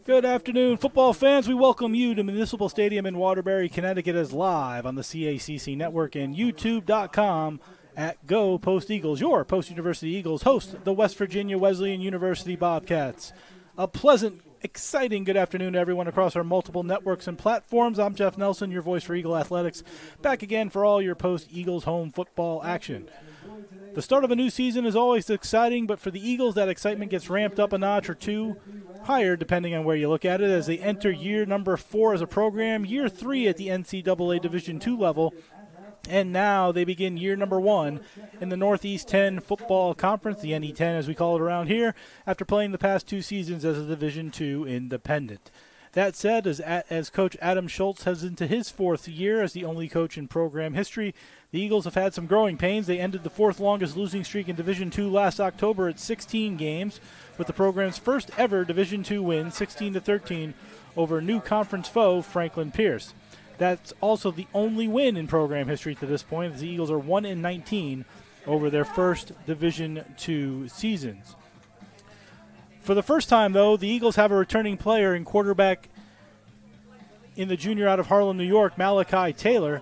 Good afternoon, football fans. We welcome you to Municipal Stadium in Waterbury, Connecticut, as live on the CACC Network and YouTube.com at Go Post Eagles. Your Post University Eagles host the West Virginia Wesleyan University Bobcats. A pleasant, exciting good afternoon to everyone across our multiple networks and platforms. I'm Jeff Nelson, your voice for Eagle Athletics, back again for all your Post Eagles home football action. The start of a new season is always exciting, but for the Eagles, that excitement gets ramped up a notch or two higher, depending on where you look at it, as they enter year number 4 as a program, year 3 at the NCAA Division II level, and now they begin year number 1 in the Northeast 10 Football Conference, the NE10 as we call it around here, after playing the past 2 seasons as a Division II independent. That said, as Coach Adam Schultz heads into his 4th year as the only coach in program history, the Eagles have had some growing pains. They ended the 4th longest losing streak in Division II last October at 16 games, with the program's first ever Division II win, 16-13, over new conference foe Franklin Pierce. That's also the only win in program history to this point, as the Eagles are 1-19 over their first Division II seasons. For the first time, though, the Eagles have a returning player in quarterback in the junior out of Harlem, New York, Malachi Taylor.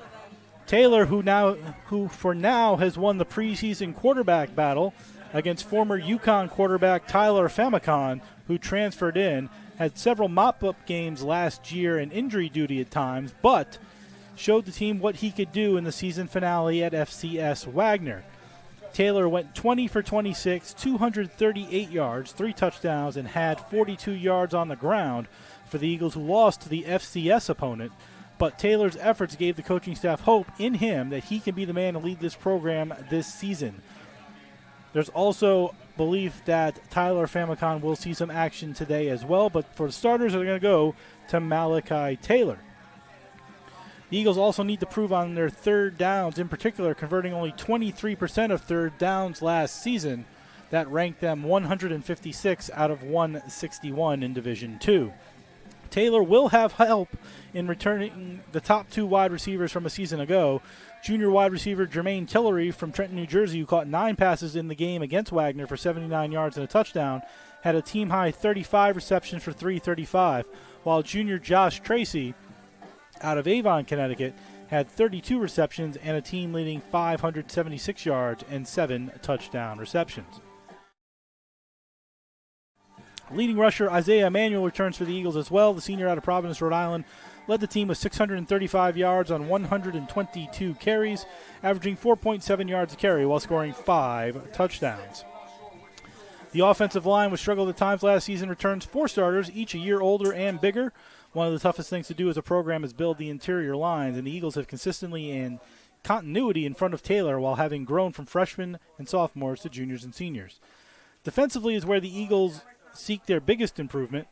Taylor, who for now has won the preseason quarterback battle against former UConn quarterback Tyler Famicon, who transferred in, had several mop-up games last year and injury duty at times, but showed the team what he could do in the season finale at FCS Wagner. Taylor went 20 for 26, 238 yards, 3 touchdowns, and had 42 yards on the ground for the Eagles, who lost to the FCS opponent. But Taylor's efforts gave the coaching staff hope in him that he can be the man to lead this program this season. There's also belief that Tyler Famicon will see some action today as well, but for the starters, they're going to go to Malachi Taylor. The Eagles also need to prove on their third downs, in particular, converting only 23% of third downs last season. That ranked them 156 out of 161 in Division II. Taylor will have help in returning the top 2 wide receivers from a season ago. Junior wide receiver Jermaine Tillery from Trenton, New Jersey, who caught 9 passes in the game against Wagner for 79 yards and a touchdown, had a team-high 35 receptions for 335, while junior Josh Tracy out of Avon, Connecticut, had 32 receptions and a team-leading 576 yards and 7 touchdown receptions. Leading rusher Isaiah Emanuel returns for the Eagles as well. The senior out of Providence, Rhode Island, led the team with 635 yards on 122 carries, averaging 4.7 yards a carry while scoring 5 touchdowns. The offensive line, which struggled at times last season, returns 4 starters, each a year older and bigger. One of the toughest things to do as a program is build the interior lines, and the Eagles have consistently and continuity in front of Taylor while having grown from freshmen and sophomores to juniors and seniors. Defensively is where the Eagles seek their biggest improvement.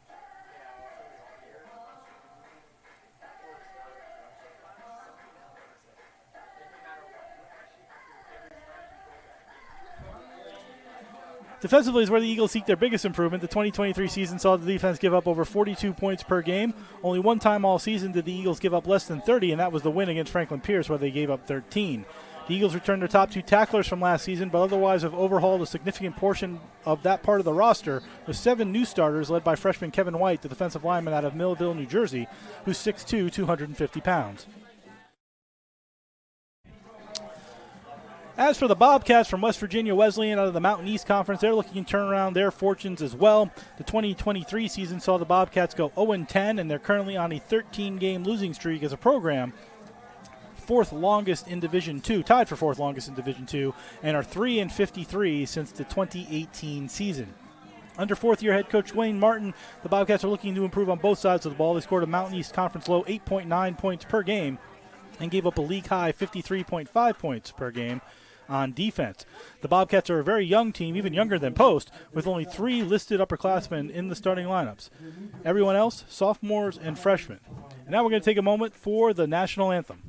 Defensively is where the Eagles seek their biggest improvement. The 2023 season saw the defense give up over 42 points per game. Only one time all season did the Eagles give up less than 30, and that was the win against Franklin Pierce, where they gave up 13. The Eagles returned their top 2 tacklers from last season, but otherwise have overhauled a significant portion of that part of the roster with 7 new starters led by freshman Kevin White, the defensive lineman out of Millville, New Jersey, who's 6'2", 250 pounds. As for the Bobcats from West Virginia Wesleyan out of the Mountain East Conference, they're looking to turn around their fortunes as well. The 2023 season saw the Bobcats go 0-10, and they're currently on a 13-game losing streak as a program, 4th longest in Division II, tied for 4th longest in Division II, and are 3-53 since the 2018 season. Under 4th-year head coach Wayne Martin, the Bobcats are looking to improve on both sides of the ball. They scored a Mountain East Conference low 8.9 points per game and gave up a league-high 53.5 points per game on defense. The Bobcats are a very young team, even younger than Post, with only 3 listed upperclassmen in the starting lineups. Everyone else, sophomores and freshmen. And now we're going to take a moment for the national anthem.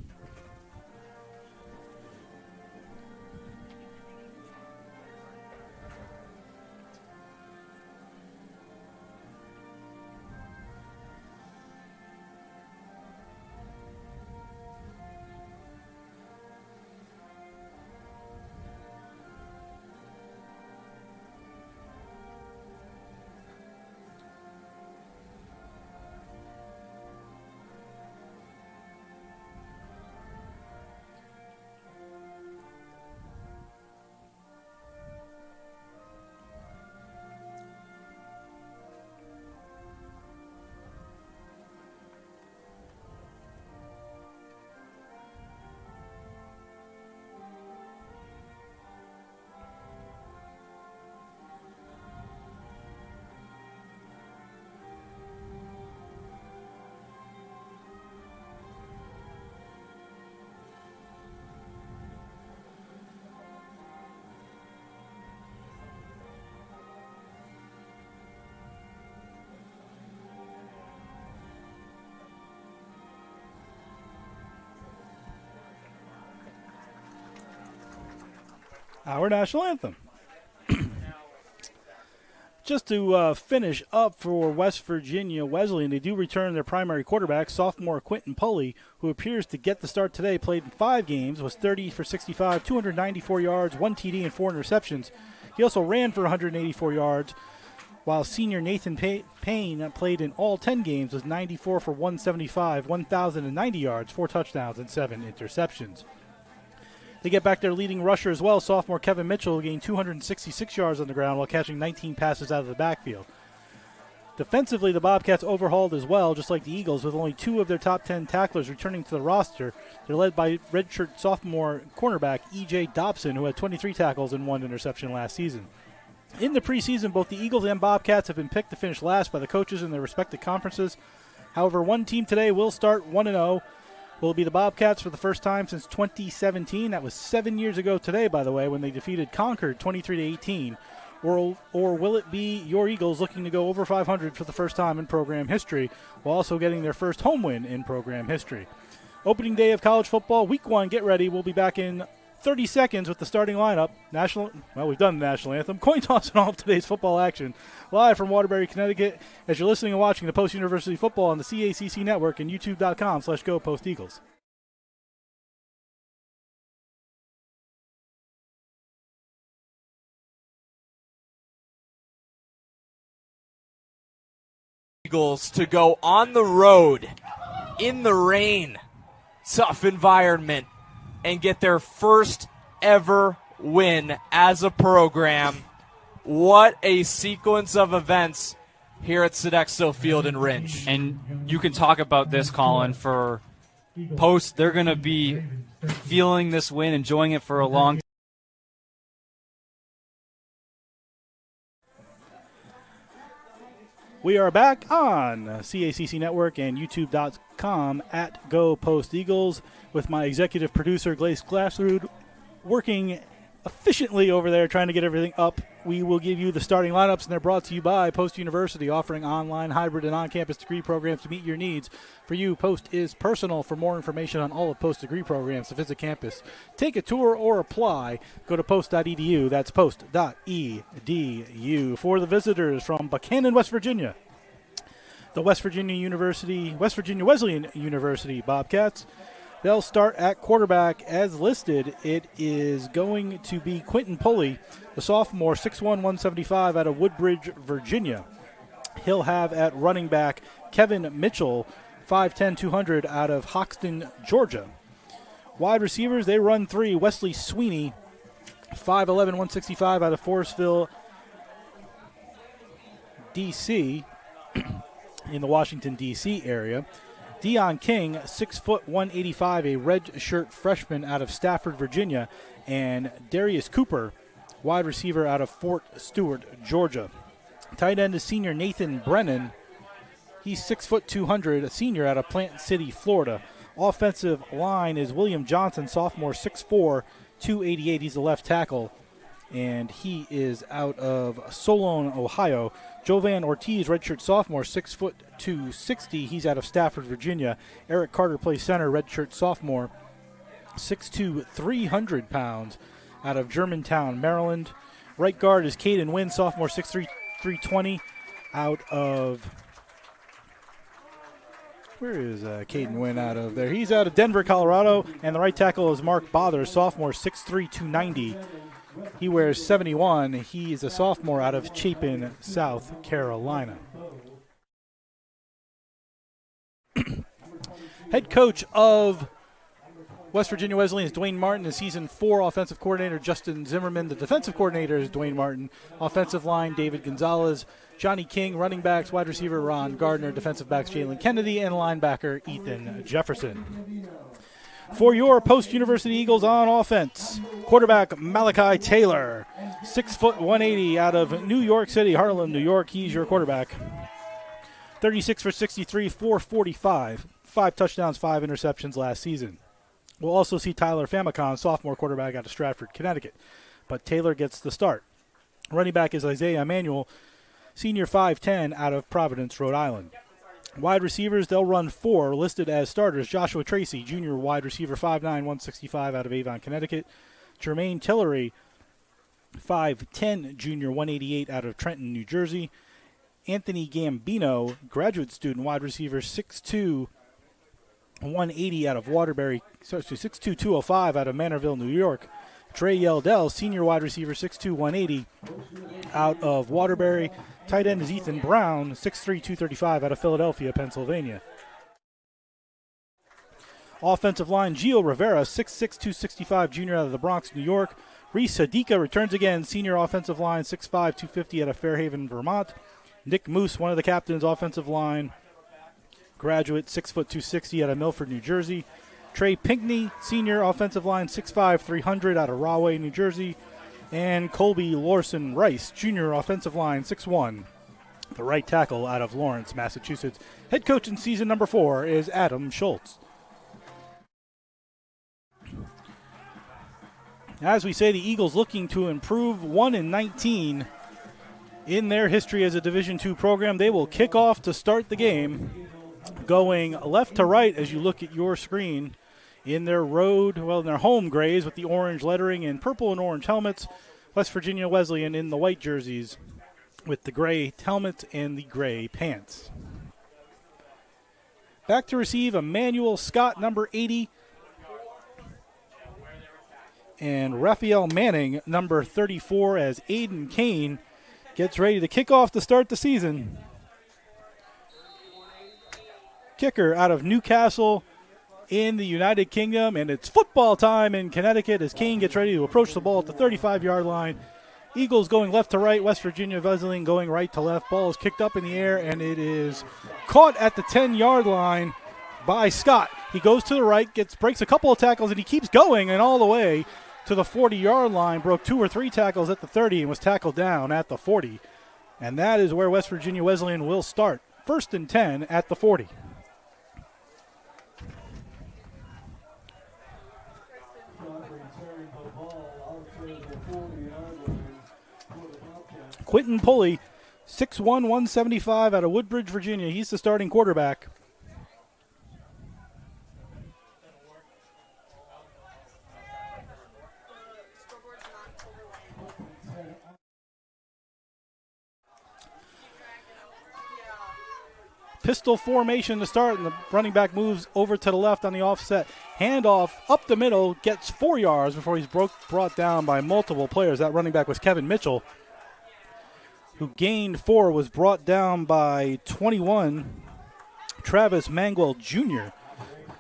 our national anthem. Just to finish up for West Virginia Wesleyan, they do return their primary quarterback, sophomore Quentin Pulley, who appears to get the start today. Played in 5 games, was 30 for 65, 294 yards, 1 TD, and 4 interceptions. He also ran for 184 yards, while senior Nathan Payne played in all 10 games, was 94 for 175, 1,090 yards, 4 touchdowns, and 7 interceptions. They get back their leading rusher as well. Sophomore Kevin Mitchell gained 266 yards on the ground while catching 19 passes out of the backfield. Defensively, the Bobcats overhauled as well, just like the Eagles, with only 2 of their top 10 tacklers returning to the roster. They're led by redshirt sophomore cornerback E.J. Dobson, who had 23 tackles and 1 interception last season. In the preseason, both the Eagles and Bobcats have been picked to finish last by the coaches in their respective conferences. However, one team today will start 1-0. Will it be the Bobcats for the first time since 2017? That was 7 years ago today, by the way, when they defeated Concord 23-18. Or will it be your Eagles looking to go over 500 for the first time in program history, while also getting their first home win in program history? Opening day of college football, week 1, get ready. We'll be back in 30 seconds with the starting lineup. We've done the national anthem. Coin toss and all of today's football action. Live from Waterbury, Connecticut, as you're listening and watching the Post University Football on the CACC Network and youtube.com/GoPostEagles. Eagles to go on the road in the rain, tough environment, and get their first ever win as a program. What a sequence of events here at Sodexo Field in Ringe. And you can talk about this, Colin, for Post. They're going to be feeling this win, enjoying it for a long time. We are back on CACC Network and youtube.com at GoPostEagles with my executive producer, Glace Glassrud, working efficiently over there trying to get everything up. We will give you the starting lineups, and they're brought to you by Post University, offering online, hybrid, and on-campus degree programs to meet your needs. For you, Post is personal. For more information on all of Post degree programs to visit campus, take a tour, or apply, go to post.edu. That's post.edu. For the visitors from Buchanan, West Virginia, the West Virginia Wesleyan University Bobcats. They'll start at quarterback as listed. It is going to be Quentin Pulley, the sophomore, 6'1", 175 out of Woodbridge, Virginia. He'll have at running back Kevin Mitchell, 5'10", 200 out of Hoxton, Georgia. Wide receivers, they run 3. Wesley Sweeney, 5'11", 165 out of Forestville, D.C., in the Washington, D.C. area. Dion King, 6', 185, a redshirt freshman out of Stafford, Virginia. And Darius Cooper, wide receiver out of Fort Stewart, Georgia. Tight end is senior Nathan Brennan. He's 6', 200, a senior out of Plant City, Florida. Offensive line is William Johnson, sophomore, 6'4", 288. He's the left tackle, and he is out of Solon, Ohio. Jovan Ortiz, redshirt sophomore, 6', 260. He's out of Stafford, Virginia. Eric Carter plays center, redshirt sophomore, 6'2", 300 pounds, out of Germantown, Maryland. Right guard is Caden Wynn, sophomore, 6'3", 320, out of... Where is Caden Wynn out of there? He's out of Denver, Colorado. And the right tackle is Mark Bother, sophomore, 6'3", 290. He wears 71. He is a sophomore out of Chapin, South Carolina. Head coach of West Virginia Wesleyan is Dwayne Martin. The season 4 offensive coordinator, Justin Zimmerman. The defensive coordinator is Dwayne Martin. Offensive line, David Gonzalez. Johnny King, running backs, wide receiver, Ron Gardner. Defensive backs, Jalen Kennedy. And linebacker, Ethan Jefferson. For your Post University Eagles on offense, quarterback Malachi Taylor, 6', 180 out of New York City, Harlem, New York. He's your quarterback. 36 for 63, 445, 5 touchdowns, 5 interceptions last season. We'll also see Tyler Famicon, sophomore quarterback out of Stratford, Connecticut. But Taylor gets the start. Running back is Isaiah Emanuel, senior, 5'10 out of Providence, Rhode Island. Wide receivers, they'll run 4, listed as starters. Joshua Tracy, junior wide receiver, 5'9", 165 out of Avon, Connecticut. Jermaine Tillery, 5'10", junior, 188 out of Trenton, New Jersey. Anthony Gambino, graduate student, wide receiver, 6'2", 180 out of Waterbury, 6'2", 205 out of Manorville, New York. Trey Yeldell, senior wide receiver, 6'2", 180 out of Waterbury. Tight end is Ethan Brown, 6'3", 235 out of Philadelphia, Pennsylvania. Offensive line, Gio Rivera, 6'6", 265, junior out of the Bronx, New York. Reese Sadika returns again, senior offensive line, 6'5", 250 out of Fairhaven, Vermont. Nick Moose, one of the captains, offensive line, graduate, 6', 260 out of Milford, New Jersey. Trey Pinkney, senior offensive line, 6'5", 300 out of Rahway, New Jersey. And Colby Lorson Rice, junior offensive line, 6'1", the right tackle out of Lawrence, Massachusetts. Head coach in season number 4 is Adam Schultz. As we say, the Eagles looking to improve, 1-19 in their history as a Division II program. They will kick off to start the game, going left to right as you look at your screen in their in their home grays with the orange lettering and purple and orange helmets. West Virginia Wesleyan in the white jerseys with the gray helmets and the gray pants. Back to receive Emmanuel Scott, number 80. And Raphael Manning, number 34, as Aiden Kane gets ready to kick off to start the season. Kicker out of Newcastle in the United Kingdom, and it's football time in Connecticut as Kane gets ready to approach the ball at the 35-yard line. Eagles going left to right, West Virginia Wesleyan going right to left. Ball is kicked up in the air, and it is caught at the 10-yard line by Scott. He goes to the right, breaks a couple of tackles, and he keeps going and all the way to the 40-yard line, broke 2 or 3 tackles at the 30 and was tackled down at the 40. And that is where West Virginia Wesleyan will start. 1st and 10 at the 40. Quentin Pulley, 6'1", 175 out of Woodbridge, Virginia. He's the starting quarterback. Pistol formation to start, and the running back moves over to the left on the offset. Handoff up the middle, gets 4 yards before he's brought down by multiple players. That running back was Kevin Mitchell, who gained 4, was brought down by 21, Travis Mangwell Jr.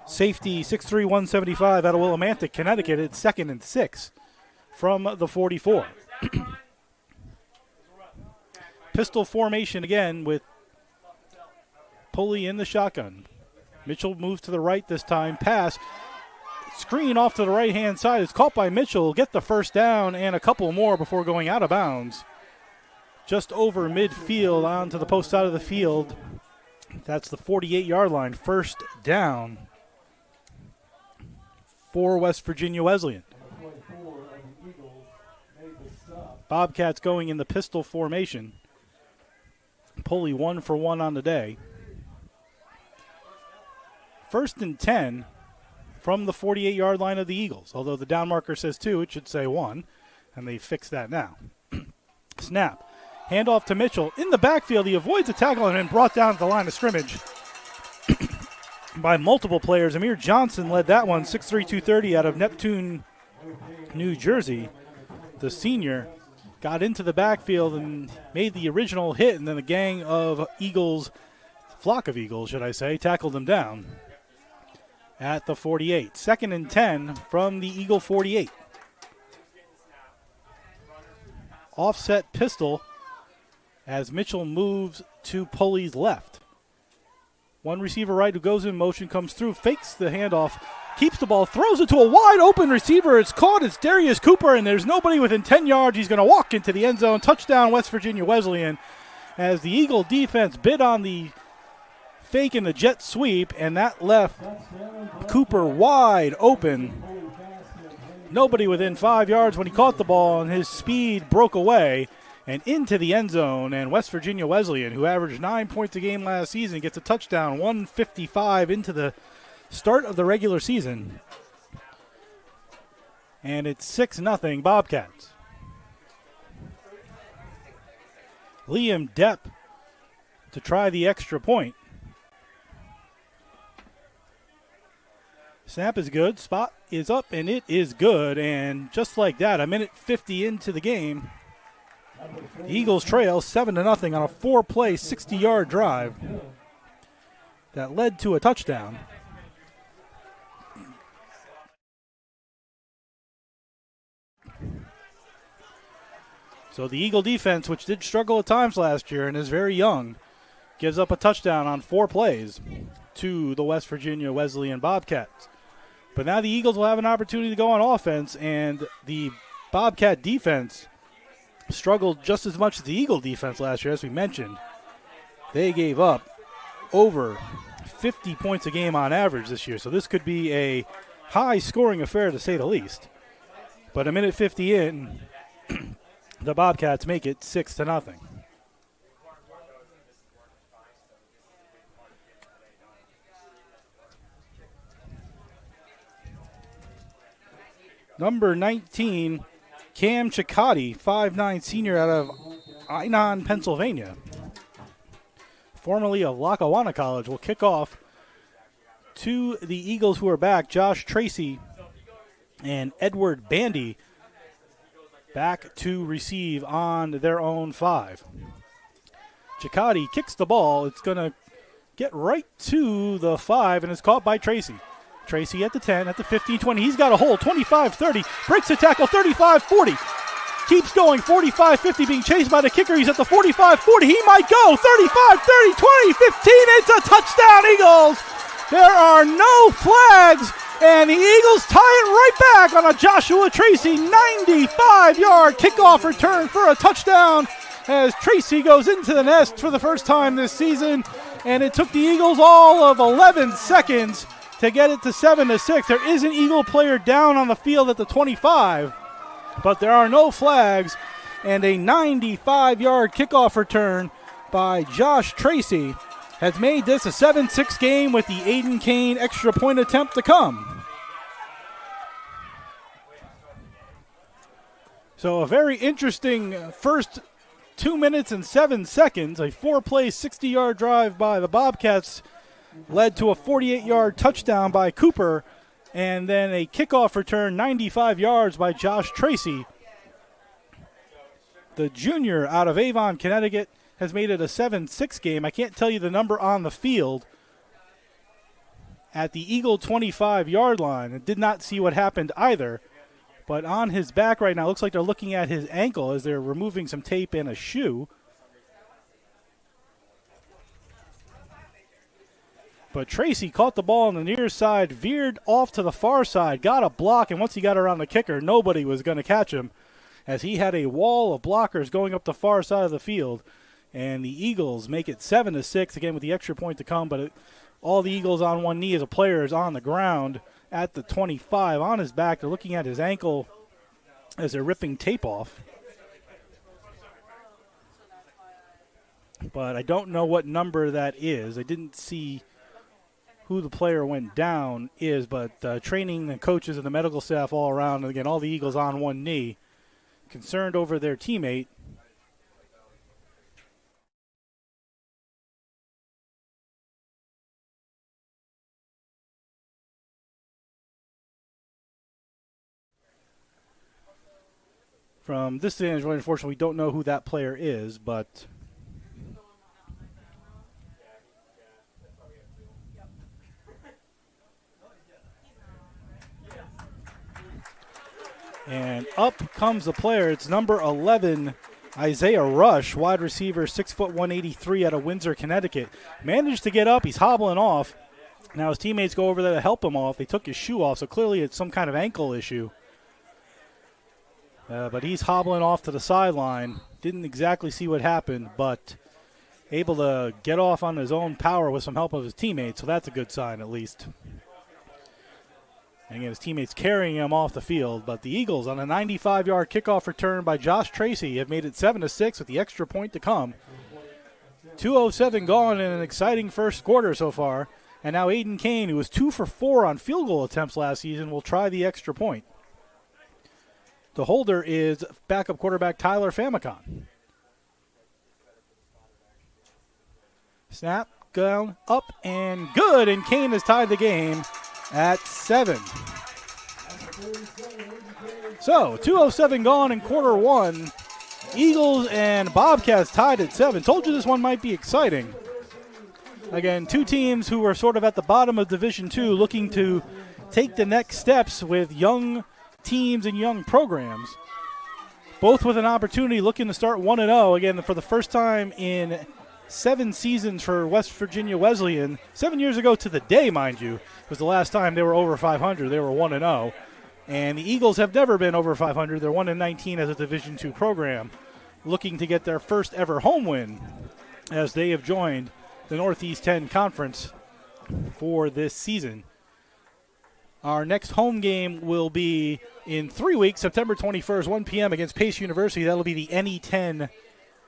Safety, 6'3", 175 out of Willimantic, Connecticut. It's 2nd and 6 from the 44. Pistol formation again with Pulley in the shotgun. Mitchell moves to the right this time. Pass. Screen off to the right-hand side. It's caught by Mitchell. Get the first down and a couple more before going out of bounds. Just over midfield onto the post side of the field. That's the 48-yard line. First down for West Virginia Wesleyan. Bobcats going in the pistol formation. Pulley 1 for 1 on the day. 1st and 10 from the 48-yard line of the Eagles. Although the down marker says 2, it should say 1, and they fixed that now. Snap. Handoff to Mitchell. In the backfield, he avoids a tackle and then brought down at the line of scrimmage by multiple players. Amir Johnson led that one, 6'3", 230 out of Neptune, New Jersey. The senior got into the backfield and made the original hit, and then a gang of Eagles, flock of Eagles, should I say, tackled him down at the 48. 2nd and 10 from the Eagle 48. Offset pistol as Mitchell moves to Pulley's left. One receiver right who goes in motion, comes through, fakes the handoff, keeps the ball, throws it to a wide open receiver. It's caught. It's Darius Cooper, and there's nobody within 10 yards. He's going to walk into the end zone. Touchdown, West Virginia Wesleyan, as the Eagle defense bid on the fake and the jet sweep, and that left Cooper wide open. Nobody within 5 yards when he caught the ball, and his speed broke away and into the end zone. And West Virginia Wesleyan, who averaged 9 points a game last season, gets a touchdown, 1:55 into the start of the regular season. And it's 6-0 Bobcats. Liam Depp to try the extra point. Snap is good. Spot is up, and it is good. And just like that, a minute 50 into the game, the Eagles trail 7-0 on a 4-play, 60-yard drive that led to a touchdown. So the Eagle defense, which did struggle at times last year and is very young, gives up a touchdown on 4 plays to the West Virginia Wesleyan Bobcats. But now the Eagles will have an opportunity to go on offense, and the Bobcat defense struggled just as much as the Eagle defense last year, as we mentioned. They gave up over 50 points a game on average this year, so this could be a high-scoring affair to say the least. But a minute 50 in, the Bobcats make it 6-0. Number 19, Cam Cicciotti, 5'9" senior out of Einon, Pennsylvania, formerly of Lackawanna College, will kick off to the Eagles, who are back. Josh Tracy and Edward Bandy back to receive on their own 5. Cicciotti kicks the ball. It's going to get right to the 5, and it's caught by Tracy. Tracy at the 10, at the 15, 20. He's got a hole, 25, 30. Breaks the tackle, 35, 40. Keeps going, 45, 50, being chased by the kicker. He's at the 45, 40. He might go, 35, 30, 20, 15. It's a touchdown, Eagles. There are no flags, and the Eagles tie it right back on a Joshua Tracy 95-yard kickoff return for a touchdown as Tracy goes into the nest for the first time this season. And it took the Eagles all of 11 seconds to get it to 7-6. There is an Eagle player down on the field at the 25, but there are no flags, and a 95-yard kickoff return by Josh Tracy has made this a 7-6 game with the Aiden Kane extra point attempt to come. So a very interesting first 2 minutes and 7 seconds. A 4-play, 60-yard drive by the Bobcats led to a 48-yard touchdown by Cooper, and then a kickoff return, 95 yards by Josh Tracy. The junior out of Avon, Connecticut, has made it a 7-6 game. I can't tell you the number on the field at the Eagle 25-yard line. I did not see what happened either. But on his back right now, looks like they're looking at his ankle as they're removing some tape and a shoe. But Tracy caught the ball on the near side, veered off to the far side, got a block, and once he got around the kicker, nobody was going to catch him as he had a wall of blockers going up the far side of the field. And the Eagles make it 7-6, again with the extra point to come, but all the Eagles on one knee as a player is on the ground at the 25 on his back. They're looking at his ankle as they're ripping tape off. But I don't know what number that is. I didn't see who the player went down is, but training the coaches and the medical staff all around, and again, all the Eagles on one knee, concerned over their teammate. From this vantage point, unfortunately, we don't know who that player is, but and up comes the player. It's number 11, Isaiah Rush, wide receiver, 6'1", 183 out of Windsor, Connecticut. Managed to get up. He's hobbling off. Now his teammates go over there to help him off. They took his shoe off, so clearly it's some kind of ankle issue. But he's hobbling off to the sideline. Didn't exactly see what happened, but able to get off on his own power with some help of his teammates, so that's a good sign at least. And again, his teammates carrying him off the field, but the Eagles on a 95-yard kickoff return by Josh Tracy have made it 7-6 with the extra point to come. 2:07 gone in an exciting first quarter so far, and now Aiden Kane, who was 2 for 4 on field goal attempts last season, will try the extra point. The holder is backup quarterback Tyler Famicon. Snap, down, up, and good. And Kane has tied the game at 7. So, 2:07 gone in quarter one. Eagles and Bobcats tied at 7. Told you this one might be exciting. Again, two teams who are sort of at the bottom of Division II looking to take the next steps with young teams and young programs. Both with an opportunity looking to start 1-0, again, for the first time in 7 seasons for West Virginia Wesleyan. 7 years ago to the day, mind you, was the last time they were over 500. They were 1-0. And the Eagles have never been over 500. They're 1-19 as a Division II program, looking to get their first ever home win as they have joined the Northeast 10 Conference for this season. Our next home game will be in 3 weeks, September 21st, 1 p.m. against Pace University. That'll be the NE10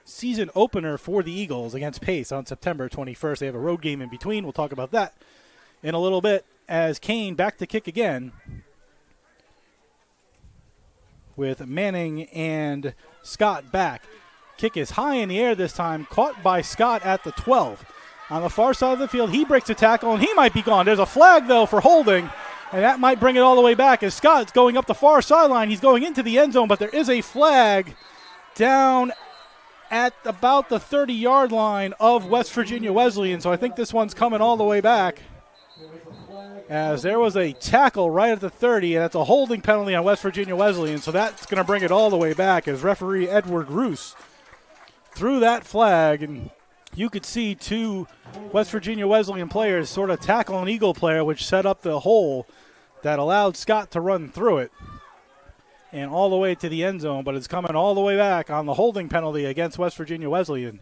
season opener for the Eagles against Pace on September 21st. They have a road game in between. We'll talk about that in a little bit as Kane back to kick again with Manning and Scott back. Kick is high in the air this time, caught by Scott at the 12. On the far side of the field, he breaks a tackle, and he might be gone. There's a flag, though, for holding, and that might bring it all the way back as Scott's going up the far sideline. He's going into the end zone, but there is a flag down at about the 30-yard line of West Virginia Wesleyan, so I think this one's coming all the way back as there was a tackle right at the 30, and that's a holding penalty on West Virginia Wesleyan, so that's going to bring it all the way back as referee Edward Roos threw that flag, and you could see two West Virginia Wesleyan players sort of tackle an Eagle player, which set up the hole that allowed Scott to run through it and all the way to the end zone, but it's coming all the way back on the holding penalty against West Virginia Wesleyan,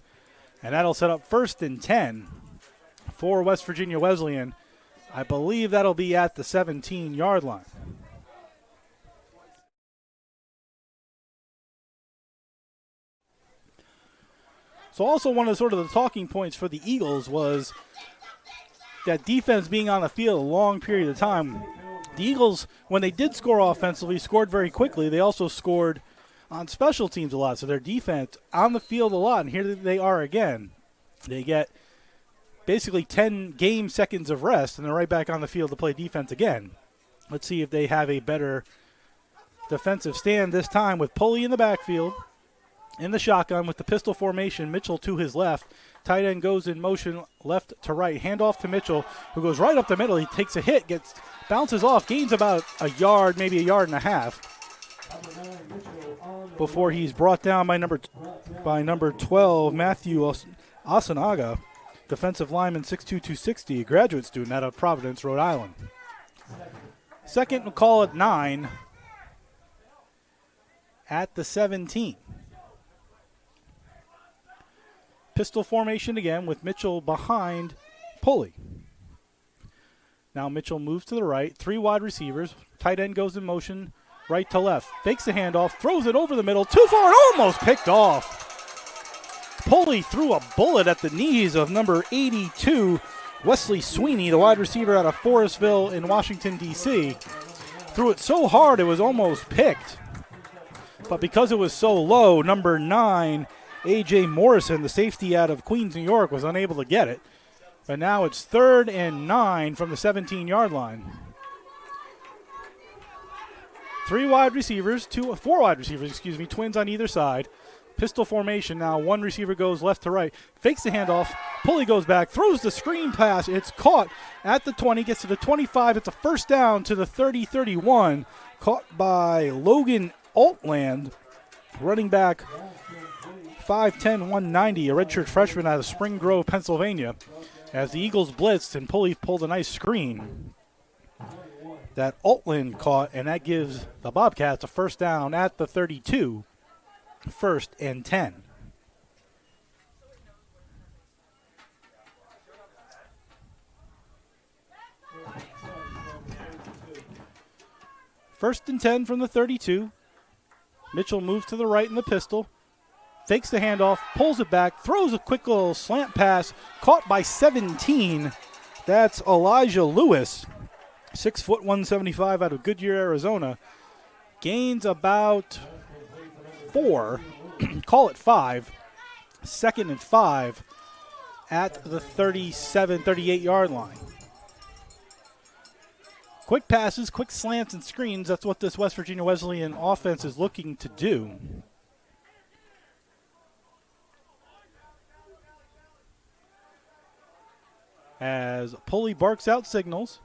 and that'll set up 1st and 10 for West Virginia Wesleyan. I believe that'll be at the 17-yard line. So also one of the talking points for the Eagles was that defense being on the field a long period of time. The Eagles, when they did score offensively, scored very quickly. They also scored on special teams a lot. So their defense on the field a lot, and here they are again. They get basically 10 game seconds of rest, and they're right back on the field to play defense again. Let's see if they have a better defensive stand this time with Pulley in the backfield. In the shotgun with the pistol formation, Mitchell to his left. Tight end goes in motion left to right. Handoff to Mitchell, who goes right up the middle. He takes a hit, bounces off, gains about a yard, maybe a yard and a half, before he's brought down by number 12, Matthew Asanaga, defensive lineman, 6'2", 260, a graduate student out of Providence, Rhode Island. Second, we'll call it 9 at the 17. Pistol formation again with Mitchell behind Pulley. Now Mitchell moves to the right. 3 wide receivers. Tight end goes in motion right to left. Fakes the handoff. Throws it over the middle. Too far and almost picked off. Pulley threw a bullet at the knees of number 82, Wesley Sweeney, the wide receiver out of Forestville in Washington, D.C. Threw it so hard it was almost picked. But because it was so low, number 9, A.J. Morrison, the safety out of Queens, New York, was unable to get it. But now it's 3rd and 9 from the 17-yard line. 4 wide receivers, twins on either side. Pistol formation now. 1 receiver goes left to right. Fakes the handoff. Pulley goes back. Throws the screen pass. It's caught at the 20. Gets to the 25. It's a first down to the 30-31. Caught by Logan Altland, running back 5'10", 190, a redshirt freshman out of Spring Grove, Pennsylvania. As the Eagles blitzed and Pulley pulled a nice screen that Altland caught, and that gives the Bobcats a first down at the 32, 1st and 10. First and 10 from the 32. Mitchell moves to the right in the pistol. Fakes the handoff, pulls it back, throws a quick little slant pass, caught by 17. That's Elijah Lewis, 6', 175 out of Goodyear, Arizona. Gains about 4, call it 5. 2nd and 5 at the 37, 38-yard line. Quick passes, quick slants, and screens. That's what this West Virginia Wesleyan offense is looking to do. As Pulley barks out signals.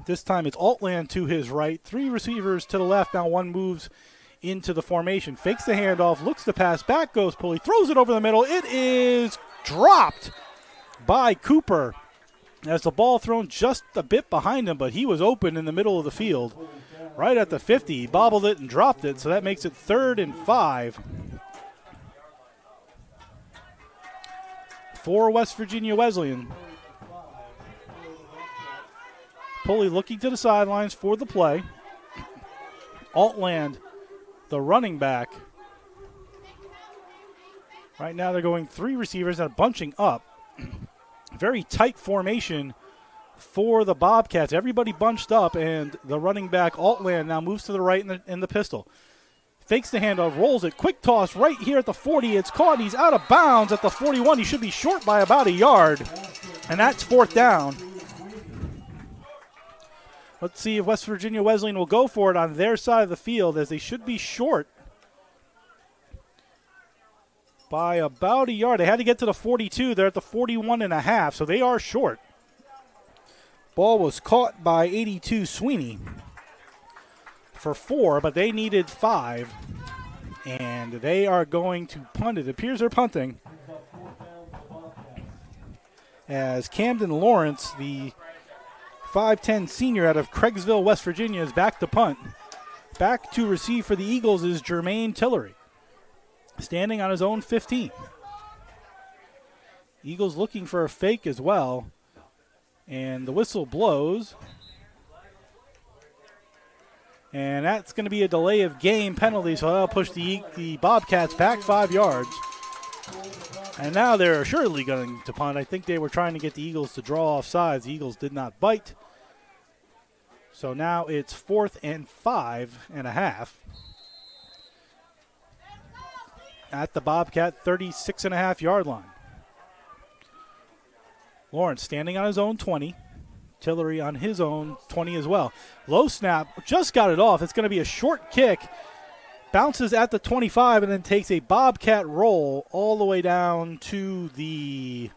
This time it's Altland to his right. 3 receivers to the left. Now 1 moves into the formation. Fakes the handoff, looks to pass. Back goes Pulley. Throws it over the middle. It is dropped by Cooper. As the ball thrown just a bit behind him, but he was open in the middle of the field. Right at the 50. He bobbled it and dropped it, so that makes it 3rd and 5. For West Virginia Wesleyan. Pulley looking to the sidelines for the play. Altland, the running back. Right now they're going 3 receivers and bunching up. Very tight formation for the Bobcats. Everybody bunched up, and the running back, Altland, now moves to the right in the pistol. Fakes the handoff, rolls it, quick toss right here at the 40. It's caught, he's out of bounds at the 41. He should be short by about a yard, and that's 4th down. Let's see if West Virginia Wesleyan will go for it on their side of the field, as they should be short by about a yard. They had to get to the 42. They're at the 41.5, so they are short. Ball was caught by 82 Sweeney for 4, but they needed 5, and they are going to punt it. It appears they're punting, as Camden Lawrence, the 5'10 senior out of Craigsville, West Virginia, is back to punt. Back to receive for the Eagles is Jermaine Tillery, standing on his own 15. Eagles looking for a fake as well, and the whistle blows. And that's going to be a delay of game penalty, so that'll push the Bobcats back 5 yards. And now they're assuredly going to punt. I think they were trying to get the Eagles to draw off sides. The Eagles did not bite. So now it's 4th and 5.5 at the Bobcat 36.5-yard line. Lawrence standing on his own 20. Tillery on his own 20 as well. Low snap, just got it off. It's going to be a short kick. Bounces at the 25 and then takes a Bobcat roll all the way down to the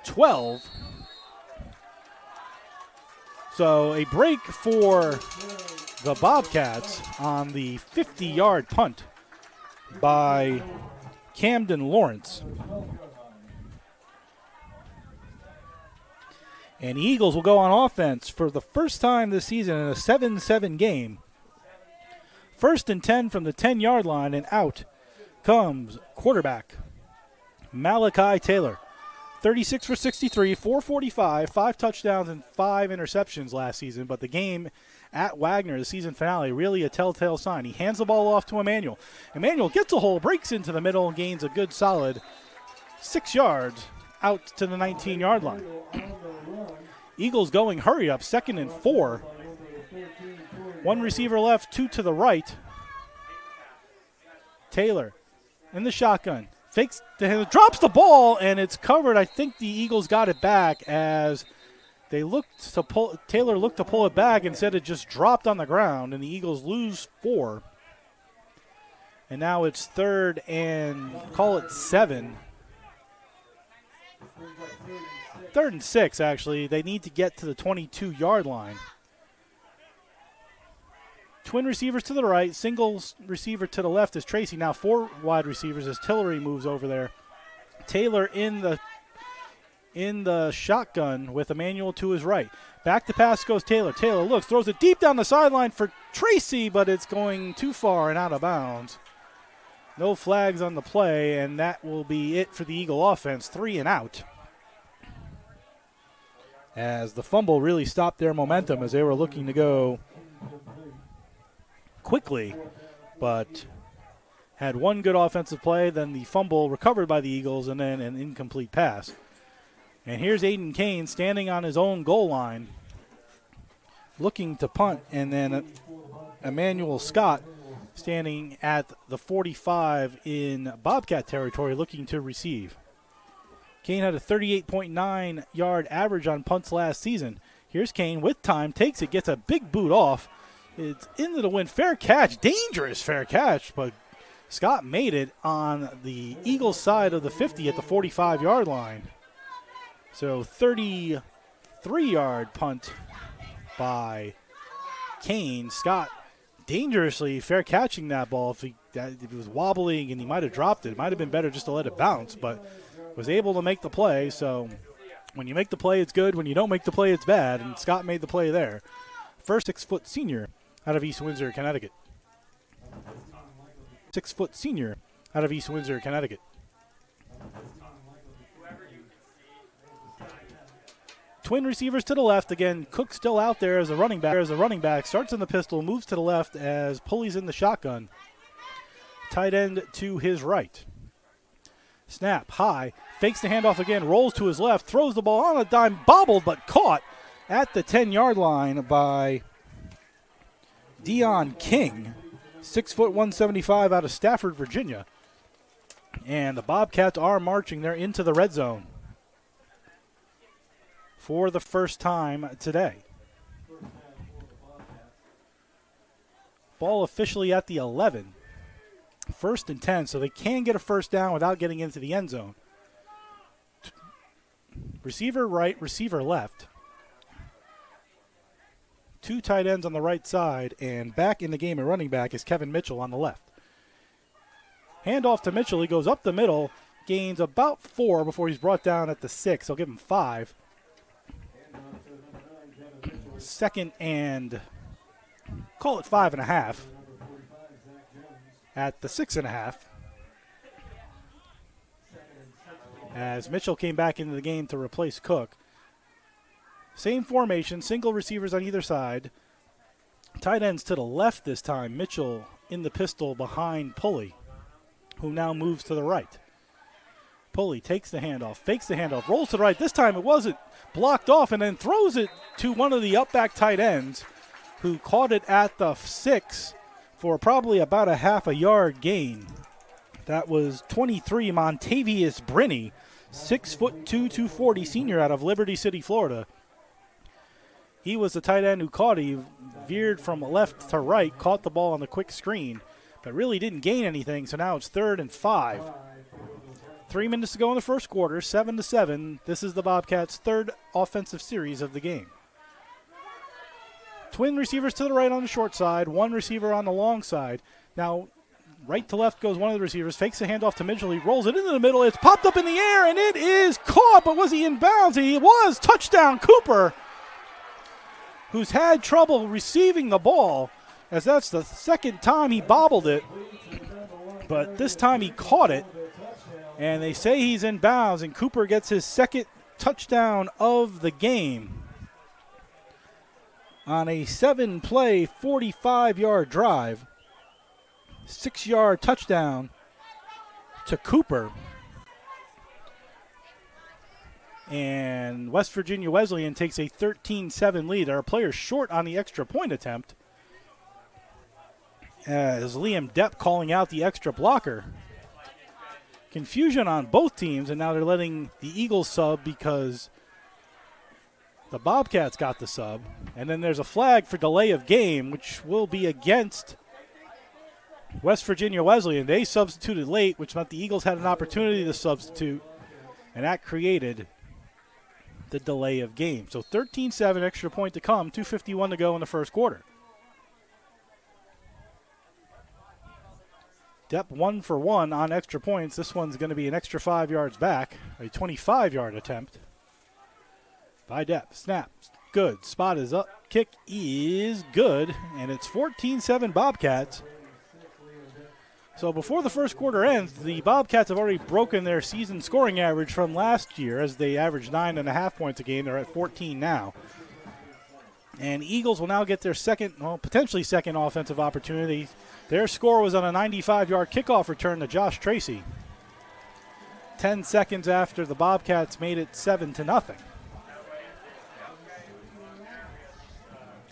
12. So a break for the Bobcats on the 50-yard punt by Camden Lawrence. And the Eagles will go on offense for the first time this season in a 7-7 game. 1st and 10 from the 10-yard line, and out comes quarterback Malachi Taylor. 36 for 63, 445, 5 touchdowns and 5 interceptions last season. But the game at Wagner, the season finale, really a telltale sign. He hands the ball off to Emmanuel. Emmanuel gets a hole, breaks into the middle, and gains a good solid 6 yards out to the 19-yard line. Eagles going hurry up, 2nd and 4. 1 receiver left, 2 to the right. Taylor in the shotgun. Fakes the hand, drops the ball, and it's covered. I think the Eagles got it back as they looked to pull. Taylor looked to pull it back, and said it just dropped on the ground, and the Eagles lose 4. And now it's 3rd and call it 7. 3rd and 6, actually. They need to get to the 22-yard line. Twin receivers to the right, single receiver to the left is Tracy. Now 4 wide receivers as Tillery moves over there. Taylor in the shotgun with Emmanuel to his right. Back to pass goes Taylor. Taylor looks, throws it deep down the sideline for Tracy, but it's going too far and out of bounds. No flags on the play, and that will be it for the Eagle offense. 3 and out. As the fumble really stopped their momentum as they were looking to go quickly, but had one good offensive play, then the fumble recovered by the Eagles, and then an incomplete pass. And here's Aiden Kane standing on his own goal line, looking to punt, and then Emmanuel Scott standing at the 45 in Bobcat territory looking to receive. Kane had a 38.9 yard average on punts last season. Here's Kane with time, takes it, gets a big boot off. It's into the wind. Fair catch, dangerous fair catch, but Scott made it on the Eagles side of the 50 at the 45-yard line. So 33-yard punt by Kane. Scott dangerously fair catching that ball. If it was wobbling and he might have dropped it, it might have been better just to let it bounce, but was able to make the play. So when you make the play, it's good. When you don't make the play, it's bad, and Scott made the play there. First 6-foot senior out of East Windsor, Connecticut. 6-foot senior out of East Windsor, Connecticut. Twin receivers to the left. Again, Cook still out there as a running back. Starts in the pistol, moves to the left as Pulley's in the shotgun. Tight end to his right. Snap, high, fakes the handoff again, rolls to his left, throws the ball on a dime, bobbled but caught at the 10-yard line by Dion King. 6', 175 out of Stafford, Virginia. And the Bobcats are marching. They're into the red zone for the first time today. Ball officially at the 11. 1st and 10, so they can get a first down without getting into the end zone. Receiver right, receiver left. Two tight ends on the right side, and back in the game at running back is Kevin Mitchell on the left. Handoff to Mitchell. He goes up the middle, gains about 4 before he's brought down at the 6. I'll give him 5. 2nd and call it 5.5 at the 6.5. As Mitchell came back into the game to replace Cook. Same formation, single receivers on either side. Tight ends to the left this time. Mitchell in the pistol behind Pulley, who now moves to the right. Pulley takes the handoff, fakes the handoff, rolls to the right. This time it wasn't blocked off, and then throws it to one of the up-back tight ends, who caught it at the 6 for probably about a half a yard gain. That was 23, Montavious Brinney, 6'2", 240 senior out of Liberty City, Florida. He was the tight end who caught it. He veered from left to right, caught the ball on the quick screen, but really didn't gain anything, so now it's 3rd and 5. 3 minutes to go in the first quarter, 7-7. This is the Bobcats' third offensive series of the game. Twin receivers to the right on the short side, one receiver on the long side. Now, right to left goes one of the receivers, fakes the handoff to Mitchell. He rolls it into the middle. It's popped up in the air, and it is caught, but was he in bounds? He was. Touchdown, Cooper, who's had trouble receiving the ball, as that's the second time he bobbled it. But this time he caught it, and they say he's in bounds, and Cooper gets his second touchdown of the game on a 7-play, 45-yard drive. 6-yard touchdown to Cooper. And West Virginia Wesleyan takes a 13-7 lead. Our players short on the extra point attempt, as Liam Depp calling out the extra blocker. Confusion on both teams, and now they're letting the Eagles sub because the Bobcats got the sub. And then there's a flag for delay of game, which will be against West Virginia Wesleyan. They substituted late, which meant the Eagles had an opportunity to substitute, and that created the delay of game. So 13-7, extra point to come, 2:51 to go in the first quarter. Depp 1 for 1 on extra points. This one's going to be an extra 5 yards back, a 25-yard attempt by Depp. Snap, good. Spot is up. Kick is good, and it's 14-7 Bobcats. So before the first quarter ends, the Bobcats have already broken their season scoring average from last year, as they averaged 9.5 points a game. They're at 14 now. And Eagles will now get their potentially second offensive opportunity. Their score was on a 95-yard kickoff return to Josh Tracy. 10 seconds after the Bobcats made it 7-0.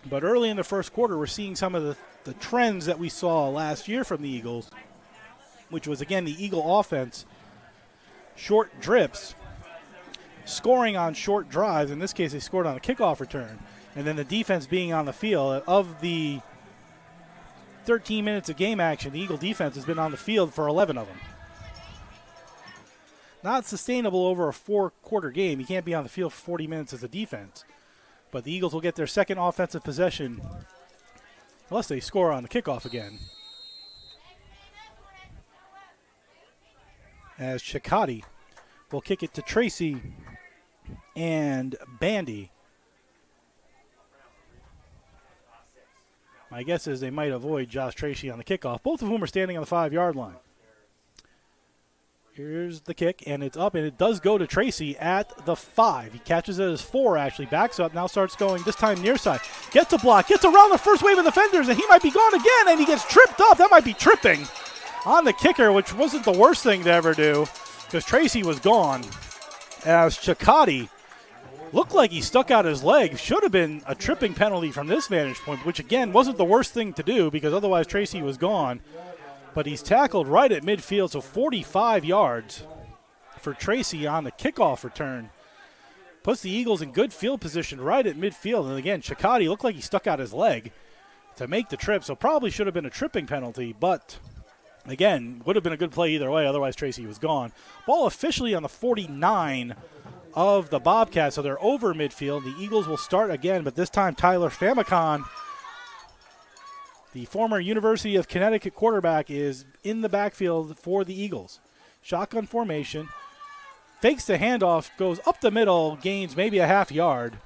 But early in the first quarter, we're seeing some of the trends that we saw last year from the Eagles, which was, again, the Eagle offense. Short drips, scoring on short drives. In this case, they scored on a kickoff return. And then the defense being on the field. Of the 13 minutes of game action, the Eagle defense has been on the field for 11 of them. Not sustainable over a 4-quarter game. You can't be on the field for 40 minutes as a defense. But the Eagles will get their second offensive possession unless they score on the kickoff again. As Chakotay will kick it to Tracy and Bandy. My guess is they might avoid Josh Tracy on the kickoff, both of whom are standing on the 5-yard line. Here's the kick, and it's up, and it does go to Tracy at the 5. He catches it as 4, actually. Backs up, now starts going, this time near side. Gets a block, gets around the first wave of defenders, and he might be gone again, and he gets tripped up. That might be tripping on the kicker, which wasn't the worst thing to ever do, because Tracy was gone. As Chakotay looked like he stuck out his leg. Should have been a tripping penalty from this vantage point, which, again, wasn't the worst thing to do, because otherwise Tracy was gone. But he's tackled right at midfield, so 45 yards for Tracy on the kickoff return. Puts the Eagles in good field position right at midfield. And again, Chakotay looked like he stuck out his leg to make the trip, so probably should have been a tripping penalty. But, again, would have been a good play either way, otherwise Tracy was gone. Ball officially on the 49 of the Bobcats, so they're over midfield. The Eagles will start again, but this time Tyler Famicon, the former University of Connecticut quarterback, is in the backfield for the Eagles. Shotgun formation. Fakes the handoff, goes up the middle, gains maybe a half yard.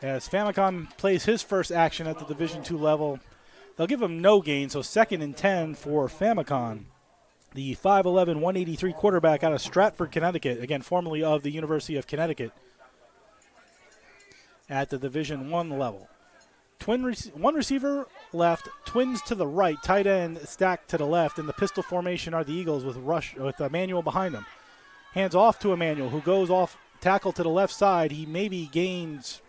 As Famicon plays his first action at the Division II level, they'll give him no gain, so 2nd and 10 for Famicon. The 5'11", 183 quarterback out of Stratford, Connecticut, again, formerly of the University of Connecticut, at the Division I level. One receiver left, twins to the right, tight end stacked to the left. In the pistol formation are the Eagles with Emmanuel behind them. Hands off to Emmanuel, who goes off tackle to the left side. He maybe gains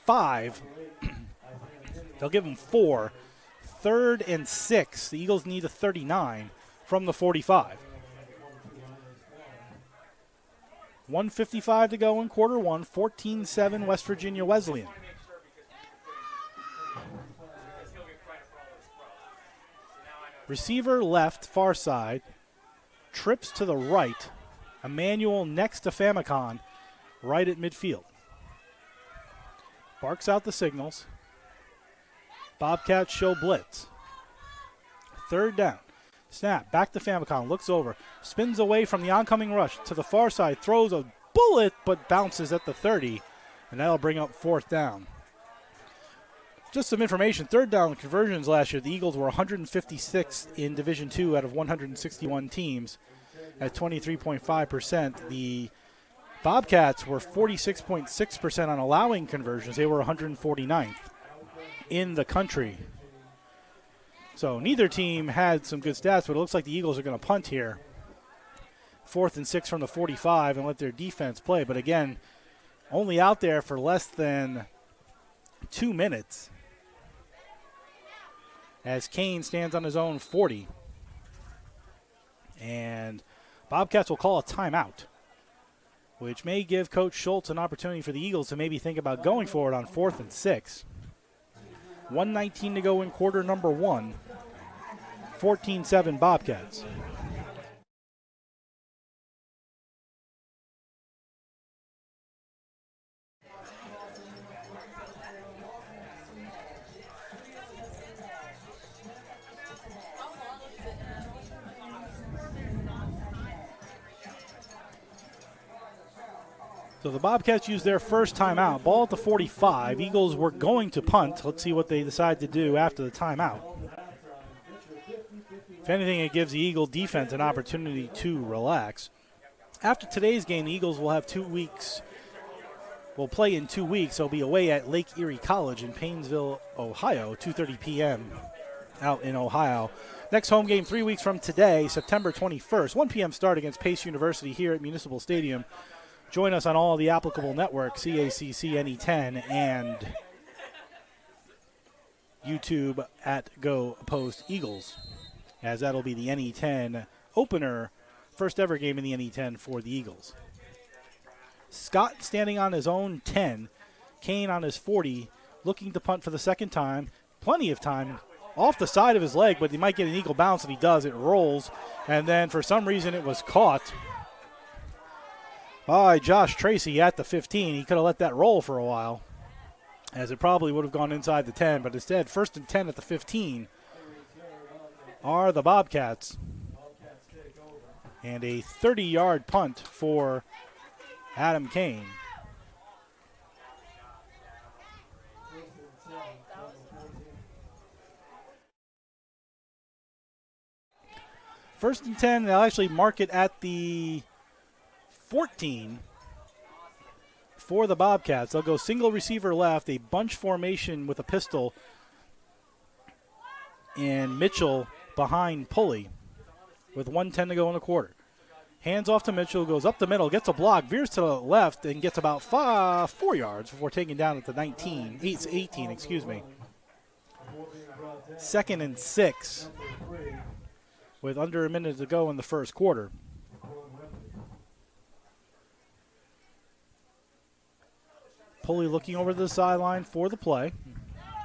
5. They'll give him 4. 3rd and 6. The Eagles need a 39 from the 45. 1:55 to go in quarter one, 14-7 West Virginia Wesleyan. Receiver left, far side, trips to the right. Emmanuel next to Famicon, right at midfield. Barks out the signals. Bobcats show blitz. 3rd down. Snap, back to Famicon, looks over, spins away from the oncoming rush to the far side, throws a bullet, but bounces at the 30, and that'll bring up 4th down. Just some information, 3rd down conversions last year, the Eagles were 156th in Division II out of 161 teams at 23.5%. The Bobcats were 46.6% on allowing conversions. They were 149th in the country. So neither team had some good stats, but it looks like the Eagles are going to punt here. 4th and 6 from the 45 and let their defense play. But again, only out there for less than 2 minutes as Kane stands on his own 40. And Bobcats will call a timeout, which may give Coach Schultz an opportunity for the Eagles to maybe think about going for it on 4th and 6. 1:19 to go in quarter number 1. 14-7 Bobcats. So the Bobcats used their first timeout. Ball at the 45. Eagles were going to punt. Let's see what they decide to do after the timeout. If anything, it gives the Eagle defense an opportunity to relax. After today's game, the Eagles will have 2 weeks. Will play in 2 weeks. They'll be away at Lake Erie College in Painesville, Ohio, 2:30 p.m. out in Ohio. Next home game 3 weeks from today, September 21st, 1 p.m. start against Pace University here at Municipal Stadium. Join us on all the applicable networks, CACC, NE10, and YouTube at Go Post Eagles. as that'll be the NE10 opener, first ever game in the NE10 for the Eagles. Scott standing on his own 10, Kane on his 40, looking to punt for the second time. Plenty of time off the side of his leg, but he might get an Eagle bounce, and he does. It rolls, and then for some reason it was caught by Josh Tracy at the 15. He could have let that roll for a while, as it probably would have gone inside the 10, but instead, 1st and 10 at the 15 are the Bobcats. And a 30-yard punt for Adam Kane. First and 10, they'll actually mark it at the 14 for the Bobcats. They'll go single receiver left, a bunch formation with a pistol, and Mitchell behind Pulley with 1:10 to go in the quarter. Hands off to Mitchell, goes up the middle, gets a block, veers to the left, and gets about 4 yards before taking down at the 18, excuse me. 2nd and 6 with under a minute to go in the first quarter. Pulley looking over the sideline for the play.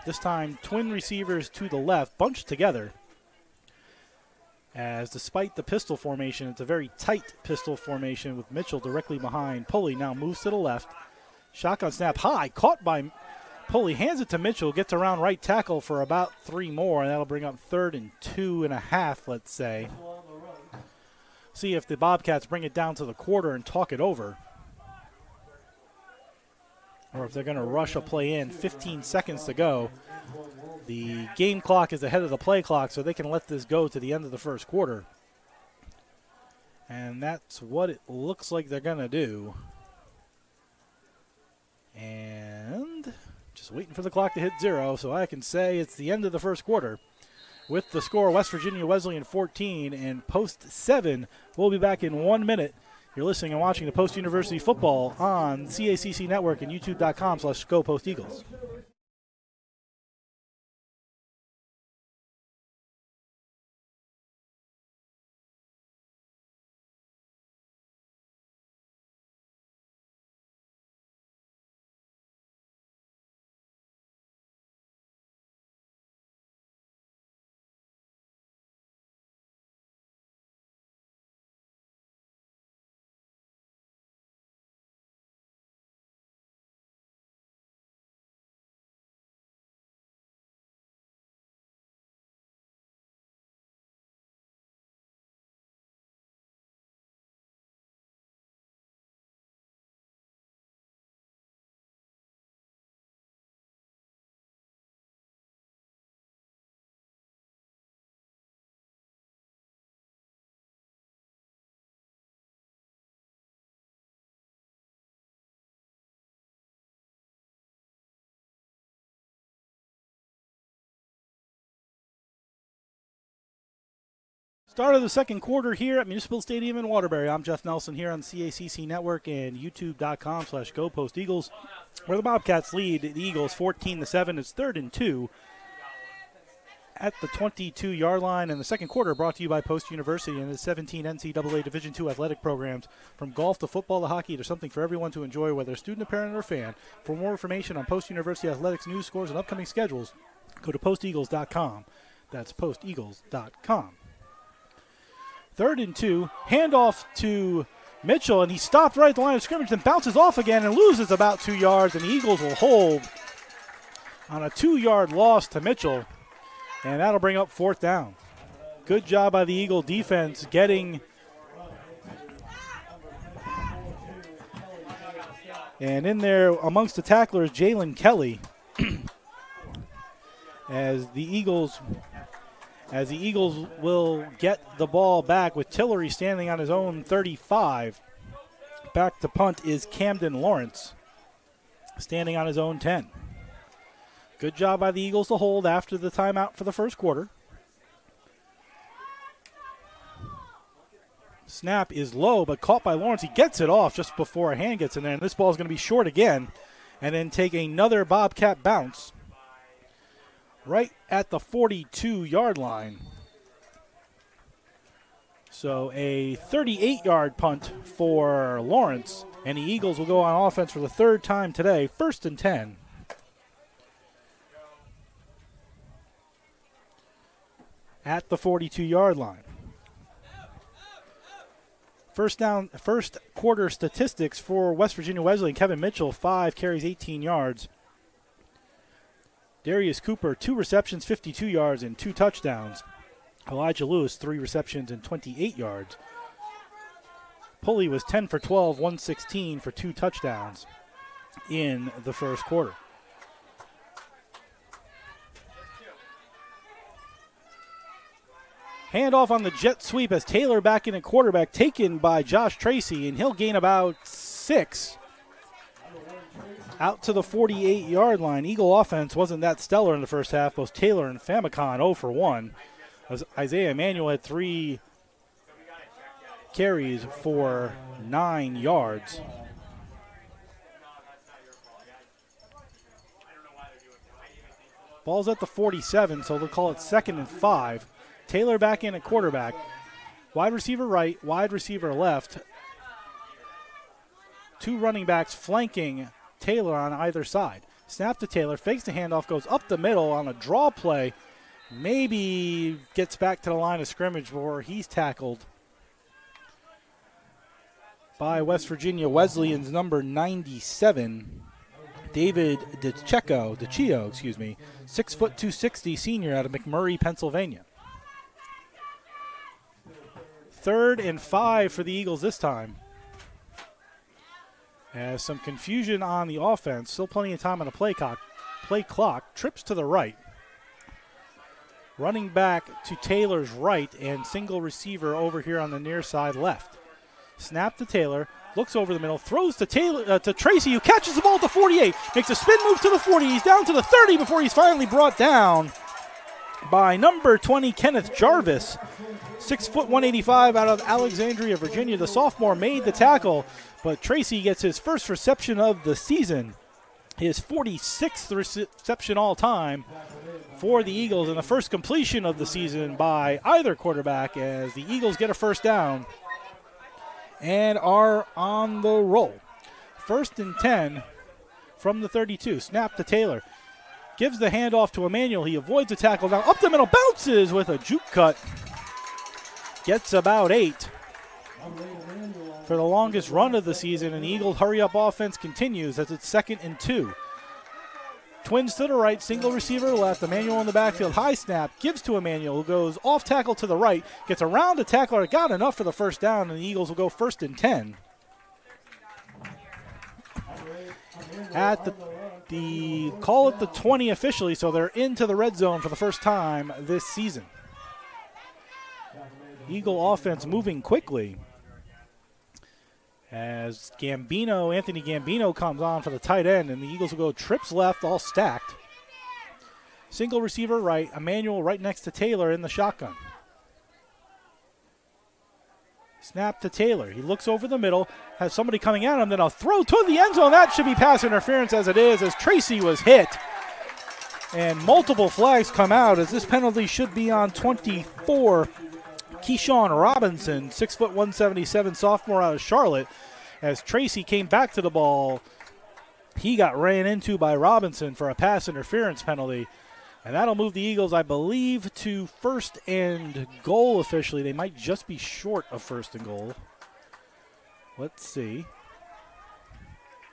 This time, twin receivers to the left, bunched together. As despite the pistol formation, it's a very tight pistol formation with Mitchell directly behind. Pulley now moves to the left. Shotgun snap high, caught by Pulley, hands it to Mitchell, gets around right tackle for about 3 more, and that'll bring up 3rd and 2.5, let's say. See if the Bobcats bring it down to the quarter and talk it over, or if they're going to rush a play in. 15 seconds to go. The game clock is ahead of the play clock, so they can let this go to the end of the first quarter. And that's what it looks like they're going to do. And just waiting for the clock to hit 0, so I can say it's the end of the first quarter. With the score, West Virginia Wesleyan 14 and Post 7. We'll be back in 1 minute. You're listening and watching the Post University Football on the CACC Network and YouTube.com/GoPostEagles. Start of the second quarter here at Municipal Stadium in Waterbury. I'm Jeff Nelson here on the CACC Network and YouTube.com/GoPostEagles, where the Bobcats lead the Eagles 14-7. It's 3rd and 2 at the 22-yard line. And the second quarter brought to you by Post University and its 17 NCAA Division II athletic programs. From golf to football to hockey, there's something for everyone to enjoy, whether a student, a parent, or a fan. For more information on Post University athletics, news, scores, and upcoming schedules, go to posteagles.com. That's posteagles.com. 3rd and 2, handoff to Mitchell, and he stopped right at the line of scrimmage, then bounces off again and loses about 2 yards, and the Eagles will hold on a 2-yard loss to Mitchell, and that'll bring up 4th down. Good job by the Eagle defense getting and in there amongst the tacklers, Jalen Kelly, as the Eagles will get the ball back with Tillery standing on his own 35. Back to punt is Camden Lawrence, standing on his own 10. Good job by the Eagles to hold after the timeout for the first quarter. Snap is low, but caught by Lawrence. He gets it off just before a hand gets in there, and this ball is going to be short again and then take another Bobcat bounce right at the 42-yard line. So a 38-yard punt for Lawrence, and the Eagles will go on offense for the third time today, 1st and 10. At the 42-yard line. First quarter statistics for West Virginia Wesleyan. Kevin Mitchell, 5 carries, 18 yards. Darius Cooper, 2 receptions, 52 yards, and 2 touchdowns. Elijah Lewis, 3 receptions and 28 yards. Pulley was 10 for 12, 116 for 2 touchdowns in the first quarter. Handoff on the jet sweep as Taylor back in at quarterback, taken by Josh Tracy, and he'll gain about 6. Out to the 48-yard line. Eagle offense wasn't that stellar in the first half. Both Taylor and Famicon 0 for 1. As Isaiah Emanuel had 3 carries for 9 yards. Ball's at the 47, so they'll call it 2nd and 5. Taylor back in at quarterback. Wide receiver right, wide receiver left. 2 running backs flanking Taylor on either side. Snap to Taylor, fakes the handoff, goes up the middle on a draw play. Maybe gets back to the line of scrimmage before he's tackled by West Virginia Wesleyan's number 97, David DiCio, 6 foot 260 senior out of McMurray, Pennsylvania. 3rd and 5 for the Eagles this time. As some confusion on the offense, still plenty of time on the play clock, trips to the right. Running back to Taylor's right and single receiver over here on the near side left. Snap to Taylor, looks over the middle, throws to to Tracy, who catches the ball at the 48, makes a spin move to the 40. He's down to the 30 before he's finally brought down by number 20, Kenneth Jarvis. 6 foot 185 out of Alexandria, Virginia. The sophomore made the tackle, but Tracy gets his first reception of the season, his 46th reception all time for the Eagles, and the first completion of the season by either quarterback, as the Eagles get a first down and are on the roll. 1st and 10 from the 32. Snap to Taylor. Gives the handoff to Emmanuel. He avoids the tackle. Now up the middle, bounces with a juke cut. Gets about 8 for the longest run of the season, and the Eagles' hurry-up offense continues as it's 2nd and 2. Twins to the right, single receiver left. Emmanuel in the backfield, high snap, gives to Emmanuel, who goes off tackle to the right, gets around the tackler, got enough for the first down, and the Eagles will go 1st and 10. At the call it the 20 officially, so they're into the red zone for the first time this season. Eagle offense moving quickly as Anthony Gambino comes on for the tight end, and the Eagles will go trips left, all stacked. Single receiver right, Emmanuel right next to Taylor in the shotgun. Snap to Taylor. He looks over the middle, has somebody coming at him, then a throw to the end zone. That should be pass interference as it is, as Tracy was hit. And multiple flags come out as this penalty should be on 24. Keyshawn Robinson, 6 foot 177 sophomore out of Charlotte. As Tracy came back to the ball, he got ran into by Robinson for a pass interference penalty. And that'll move the Eagles, I believe, to 1st and goal officially. They might just be short of 1st and goal. Let's see.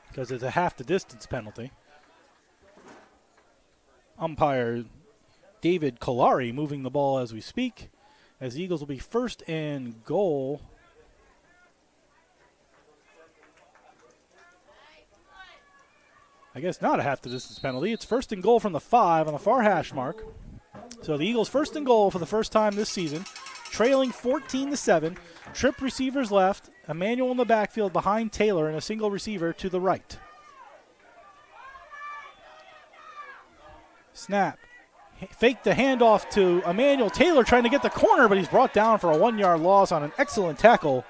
Because it's a half the distance penalty. Umpire David Kolari moving the ball as we speak, as the Eagles will be 1st and goal. I guess not a half the distance penalty. It's 1st and goal from the 5 on the far hash mark. So the Eagles 1st and goal for the first time this season, trailing 14-7. Trip receivers left, Emmanuel in the backfield behind Taylor, and a single receiver to the right. Snap. Fake the handoff to Emmanuel. Taylor trying to get the corner, but he's brought down for a 1-yard loss on an excellent tackle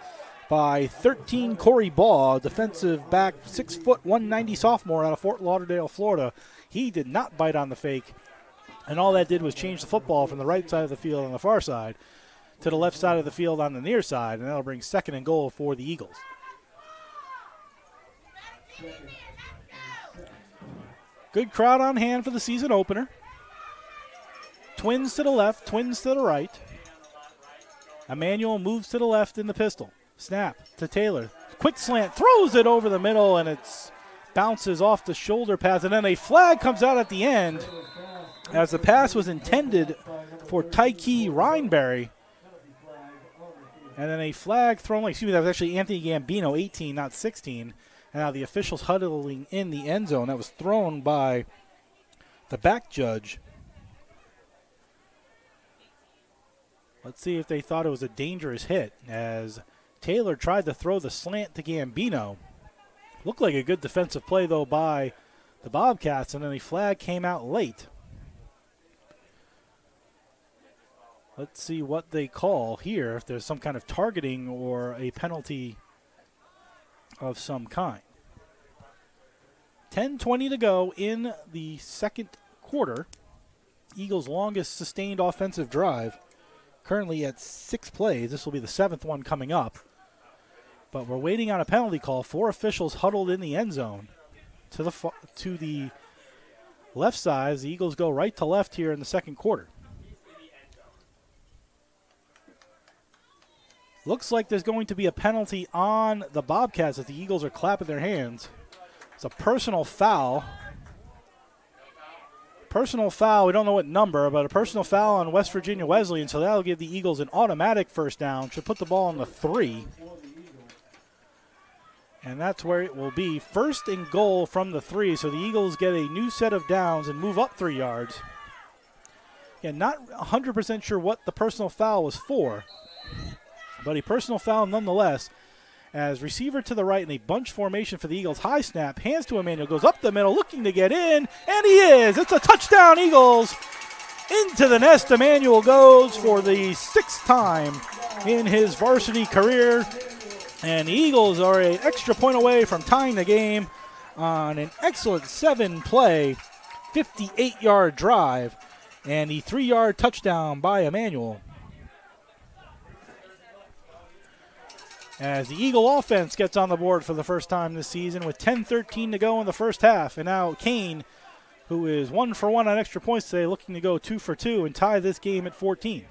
by 13 Corey Baugh, defensive back, 6 foot 190 sophomore out of Fort Lauderdale, Florida. He did not bite on the fake, and all that did was change the football from the right side of the field on the far side to the left side of the field on the near side, and that'll bring 2nd and goal for the Eagles. Good crowd on hand for the season opener. Twins to the left, twins to the right. Emmanuel moves to the left in the pistol. Snap to Taylor. Quick slant, throws it over the middle, and it bounces off the shoulder pads. And then a flag comes out at the end as the pass was intended for Tyke Rhineberry. And then a flag thrown, that was actually Anthony Gambino, 18, not 16. And now the officials huddling in the end zone. That was thrown by the back judge. Let's see if they thought it was a dangerous hit as Taylor tried to throw the slant to Gambino. Looked like a good defensive play, though, by the Bobcats, and then the flag came out late. Let's see what they call here, if there's some kind of targeting or a penalty of some kind. 10:20 to go in the second quarter. Eagles' longest sustained offensive drive. Currently at 6 plays. This will be the 7th one coming up. But we're waiting on a penalty call. 4 officials huddled in the end zone. To the left side, the Eagles go right to left here in the second quarter. Looks like there's going to be a penalty on the Bobcats as the Eagles are clapping their hands. It's a personal foul. Personal foul, we don't know what number, but a personal foul on West Virginia Wesleyan, so that'll give the Eagles an automatic first down. Should put the ball on the 3. And that's where it will be. 1st and goal from the 3, so the Eagles get a new set of downs and move up 3 yards. Again, not 100% sure what the personal foul was for, but a personal foul nonetheless. As receiver to the right in a bunch formation for the Eagles. High snap, hands to Emmanuel, goes up the middle, looking to get in, and he is. It's a touchdown, Eagles. Into the nest, Emmanuel goes for the 6th time in his varsity career. And the Eagles are an extra point away from tying the game on an excellent 7-play, 58-yard drive, and the 3-yard touchdown by Emmanuel. As the Eagle offense gets on the board for the first time this season with 10:13 to go in the first half. And now Kane, who is 1 for 1 on extra points today, looking to go 2 for 2 and tie this game at 14.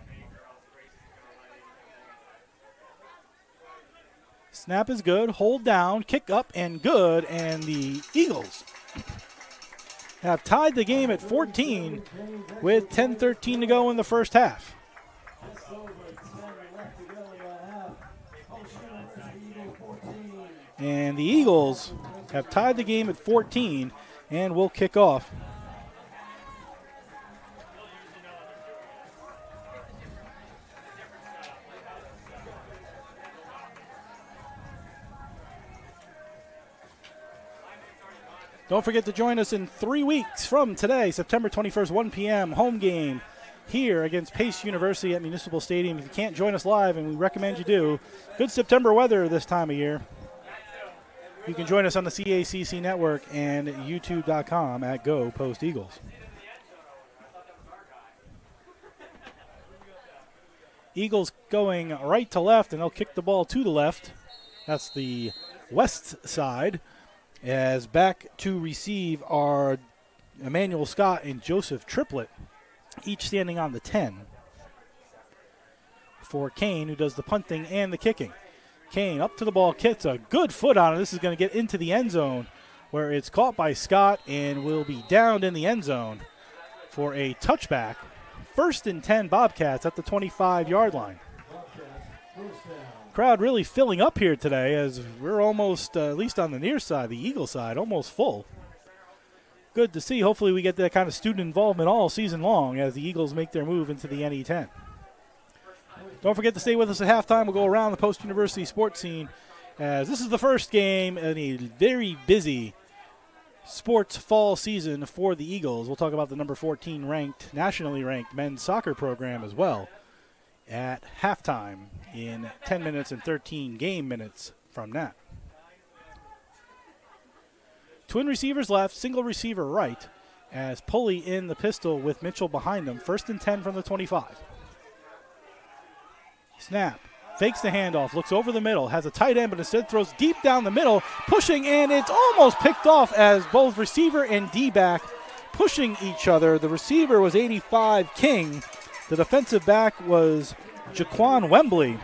Snap is good, hold down, kick up, and good. And the Eagles have tied the game at 14 with 10:13 to go in the first half. And the Eagles have tied the game at 14 and will kick off. Don't forget to join us in 3 weeks from today, September 21st, 1 p.m., home game here against Pace University at Municipal Stadium. If you can't join us live, and we recommend you do, good September weather this time of year. You can join us on the CACC network and youtube.com at Go Post Eagles. Eagles going right to left, and they'll kick the ball to the left. That's the west side. As back to receive are Emmanuel Scott and Joseph Triplett, each standing on the 10. For Kane, who does the punting and the kicking. Kane up to the ball, gets a good foot on it. This is going to get into the end zone where it's caught by Scott and will be downed in the end zone for a touchback. 1st and 10 Bobcats at the 25-yard line. Crowd really filling up here today as we're almost, at least on the near side, the Eagle side, almost full. Good to see. Hopefully we get that kind of student involvement all season long as the Eagles make their move into the NE10. Don't forget to stay with us at halftime. We'll go around the post-university sports scene as this is the first game in a very busy sports fall season for the Eagles. We'll talk about the number 14 ranked, nationally ranked men's soccer program as well at halftime in 10 minutes and 13 game minutes from now. Twin receivers left, single receiver right as Pulley in the pistol with Mitchell behind them. 1st and 10 from the 25. Snap. Fakes the handoff, looks over the middle, has a tight end, but instead throws deep down the middle, pushing, and it's almost picked off as both receiver and D-back pushing each other. The receiver was 85 King. The defensive back was Jaquan Wembley,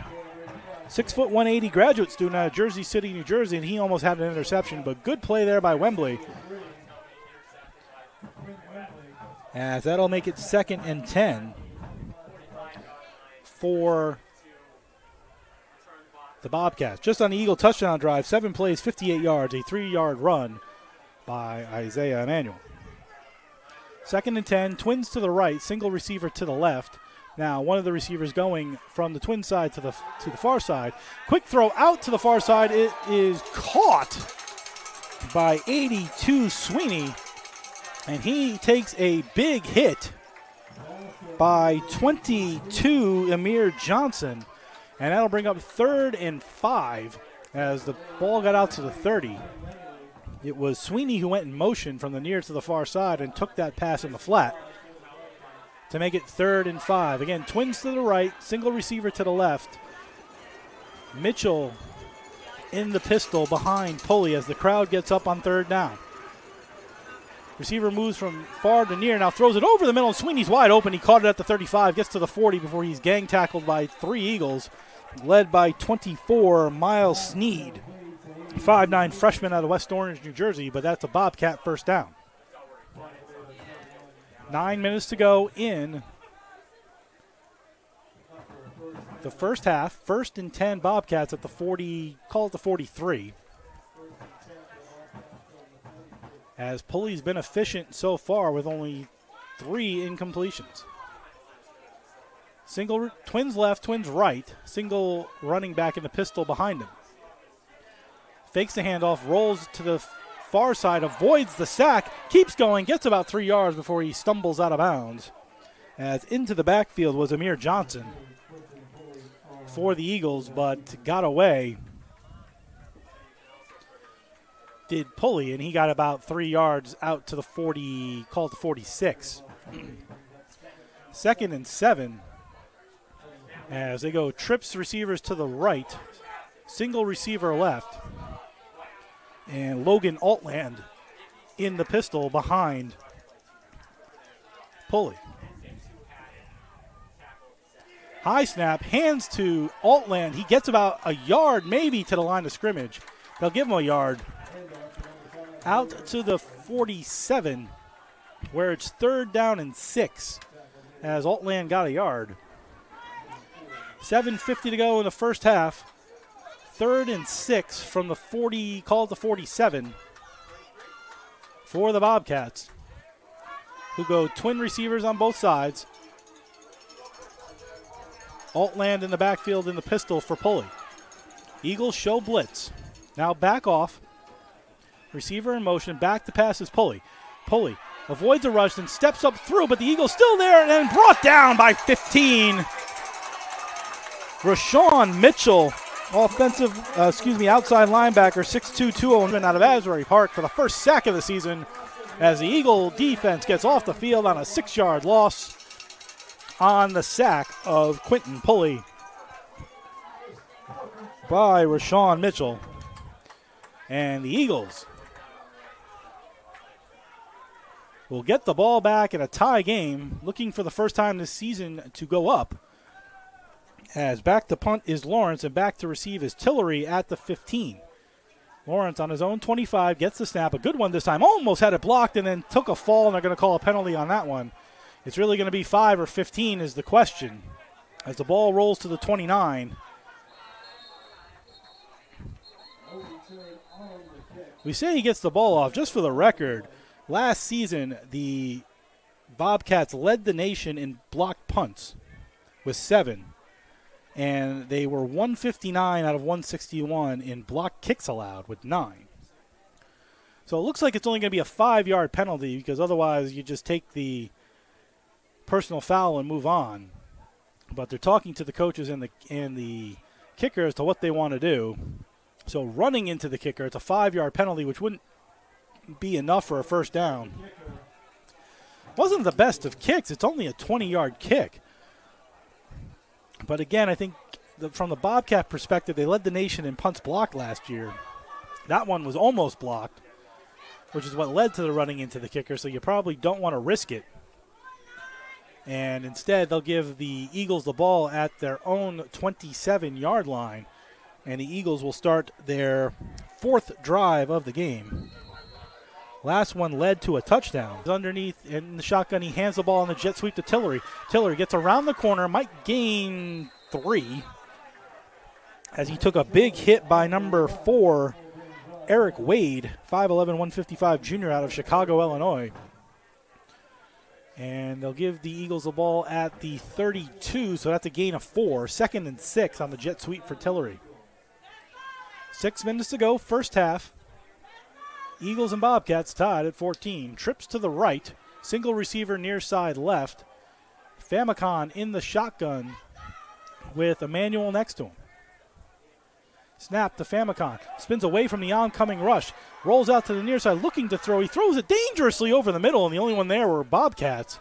6', 180 graduate student out of Jersey City, New Jersey, and he almost had an interception, but good play there by Wembley. As that'll make it 2nd and 10 for the Bobcats. Just on the Eagle touchdown drive, 7 plays, 58 yards, a 3-yard run by Isaiah Emanuel. 2nd and 10, Twins to the right, single receiver to the left. Now one of the receivers going from the Twin side to the far side. Quick throw out to the far side. It is caught by 82 Sweeney, and he takes a big hit by 22 Amir Johnson. And that'll bring up 3rd and 5 as the ball got out to the 30. It was Sweeney who went in motion from the near to the far side and took that pass in the flat to make it 3rd and 5. Again, Twins to the right, single receiver to the left. Mitchell in the pistol behind Pulley as the crowd gets up on 3rd down. Receiver moves from far to near, now throws it over the middle, and Sweeney's wide open. He caught it at the 35, gets to the 40 before he's gang tackled by 3 Eagles, led by 24, Miles Sneed, 5'9" freshman out of West Orange, New Jersey, but that's a Bobcat first down. 9 minutes to go in the first half. 1st and 10 Bobcats at the 40, call it the 43. As Pulley's been efficient so far with only 3 incompletions. Single Twins left, Twins right. Single running back in the pistol behind him. Fakes the handoff, rolls to the far side, avoids the sack, keeps going, gets about 3 yards before he stumbles out of bounds. As into the backfield was Amir Johnson for the Eagles, but got away. Did Pulley, and he got about 3 yards out to the 40, called the 46. 2nd and 7. As they go trips receivers to the right, single receiver left, and Logan Altland in the pistol behind Pulley. High snap, hands to Altland. He gets about a yard maybe to the line of scrimmage. They'll give him a yard. Out to the 47, where it's 3rd down and 6, as Altland got a yard. 7:50 to go in the first half. 3rd and 6 from the 40, called the 47 for the Bobcats, who go twin receivers on both sides. Altland in the backfield in the pistol for Pulley. Eagles show blitz. Now back off. Receiver in motion. Back to pass is Pulley. Pulley avoids a rush and steps up through, but the Eagles still there and then brought down by 15. Rashawn Mitchell, outside linebacker, 6'2", 201 out of Asbury Park for the first sack of the season as the Eagle defense gets off the field on a 6-yard loss on the sack of Quentin Pulley by Rashawn Mitchell. And the Eagles will get the ball back in a tie game, looking for the first time this season to go up. As back to punt is Lawrence and back to receive is Tillery at the 15. Lawrence on his own 25 gets the snap. A good one this time. Almost had it blocked and then took a fall, and they're going to call a penalty on that one. It's really going to be 5 or 15 is the question as the ball rolls to the 29. We say he gets the ball off. Just for the record, last season the Bobcats led the nation in blocked punts with 7. And they were 159 out of 161 in block kicks allowed with 9. So it looks like it's only going to be a 5-yard penalty because otherwise you just take the personal foul and move on. But they're talking to the coaches and the kicker as to what they want to do. So running into the kicker, it's a 5-yard penalty, which wouldn't be enough for a first down. Wasn't the best of kicks. It's only a 20-yard kick. But again, I think from the Bobcat perspective, they led the nation in punts blocked last year. That one was almost blocked, which is what led to the running into the kicker, so you probably don't want to risk it. And instead, they'll give the Eagles the ball at their own 27-yard line, and the Eagles will start their fourth drive of the game. Last one led to a touchdown. Underneath in the shotgun, he hands the ball on the jet sweep to Tillery. Tillery gets around the corner, might gain 3, as he took a big hit by number 4, Eric Wade, 5'11", 155 junior out of Chicago, Illinois. And they'll give the Eagles the ball at the 32, so that's a gain of 4. 2nd and 6 on the jet sweep for Tillery. 6 minutes to go, first half. Eagles and Bobcats tied at 14. Trips to the right, single receiver near side left. Famicon in the shotgun with Emmanuel next to him. Snap to Famicon. Spins away from the oncoming rush. Rolls out to the near side looking to throw. He throws it dangerously over the middle, and the only one there were Bobcats.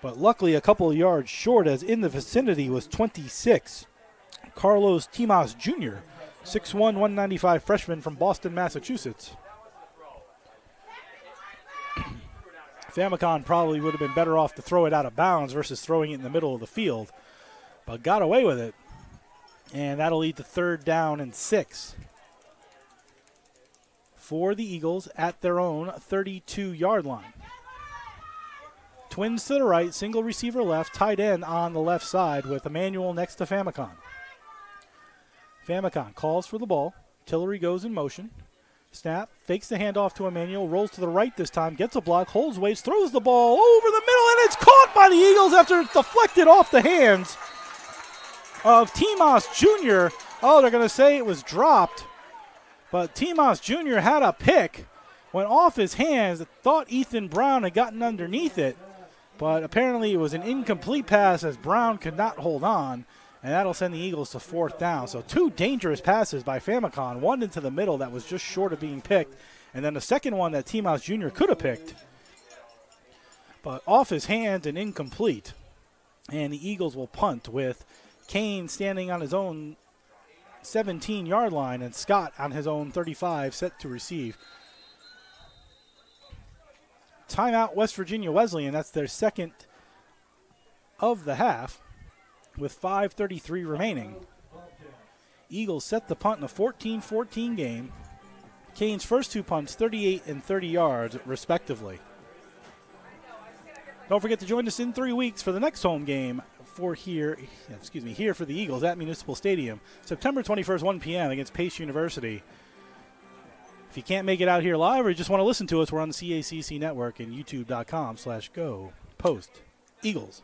But luckily a couple of yards short, as in the vicinity was 26. Carlos Timas Jr., 6'1", 195 freshman from Boston, Massachusetts. Famicon probably would have been better off to throw it out of bounds versus throwing it in the middle of the field, but got away with it. And that'll lead to 3rd down and 6 for the Eagles at their own 32-yard line. Twins to the right, single receiver left, tight end on the left side with Emmanuel next to Famicon. Famicon calls for the ball. Tillery goes in motion. Snap, fakes the handoff to Emmanuel, rolls to the right this time, gets a block, holds waits, throws the ball over the middle, and it's caught by the Eagles after it's deflected off the hands of Timas Jr. Oh, they're going to say it was dropped, but Timas Jr. had a pick, went off his hands, thought Ethan Brown had gotten underneath it, but apparently it was an incomplete pass as Brown could not hold on, and that'll send the Eagles to 4th down. So 2 dangerous passes by Famicon, one into the middle that was just short of being picked, and then the second one that Timas Jr. could have picked, but off his hands and incomplete. And the Eagles will punt with Kane standing on his own 17-yard line and Scott on his own 35 set to receive. Timeout West Virginia Wesleyan. That's their second of the half with 5:33 remaining. Eagles set the punt in a 14-14 game. Kane's first 2 punts, 38 and 30 yards, respectively. Don't forget to join us in 3 weeks for the next home game here for the Eagles at Municipal Stadium, September 21st, 1 p.m. against Pace University. If you can't make it out here live or you just want to listen to us, we're on the CACC network and youtube.com/go post Eagles.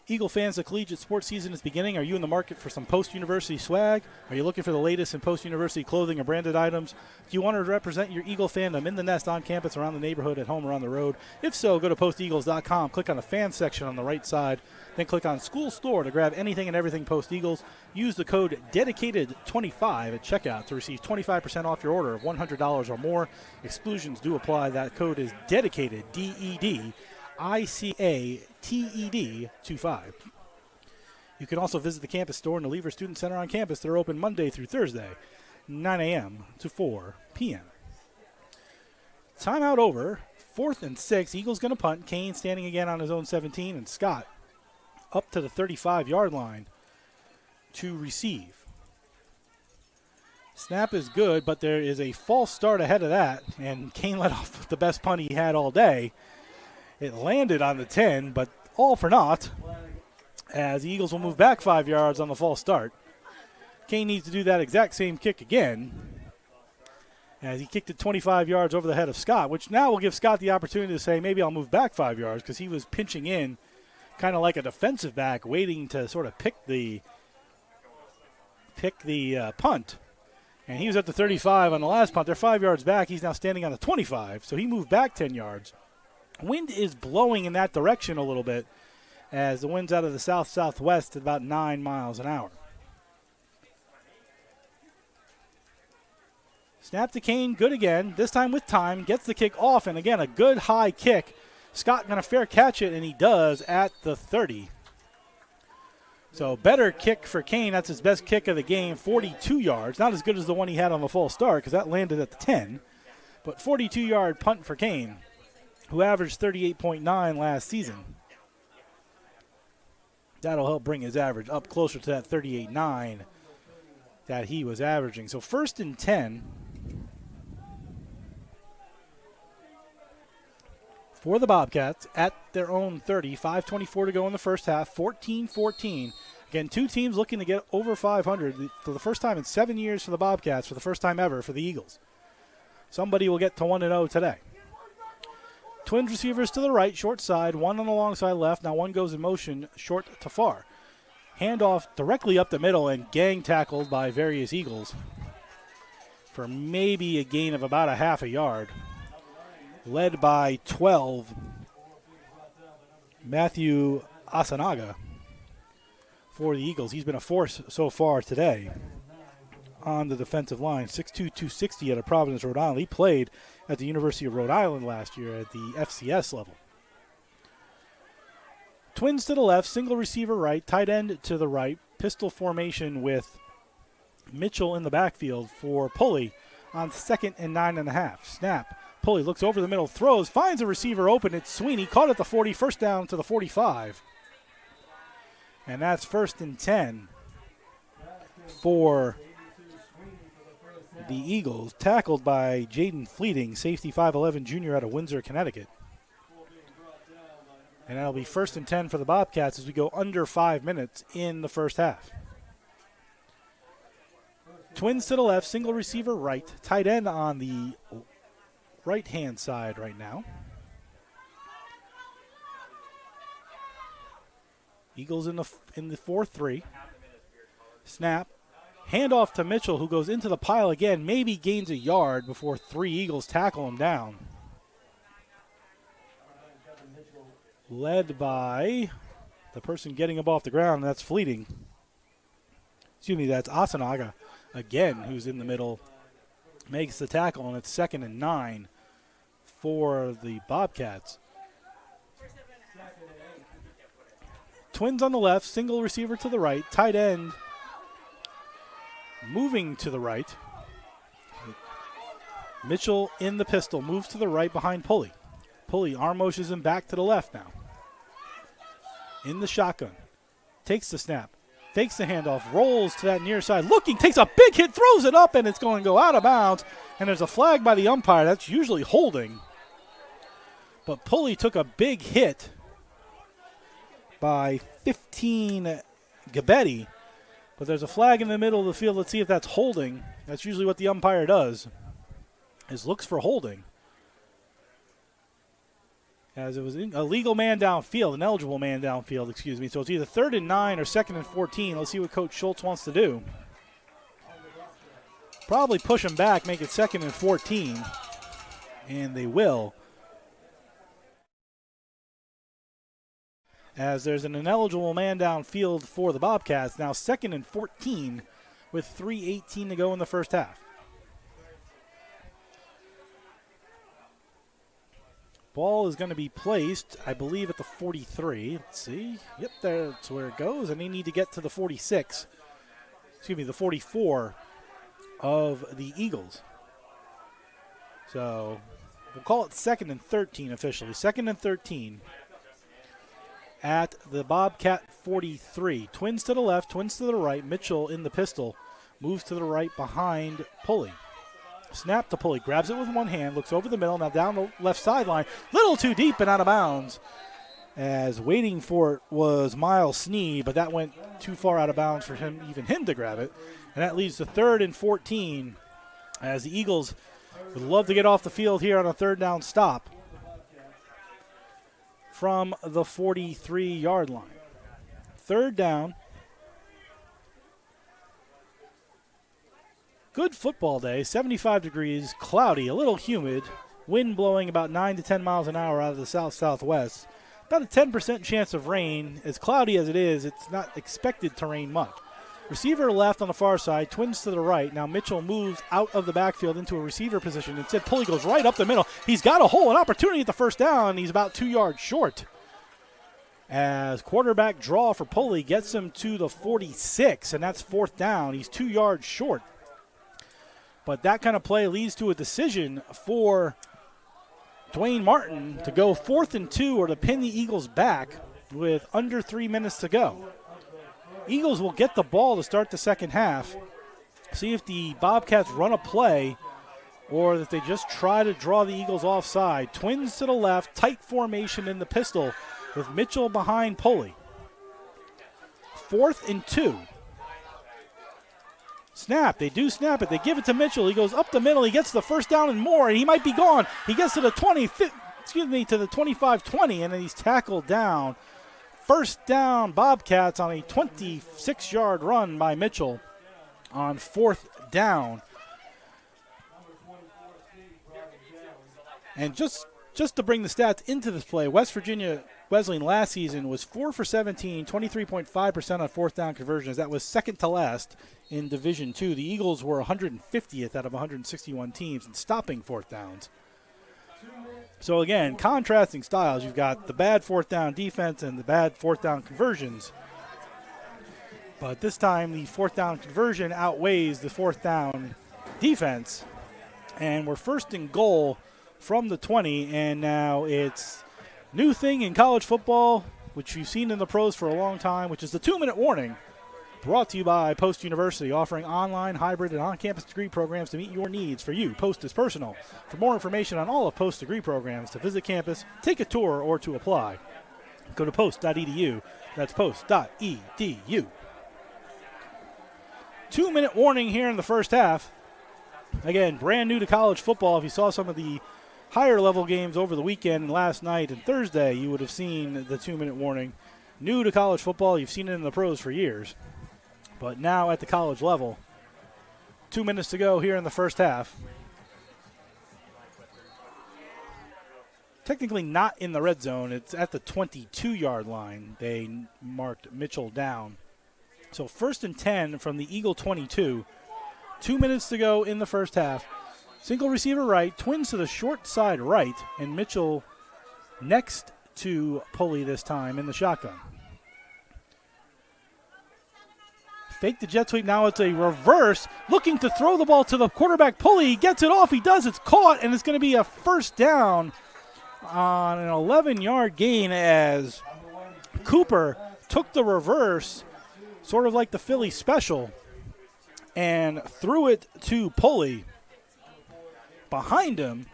Eagle fans, the collegiate sports season is beginning. Are you in the market for some post-university swag? Are you looking for the latest in post-university clothing or branded items? Do you want to represent your Eagle fandom in the nest, on campus, around the neighborhood, at home, or on the road? If so, go to posteagles.com, click on the fan section on the right side, then click on School Store to grab anything and everything Post Eagles. Use the code DEDICATED25 at checkout to receive 25% off your order of $100 or more. Exclusions do apply. That code is DEDICATED, DEDICATED25. You can also visit the campus store and the Lever Student Center on campus. They're open Monday through Thursday, 9 a.m. to 4 p.m. Timeout over. 4th and 6. Eagles going to punt. Kane standing again on his own 17, and Scott up to the 35-yard line to receive. Snap is good, but there is a false start ahead of that, and Kane let off the best punt he had all day. It landed on the 10, but all for naught, as the Eagles will move back 5 yards on the false start. Kane needs to do that exact same kick again, as he kicked it 25 yards over the head of Scott, which now will give Scott the opportunity to say, maybe I'll move back 5 yards, because he was pinching in kind of like a defensive back, waiting to sort of pick the punt. And he was at the 35 on the last punt. They're 5 yards back. He's now standing on the 25, so he moved back 10 yards. Wind is blowing in that direction a little bit, as the wind's out of the south-southwest at about 9 miles an hour. Snap to Kane, good again, this time with time, gets the kick off, and again, a good high kick. Scott going to fair catch it, and he does at the 30. So better kick for Kane. That's his best kick of the game, 42 yards. Not as good as the one he had on the full start because that landed at the 10. But 42-yard punt for Kane, who averaged 38.9 last season. That'll help bring his average up closer to that 38.9 that he was averaging. So 1st and 10 for the Bobcats at their own 30. 5:24 to go in the first half, 14-14. Again, two teams looking to get over 500 for the first time in 7 years for the Bobcats, for the first time ever for the Eagles. Somebody will get to 1-0 today. Twins receivers to the right, short side, one on the long side left. Now one goes in motion, short to far. Handoff directly up the middle and gang tackled by various Eagles for maybe a gain of about a half a yard. Led by 12, Matthew Asanaga for the Eagles. He's been a force so far today on the defensive line. 6'2", 260 out of Providence, Rhode Island. He played at the University of Rhode Island last year at the FCS level. Twins to the left, single receiver right, tight end to the right, pistol formation with Mitchell in the backfield for Pulley on 2nd and 9.5. Snap. Pulley looks over the middle, throws, finds a receiver open. It's Sweeney, caught at the 40, first down to the 45. And that's 1st and 10 for the Eagles, tackled by Jaden Fleeting, safety 5'11", junior out of Windsor, Connecticut. And that'll be 1st and 10 for the Bobcats as we go under 5 minutes in the first half. Twins to the left, single receiver right, tight end on the right-hand side right now. Eagles in the 4-3. Snap. Handoff to Mitchell, who goes into the pile again, maybe gains a yard before 3 Eagles tackle him down. Led by the person getting up off the ground, that's Fleeting. Excuse me, that's Asanaga again, who's in the middle, makes the tackle, and it's 2nd and 9 for the Bobcats. Twins on the left, single receiver to the right, tight end moving to the right. Mitchell in the pistol, moves to the right behind Pulley. Pulley arm motions him back to the left now. In the shotgun. Takes the snap. Fakes the handoff. Rolls to that near side. Looking, takes a big hit, throws it up, and it's going to go out of bounds. And there's a flag by the umpire. That's usually holding. But Pulley took a big hit by 15 Gabetti. But there's a flag in the middle of the field. Let's see if that's holding. That's usually what the umpire does, is looks for holding. As it was a legal man downfield, an eligible man downfield, excuse me. So it's either 3rd and 9 or 2nd and 14. Let's see what Coach Schultz wants to do. Probably push him back, make it 2nd and 14. And they will. As there's an ineligible man downfield for the Bobcats. Now 2nd and 14 with 3:18 to go in the first half. Ball is going to be placed, I believe, at the 43. Let's see. Yep, that's where it goes. And they need to get to the 46. Excuse me, the 44 of the Eagles. So we'll call it 2nd and 13 officially. 2nd and 13. At the Bobcat 43. Twins to the left, twins to the right. Mitchell in the pistol. Moves to the right behind Pulley. Snap to Pulley. Grabs it with one hand. Looks over the middle. Now down the left sideline. Little too deep and out of bounds. As waiting for it was Miles Snee, but that went too far out of bounds for him to grab it. And that leads to 3rd and 14. As the Eagles would love to get off the field here on a 3rd down stop from the 43-yard line. 3rd down. Good football day, 75 degrees, cloudy, a little humid, wind blowing about 9 to 10 miles an hour out of the south-southwest. About a 10% chance of rain. As cloudy as it is, it's not expected to rain much. Receiver left on the far side, twins to the right. Now Mitchell moves out of the backfield into a receiver position. Instead, Pulley goes right up the middle. He's got a hole, an opportunity at the first down. He's about 2 yards short. as quarterback draw for Pulley gets him to the 46, and that's 4th down. He's 2 yards short. But that kind of play leads to a decision for Dwayne Martin to go 4th and 2 or to pin the Eagles back with under 3 minutes to go. Eagles will get the ball to start the second half. See if the Bobcats run a play or that they just try to draw the Eagles offside. Twins to the left, tight formation in the pistol with Mitchell behind Pulley. 4th and 2. Snap. They do snap it. They give it to Mitchell. He goes up the middle. He gets the first down and more, and he might be gone. He gets to the 25-20, and then he's tackled down. First down, Bobcats on a 26-yard run by Mitchell on 4th down. And just to bring the stats into this play, West Virginia Wesleyan last season was 4 for 17, 23.5% on 4th down conversions. That was second to last in Division II. The Eagles were 150th out of 161 teams in stopping 4th downs. So again, contrasting styles. You've got the bad 4th down defense and the bad 4th down conversions. But this time the 4th down conversion outweighs the 4th down defense. And we're 1st and goal from the 20, and now it's new thing in college football, which you've seen in the pros for a long time, which is the 2-minute warning, brought to you by Post University, offering online, hybrid, and on-campus degree programs to meet your needs. For you, Post is personal. For more information on all of Post's degree programs, to visit campus, take a tour, or to apply, go to post.edu. That's post.edu. 2-minute warning here in the first half. Again, brand new to college football. If you saw some of the higher level games over the weekend and last night and Thursday, you would have seen the 2-minute warning. New to college football, you've seen it in the pros for years. But now at the college level, 2 minutes to go here in the first half. Technically not in the red zone. It's at the 22-yard line. They marked Mitchell down. So 1st and 10 from the Eagle 22. 2 minutes to go in the first half. Single receiver right, twins to the short side right, and Mitchell next to Pulley this time in the shotgun. Fake the jet sweep. Now it's a reverse. Looking to throw the ball to the quarterback, Pulley. He gets it off. He does. It's caught, and it's going to be a first down on an 11-yard gain as Cooper took the reverse, sort of like the Philly special, and threw it to Pulley. Behind him,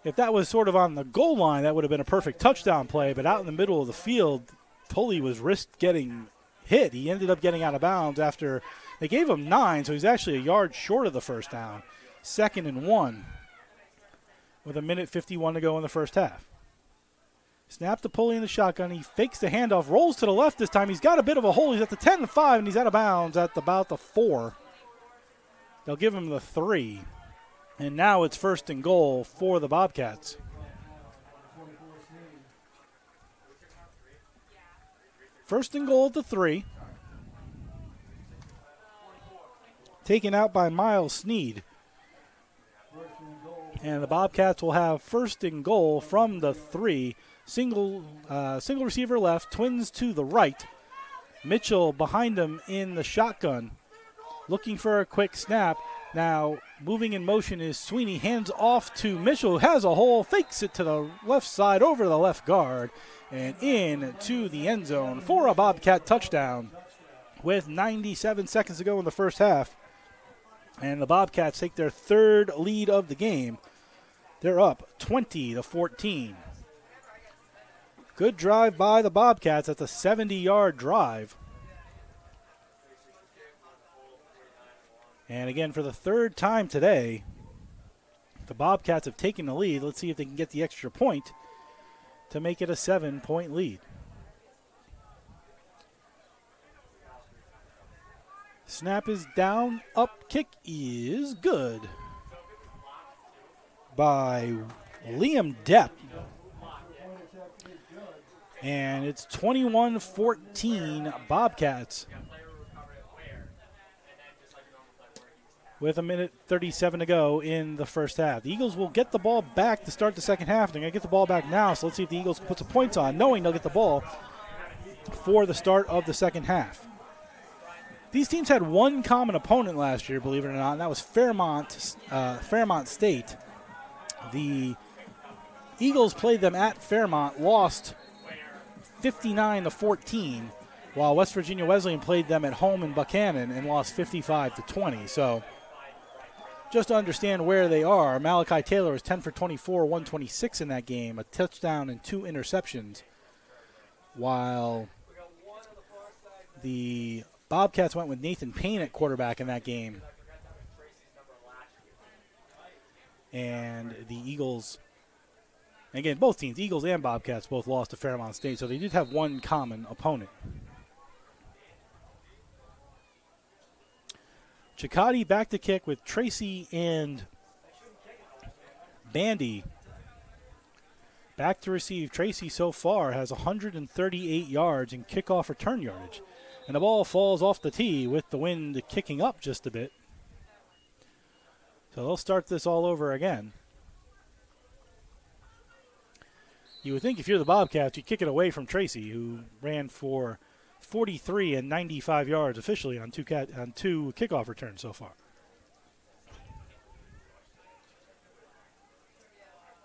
if that was sort of on the goal line, that would have been a perfect touchdown play, but out in the middle of the field, Pulley was risked getting hit. He ended up getting out of bounds after they gave him 9, so he's actually a yard short of the first down. 2nd and 1 with 1:51 to go in the first half. Snap to Pulley in the shotgun. He fakes the handoff, rolls to the left this time. He's got a bit of a hole. He's at the 10-5, and he's out of bounds at about the 4. They'll give him the 3. And now it's 1st and goal for the Bobcats. First and goal at the 3. Taken out by Miles Sneed. And the Bobcats will have 1st and goal from the 3. Single receiver left, twins to the right. Mitchell behind him in the shotgun. Looking for a quick snap. Now, moving in motion is Sweeney. Hands off to Mitchell, who has a hole, fakes it to the left side over the left guard, and in to the end zone for a Bobcat touchdown with 97 seconds to go in the first half. And the Bobcats take their 3rd lead of the game. They're up 20-14. Good drive by the Bobcats. That's a 70-yard drive. And again, for the 3rd time today, the Bobcats have taken the lead. Let's see if they can get the extra point to make it a 7-point lead. Snap is down, up, kick is good by Liam Depp. And it's 21-14 Bobcats. with 1:37 to go in the first half. The Eagles will get the ball back to start the second half. They're going to get the ball back now, so let's see if the Eagles can put some points on, knowing they'll get the ball for the start of the second half. These teams had one common opponent last year, believe it or not, and that was Fairmont State. The Eagles played them at Fairmont, lost 59-14, while West Virginia Wesleyan played them at home in Buchanan and lost 55-20. So just to understand where they are, Malachi Taylor was 10 for 24, 126 in that game, a touchdown and 2 interceptions, while the Bobcats went with Nathan Payne at quarterback in that game. And the Eagles, again, both teams, Eagles and Bobcats, both lost to Fairmont State, so they did have one common opponent. Chicati back to kick with Tracy and Bandy. Back to receive. Tracy so far has 138 yards in kickoff return yardage. And the ball falls off the tee with the wind kicking up just a bit. So they'll start this all over again. You would think if you're the Bobcats, you kick it away from Tracy, who ran for 43 and 95 yards officially on two kickoff returns so far.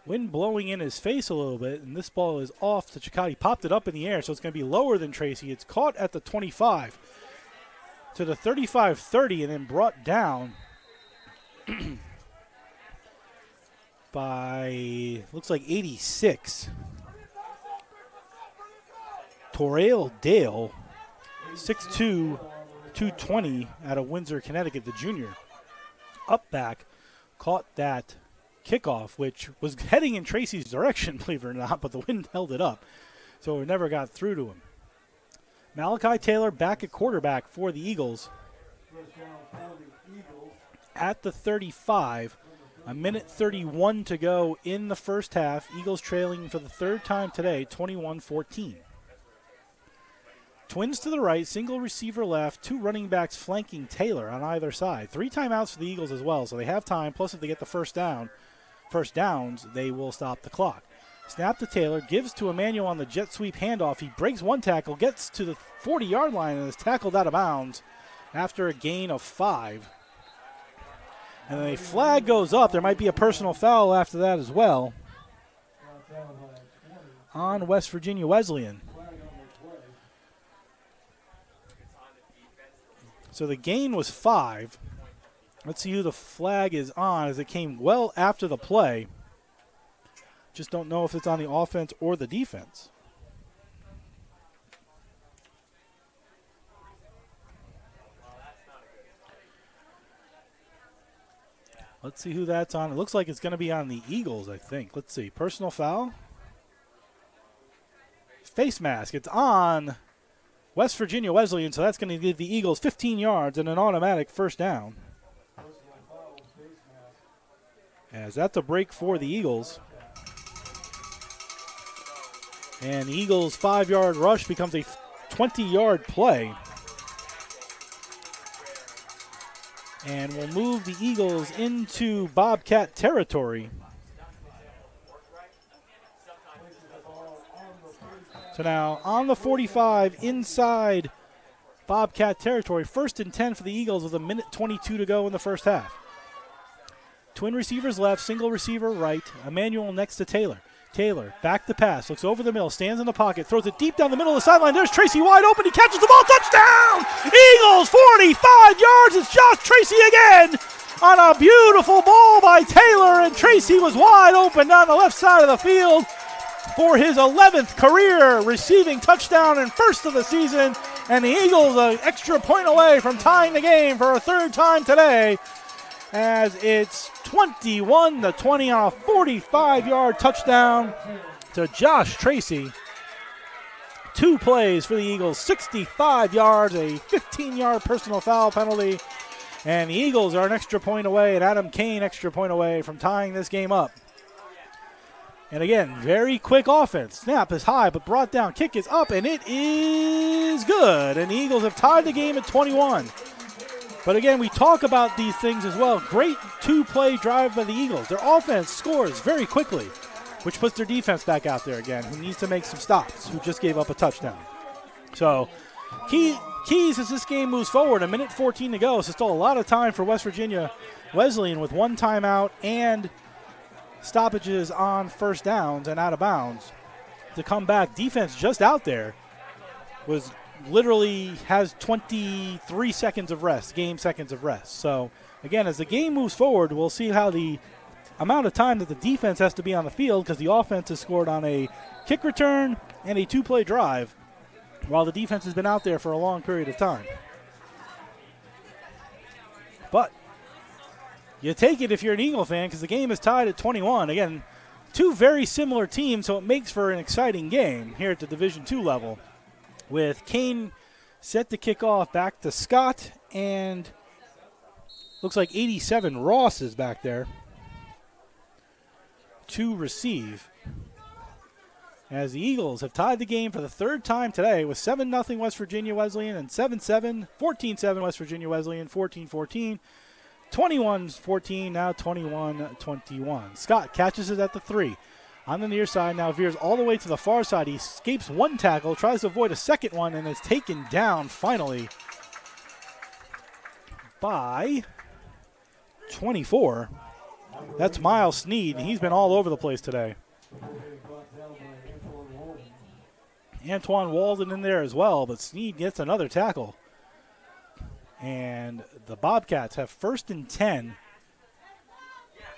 Wind blowing in his face a little bit, and this ball is off to Chicati. Popped it up in the air, so it's going to be lower than Tracy. It's caught at the 25 to the 35-30 and then brought down by, looks like 86. Torrell Dale, 6'2", 220 out of Windsor, Connecticut, the junior. Up back, caught that kickoff, which was heading in Tracy's direction, believe it or not, but the wind held it up, so it never got through to him. Malachi Taylor back at quarterback for the Eagles. At the 35, 1:31 to go in the first half. Eagles trailing for the third time today, 21-14. Twins to the right, single receiver left, 2 running backs flanking Taylor on either side. 3 timeouts for the Eagles as well, so they have time, plus if they get the first downs, they will stop the clock. Snap to Taylor, gives to Emmanuel on the jet sweep handoff. He breaks one tackle, gets to the 40-yard line, and is tackled out of bounds after a gain of 5. And then a flag goes up. There might be a personal foul after that as well on West Virginia Wesleyan. So the gain was 5. Let's see who the flag is on, as it came well after the play. Just don't know if it's on the offense or the defense. Let's see who that's on. It looks like it's going to be on the Eagles, I think. Let's see. Personal foul. Face mask. It's on West Virginia Wesleyan, so that's going to give the Eagles 15 yards and an automatic first down. As that's a break for the Eagles. And the Eagles' 5-yard rush becomes a 20-yard play. And will move the Eagles into Bobcat territory. So now on the 45 inside Bobcat territory, 1st and 10 for the Eagles with 1:22 to go in the first half. Twin receivers left, single receiver right. Emmanuel next to Taylor. Taylor back to pass, looks over the middle, stands in the pocket, throws it deep down the middle of the sideline. There's Tracy wide open. He catches the ball. Touchdown! Eagles 45 yards. It's Josh Tracy again on a beautiful ball by Taylor, and Tracy was wide open down the left side of the field for his 11th career receiving touchdown and first of the season. And the Eagles an extra point away from tying the game for a third time today, as it's 21-20 on a 45-yard touchdown to Josh Tracy. 2 plays for the Eagles, 65 yards, a 15-yard personal foul penalty, and the Eagles are an extra point away, and Adam Kane extra point away from tying this game up. And again, very quick offense. Snap is high, but brought down. Kick is up, and it is good. And the Eagles have tied the game at 21. But again, we talk about these things as well. Great two-play drive by the Eagles. Their offense scores very quickly, which puts their defense back out there again, who needs to make some stops, who just gave up a touchdown. So keys as this game moves forward, 1:14 to go, so still a lot of time for West Virginia Wesleyan with one timeout and stoppages on first downs and out of bounds to come back. Defense just out there was literally has 23 seconds of rest, game seconds of rest. So, again, as the game moves forward, we'll see how the amount of time that the defense has to be on the field, because the offense has scored on a kick return and a two-play drive, while the defense has been out there for a long period of time. But you take it if you're an Eagle fan, because the game is tied at 21. Again, two very similar teams, so it makes for an exciting game here at the Division II level, with Kane set to kick off back to Scott, and looks like 87 Ross is back there to receive, as the Eagles have tied the game for the third time today with 7-0 West Virginia Wesleyan and 7-7, 14-7 West Virginia Wesleyan, 14-14, 21-14, now 21-21. Scott catches it at the 3. On the near side, now veers all the way to the far side. He escapes one tackle, tries to avoid a second one, and is taken down finally by 24. That's Miles Sneed. He's been all over the place today. Antoine Walden in there as well, but Sneed gets another tackle. And the Bobcats have 1st and 10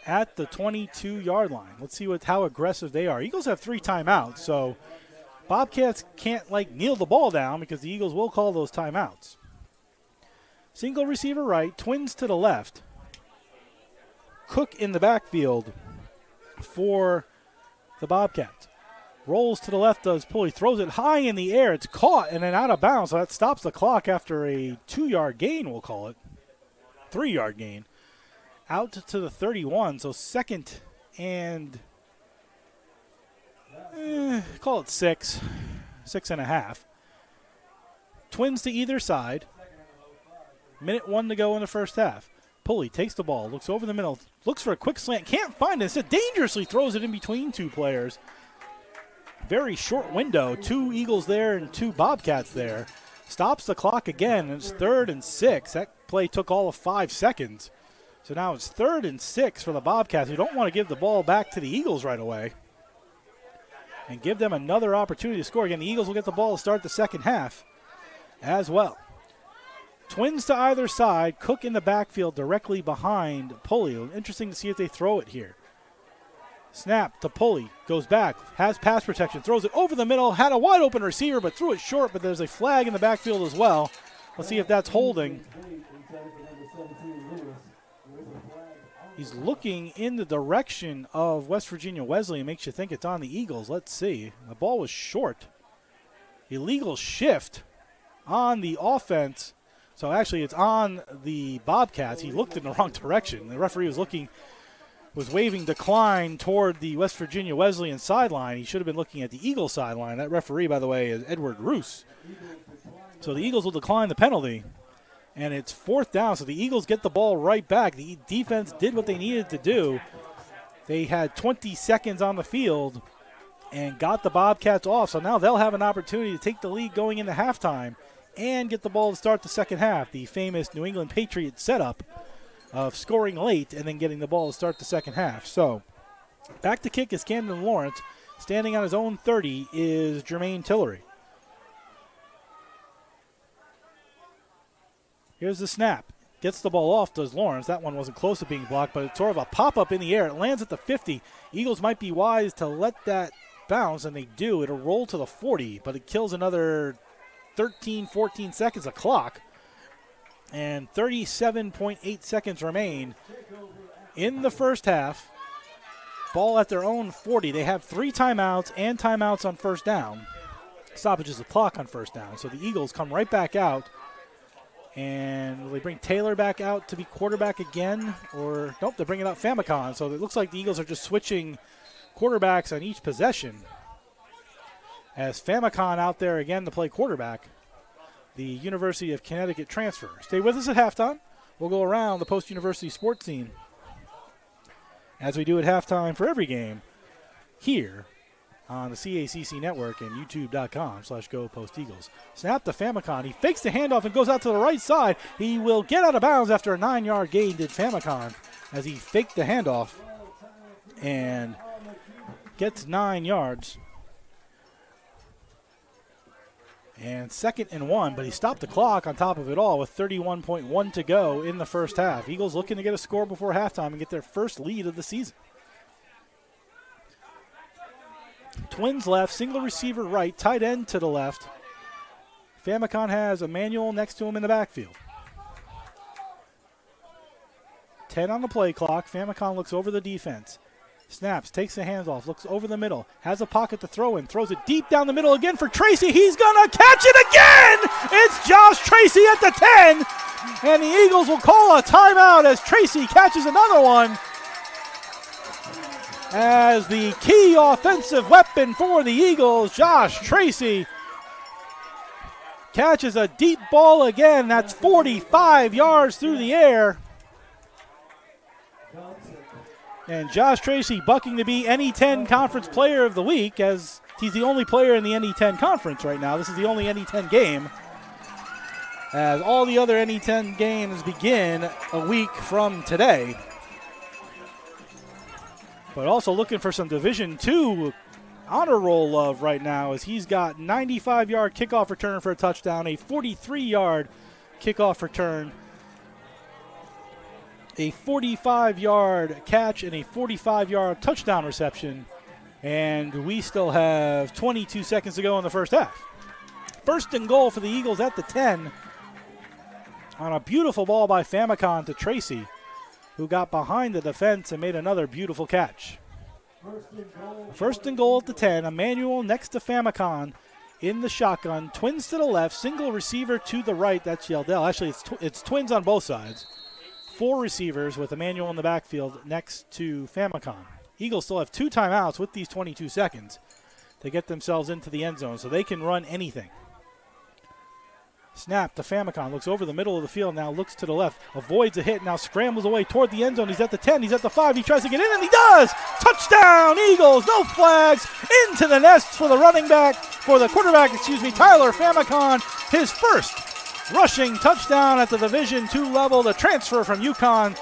at the 22-yard line. Let's see how aggressive they are. Eagles have 3 timeouts, so Bobcats can't kneel the ball down, because the Eagles will call those timeouts. Single receiver right, twins to the left. Cook in the backfield for the Bobcats. Rolls to the left, does Pulley, throws it high in the air. It's caught and then out of bounds, so that stops the clock after a 2-yard gain, we'll call it. 3-yard gain. Out to the 31, so 2nd and call it 6.5. Twins to either side. 1:01 to go in the first half. Pulley takes the ball, looks over the middle, looks for a quick slant, can't find it. Instead, dangerously throws it in between 2 players. Very short window, 2 Eagles there and 2 Bobcats there. Stops the clock again, and it's 3rd and 6. That play took all of 5 seconds. So now it's 3rd and 6 for the Bobcats, who don't want to give the ball back to the Eagles right away and give them another opportunity to score. Again, the Eagles will get the ball to start the second half as well. Twins to either side. Cook in the backfield directly behind Pulley. Interesting to see if they throw it here. Snap to Pulley. Goes back. Has pass protection. Throws it over the middle. Had a wide open receiver, but threw it short. But there's a flag in the backfield as well. Let's see if that's holding. He's looking in the direction of West Virginia Wesleyan. Makes you think it's on the Eagles. Let's see. The ball was short. Illegal shift on the offense. So actually it's on the Bobcats. He looked in the wrong direction. The referee was waving decline toward the West Virginia Wesleyan sideline. He should have been looking at the Eagle sideline. That referee, by the way, is Edward Roos. So the Eagles will decline the penalty. And it's 4th down, so the Eagles get the ball right back. The defense did what they needed to do. They had 20 seconds on the field and got the Bobcats off. So now they'll have an opportunity to take the lead going into halftime and get the ball to start the second half. The famous New England Patriots setup of scoring late and then getting the ball to start the second half. So back to kick is Camden Lawrence. Standing on his own 30 is Jermaine Tillery. Here's the snap. Gets the ball off, does Lawrence. That one wasn't close to being blocked, but it's sort of a pop-up in the air. It lands at the 50. Eagles might be wise to let that bounce, and they do. It'll roll to the 40, but it kills another 13, 14 seconds of clock. And 37.8 seconds remain in the first half. Ball at their own 40. They have 3 timeouts and timeouts on first down. Stoppages of clock on first down. So the Eagles come right back out. And will they bring Taylor back out to be quarterback again? Or, nope, they're bringing out Famicon. So it looks like the Eagles are just switching quarterbacks on each possession. As Famicon out there again to play quarterback, the University of Connecticut transfer. Stay with us at halftime. we'll go around the post-university sports scene as we do at halftime for every game here on the CACC network and youtube.com/GoPostEagles. Snap to Famicon. He fakes the handoff and goes out to the right side. He will get out of bounds after a 9-yard gain, did Famicon, as he faked the handoff and gets 9 yards. And 2nd and 1, but he stopped the clock on top of it all with 31.1 to go in the first half. Eagles looking to get a score before halftime and get their first lead of the season. Twins left, single receiver right, tight end to the left. Famicon has Emmanuel next to him in the backfield. 10 on the play clock. Famicon looks over the defense. Snaps, takes the hands off, looks over the middle, has a pocket to throw in, throws it deep down the middle again for Tracy. He's going to catch it again! It's Josh Tracy at the 10, and the Eagles will call a timeout as Tracy catches another one. As the key offensive weapon for the Eagles, Josh Tracy, catches a deep ball again. That's 45 yards through the air. And Josh Tracy bucking to be NE10 Conference Player of the Week, as he's the only player in the NE10 Conference right now. This is the only NE10 game, as all the other NE10 games begin a week from today. But also looking for some Division II honor roll love right now, as he's got 95-yard kickoff return for a touchdown, a 43-yard kickoff return, a 45-yard catch, and a 45-yard touchdown reception. And we still have 22 seconds to go in the first half. 1st and goal for the Eagles at the 10 on a beautiful ball by Famicon to Tracy, who got behind the defense and made another beautiful catch. 1st and goal at the 10. Emmanuel next to Famicon in the shotgun. Twins to the left, single receiver to the right. That's Yeldell. Actually, it's twins on both sides. 4 receivers with Emmanuel in the backfield next to Famicon. Eagles still have 2 timeouts with these 22 seconds to get themselves into the end zone, so they can run anything. Snap to Famicon, looks over the middle of the field, now looks to the left, avoids a hit, now scrambles away toward the end zone. He's at the 10, he's at the 5, he tries to get in, and he does! Touchdown, Eagles, no flags, into the nest for the quarterback, Tyler Famicon, his first rushing touchdown at the Division II level. The transfer from UConn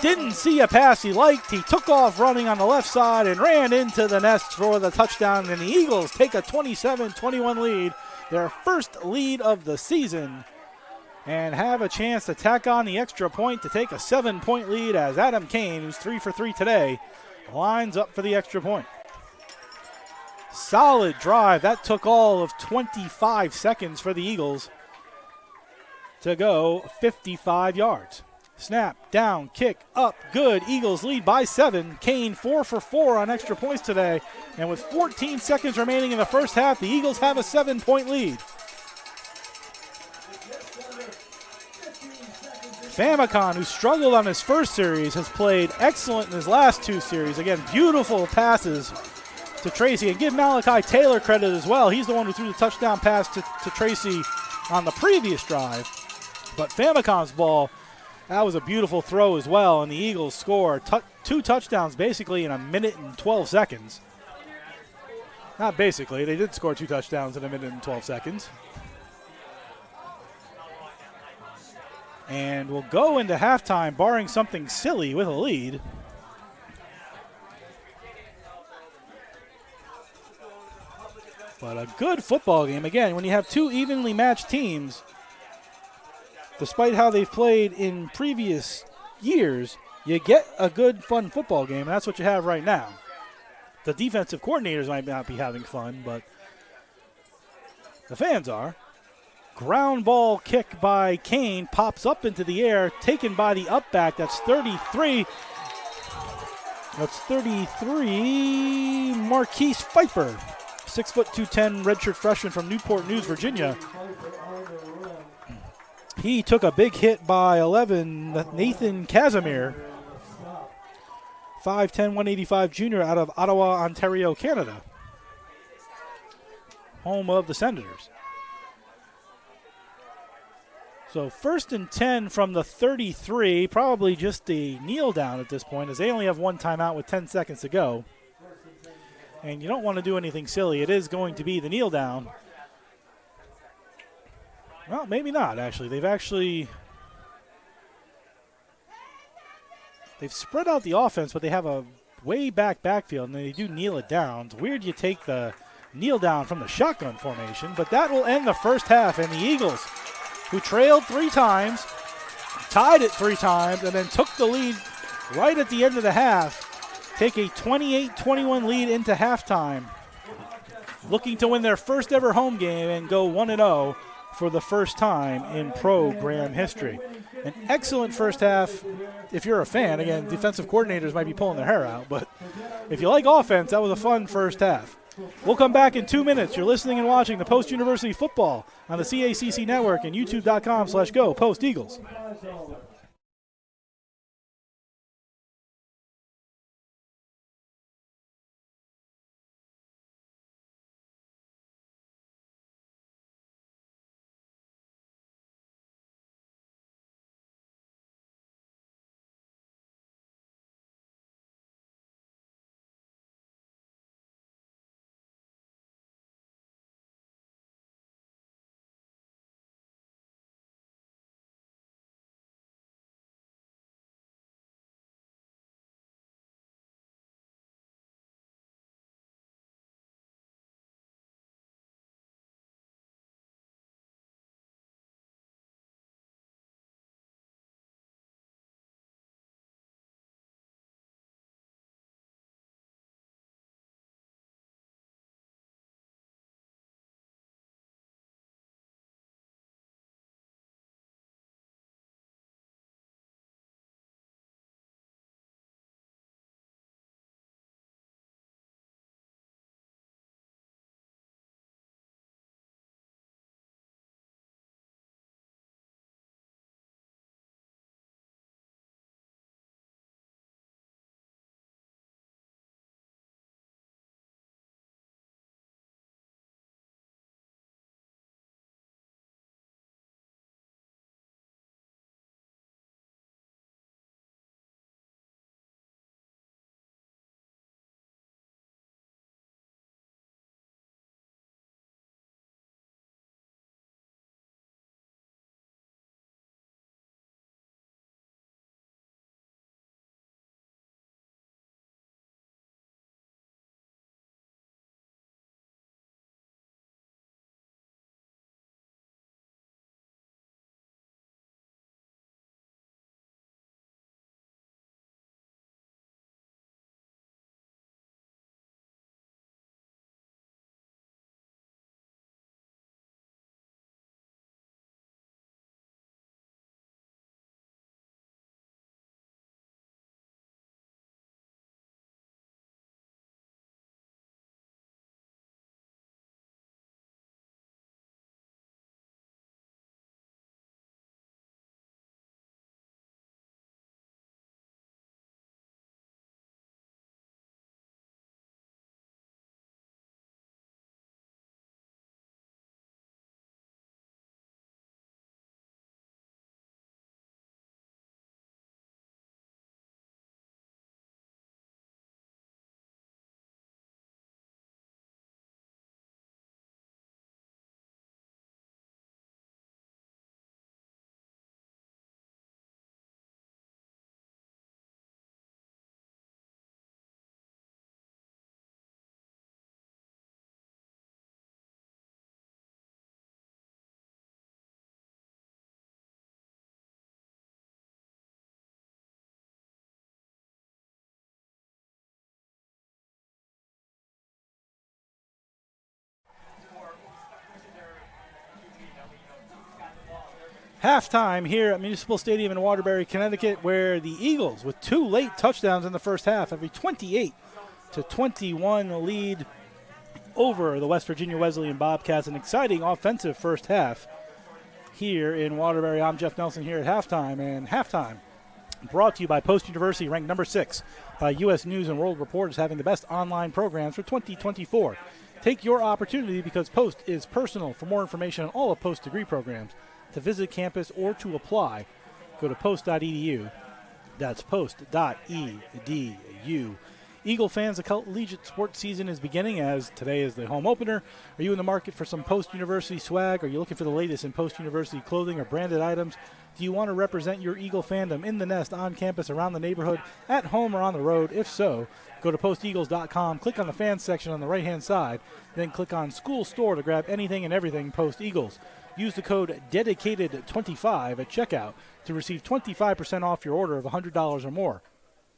didn't see a pass he liked. He took off running on the left side and ran into the nest for the touchdown, and the Eagles take a 27-21 lead. Their first lead of the season, and have a chance to tack on the extra point to take a 7-point lead as Adam Kane, who's 3 for 3 today, lines up for the extra point. Solid drive. That took all of 25 seconds for the Eagles to go 55 yards. Snap, down, kick, up, good. Eagles lead by 7. Kane 4 for 4 on extra points today. And with 14 seconds remaining in the first half, the Eagles have a 7-point lead. Famicon, who struggled on his first series, has played excellent in his last 2 series. Again, beautiful passes to Tracy. And give Malachi Taylor credit as well. He's the one who threw the touchdown pass to Tracy on the previous drive. But Famicon's ball, that was a beautiful throw as well, and the Eagles score 2 touchdowns basically in a minute and 12 seconds. Not basically, they did score 2 touchdowns in a minute and 12 seconds. And we'll go into halftime barring something silly with a lead. But a good football game. Again, when you have 2 evenly matched teams, despite how they've played in previous years, you get a good, fun football game, and that's what you have right now. The defensive coordinators might not be having fun, but the fans are. Ground ball kick by Kane, pops up into the air, taken by the up back. That's 33. That's 33, Marquise Pfeiffer. 6', 210", redshirt freshman from Newport News, Virginia. He took a big hit by 11, Nathan Casimir. 5'10", 185 junior out of Ottawa, Ontario, Canada. Home of the Senators. So 1st and 10 from the 33, probably just a kneel down at this point, as they only have one timeout with 10 seconds to go. And you don't want to do anything silly. It is going to be the kneel down. Well, maybe not, actually. They've spread out the offense, but they have a way back backfield, and they do kneel it down. It's weird you take the kneel down from the shotgun formation, but that will end the first half, and the Eagles, who trailed 3 times, tied it 3 times, and then took the lead right at the end of the half, take a 28-21 lead into halftime, looking to win their first ever home game and go 1-0 for the first time in program history. An excellent first half if you're a fan. Again, defensive coordinators might be pulling their hair out, but if you like offense, that was a fun first half. We'll come back in 2 minutes. You're listening and watching the Post University Football on the CACC Network and youtube.com/go Post Eagles. Halftime here at Municipal Stadium in Waterbury, Connecticut, where the Eagles, with 2 late touchdowns in the first half, have a 28-21 lead over the West Virginia Wesleyan Bobcats. An exciting offensive first half here in Waterbury. I'm Jeff Nelson here at halftime, and halftime brought to you by Post University, ranked number 6 by U.S. News and World Report as having the best online programs for 2024. Take your opportunity because Post is personal. For more information on all of Post degree programs, to visit campus or to apply, go to post.edu. That's post.edu. Eagle fans, the collegiate sports season is beginning as today is the home opener. Are you in the market for some post-university swag? Are you looking for the latest in post-university clothing or branded items? Do you want to represent your Eagle fandom in the nest, on campus, around the neighborhood, at home, or on the road? If so, go to posteagles.com, click on the fans section on the right-hand side, then click on School Store to grab anything and everything Post Eagles. Use the code DEDICATED25 at checkout to receive 25% off your order of $100 or more.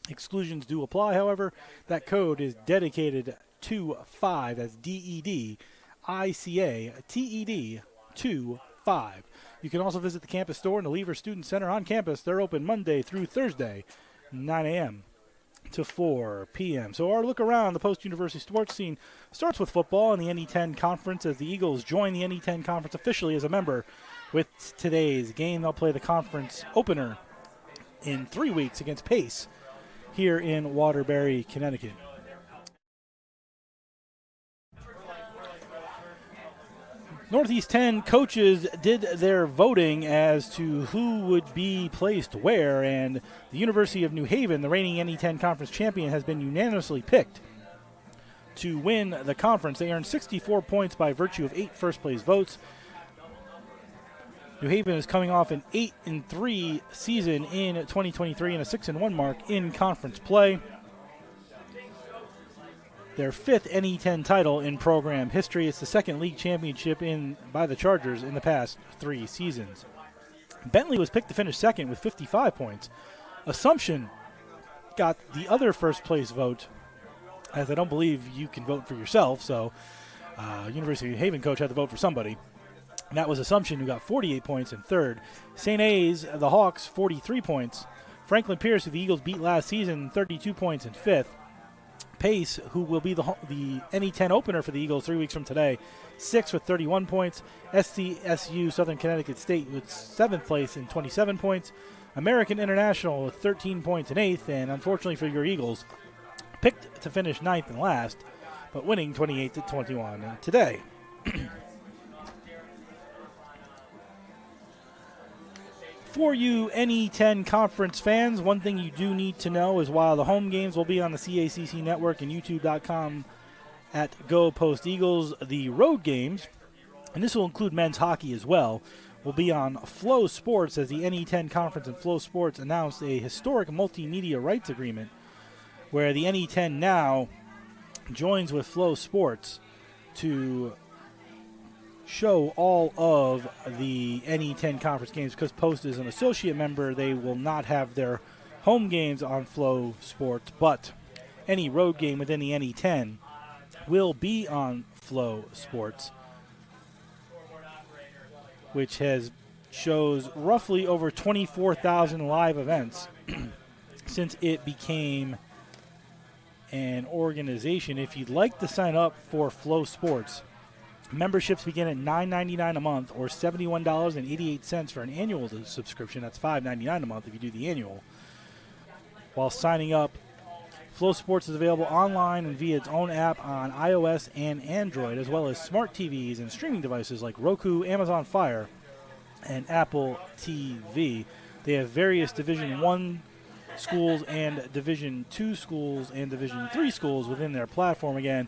Exclusions do apply, however. That code is DEDICATED25. That's DEDICATED25. You can also visit the campus store and the Lever Student Center on campus. They're open Monday through Thursday, 9 a.m. to 4 p.m. So our look around the post-university sports scene starts with football and the NE10 Conference as the Eagles join the NE10 Conference officially as a member with today's game. They'll play the conference opener in 3 weeks against Pace here in Waterbury, Connecticut. Northeast 10 coaches did their voting as to who would be placed where, and the University of New Haven, the reigning NE10 Conference champion, has been unanimously picked to win the conference. They earned 64 points by virtue of 8 first-place votes. New Haven is coming off an 8-3 season in 2023 and a 6-1 mark in conference play. Their 5th NE10 title in program history. It's the 2nd league championship by the Chargers in the past 3 seasons. Bentley was picked to finish 2nd with 55 points. Assumption got the other first-place vote, as I don't believe you can vote for yourself, so University of New Haven coach had to vote for somebody. And that was Assumption, who got 48 points in 3rd. St. A's, the Hawks, 43 points. Franklin Pierce, who the Eagles beat last season, 32 points in 5th. Pace, who will be the NE10 opener for the Eagles 3 weeks from today, 6th with 31 points. SCSU, Southern Connecticut State, with 7th place in 27 points. American International with 13 points in 8th, and unfortunately for your Eagles, picked to finish 9th and last, but winning 28-21 today. For you NE10 Conference fans, one thing you do need to know is while the home games will be on the CACC Network and YouTube.com at Go Post Eagles, the road games, and this will include men's hockey as well, will be on Flow Sports as the NE10 Conference and Flow Sports announced a historic multimedia rights agreement where the NE10 now joins with Flow Sports to show all of the NE10 conference games. Because Post is an associate member, they will not have their home games on Flow Sports, but any road game within the NE10 will be on Flow Sports, which shows roughly over 24,000 live events since it became an organization. If you'd like to sign up for Flow Sports, memberships begin at $9.99 a month or $71.88 for an annual subscription. That's $5.99 a month if you do the annual. While signing up, Flow Sports is available online and via its own app on iOS and Android, as well as smart TVs and streaming devices like Roku, Amazon Fire, and Apple TV. They have various Division I schools and Division II schools and Division III schools within their platform. Again,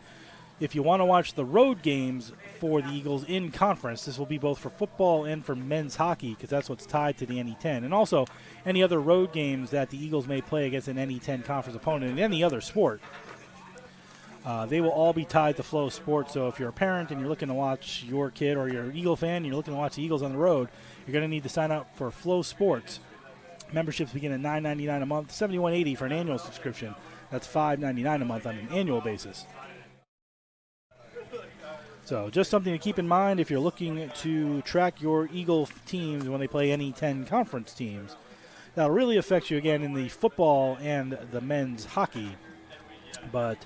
if you want to watch the road games for the Eagles in conference, this will be both for football and for men's hockey because that's what's tied to the NE10. And also any other road games that the Eagles may play against an NE10 conference opponent in any other sport. They will all be tied to Flow Sports. So if you're a parent and you're looking to watch your kid, or you're an Eagle fan and you're looking to watch the Eagles on the road, you're going to need to sign up for Flow Sports. Memberships begin at $9.99 a month, $71.80 for an annual subscription. That's $5.99 a month on an annual basis. So just something to keep in mind if you're looking to track your Eagle teams when they play NE10 conference teams. That'll really affect you again in the football and the men's hockey, but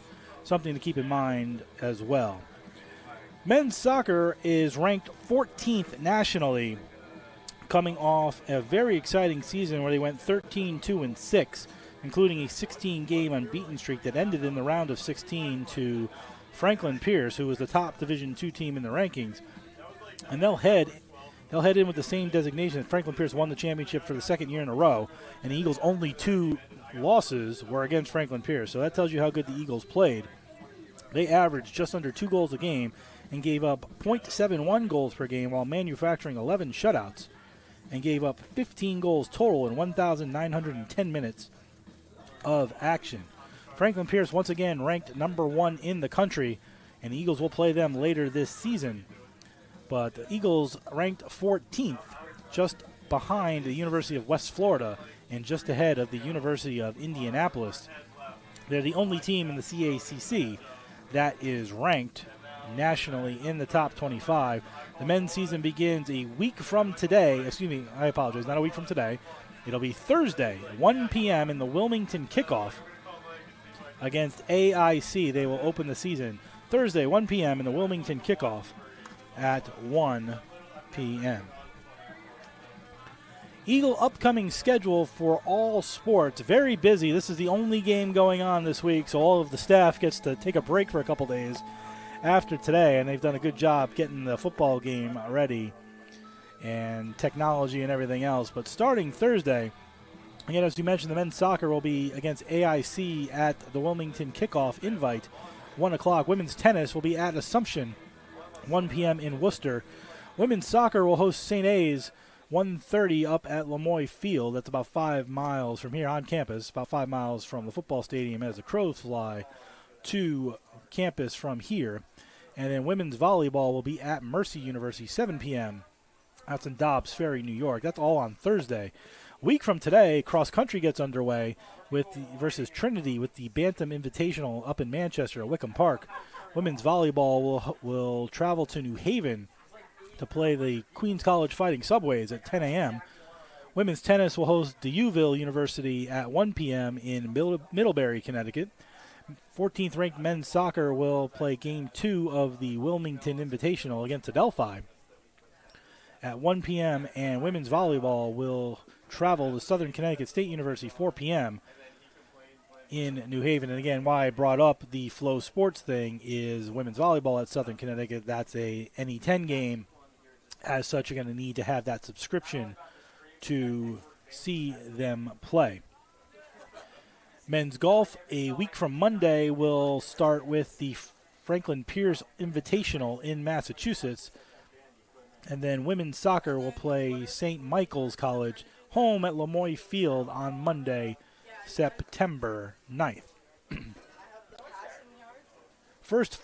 something to keep in mind as well. Men's soccer is ranked 14th nationally, coming off a very exciting season where they went 13-2-6, including a 16-game unbeaten streak that ended in the round of 16 to Franklin Pierce, who was the top Division II team in the rankings. And they'll head He'll head in with the same designation. Franklin Pierce won the championship for the second year in a row, and the Eagles' only 2 losses were against Franklin Pierce. So that tells you how good the Eagles played. They averaged just under 2 goals a game and gave up .71 goals per game while manufacturing 11 shutouts, and gave up 15 goals total in 1,910 minutes of action. Franklin Pierce once again ranked number 1 in the country, and the Eagles will play them later this season. But the Eagles ranked 14th, just behind the University of West Florida and just ahead of the University of Indianapolis. They're the only team in the CACC that is ranked nationally in the top 25. The men's season begins a week from today. I apologize, not a week from today. It'll be Thursday, 1 p.m. in the Wilmington Kickoff against AIC. They will open the season Thursday, 1 p.m. in the Wilmington Kickoff at 1 p.m. Eagle upcoming schedule for all sports. Very busy. This is the only game going on this week, so all of the staff gets to take a break for a couple days after today, and they've done a good job getting the football game ready and technology and everything else. But starting Thursday, again, as you mentioned, the men's soccer will be against AIC at the Wilmington Kickoff invite, 1 o'clock. Women's tennis will be at Assumption, 1 p.m. in Worcester. Women's soccer will host St. A's, 1:30 up at Lemoy Field. That's about 5 miles from here on campus, about 5 miles from the football stadium as the crows fly to campus from here. And then women's volleyball will be at Mercy University, 7 p.m. That's in Dobbs Ferry, New York. That's all on Thursday. Week from today, cross country gets underway versus Trinity with the Bantam Invitational up in Manchester at Wickham Park. Women's volleyball will travel to New Haven to play the Queens College Fighting Subways at 10 a.m. Women's tennis will host DeUville University at 1 p.m. in Middlebury, Connecticut. 14th ranked men's soccer will play game 2 of the Wilmington Invitational against Adelphi at 1 p.m. And women's volleyball will travel to Southern Connecticut State University, 4 p.m. in New Haven. And again, why I brought up the Flow Sports thing is women's volleyball at Southern Connecticut. That's a NE10 game. As such, you're going to need to have that subscription to see them play. Men's golf, a week from Monday, will start with the Franklin Pierce Invitational in Massachusetts. And then women's soccer will play St. Michael's College home at Lemoy Field on Monday, September 9th. First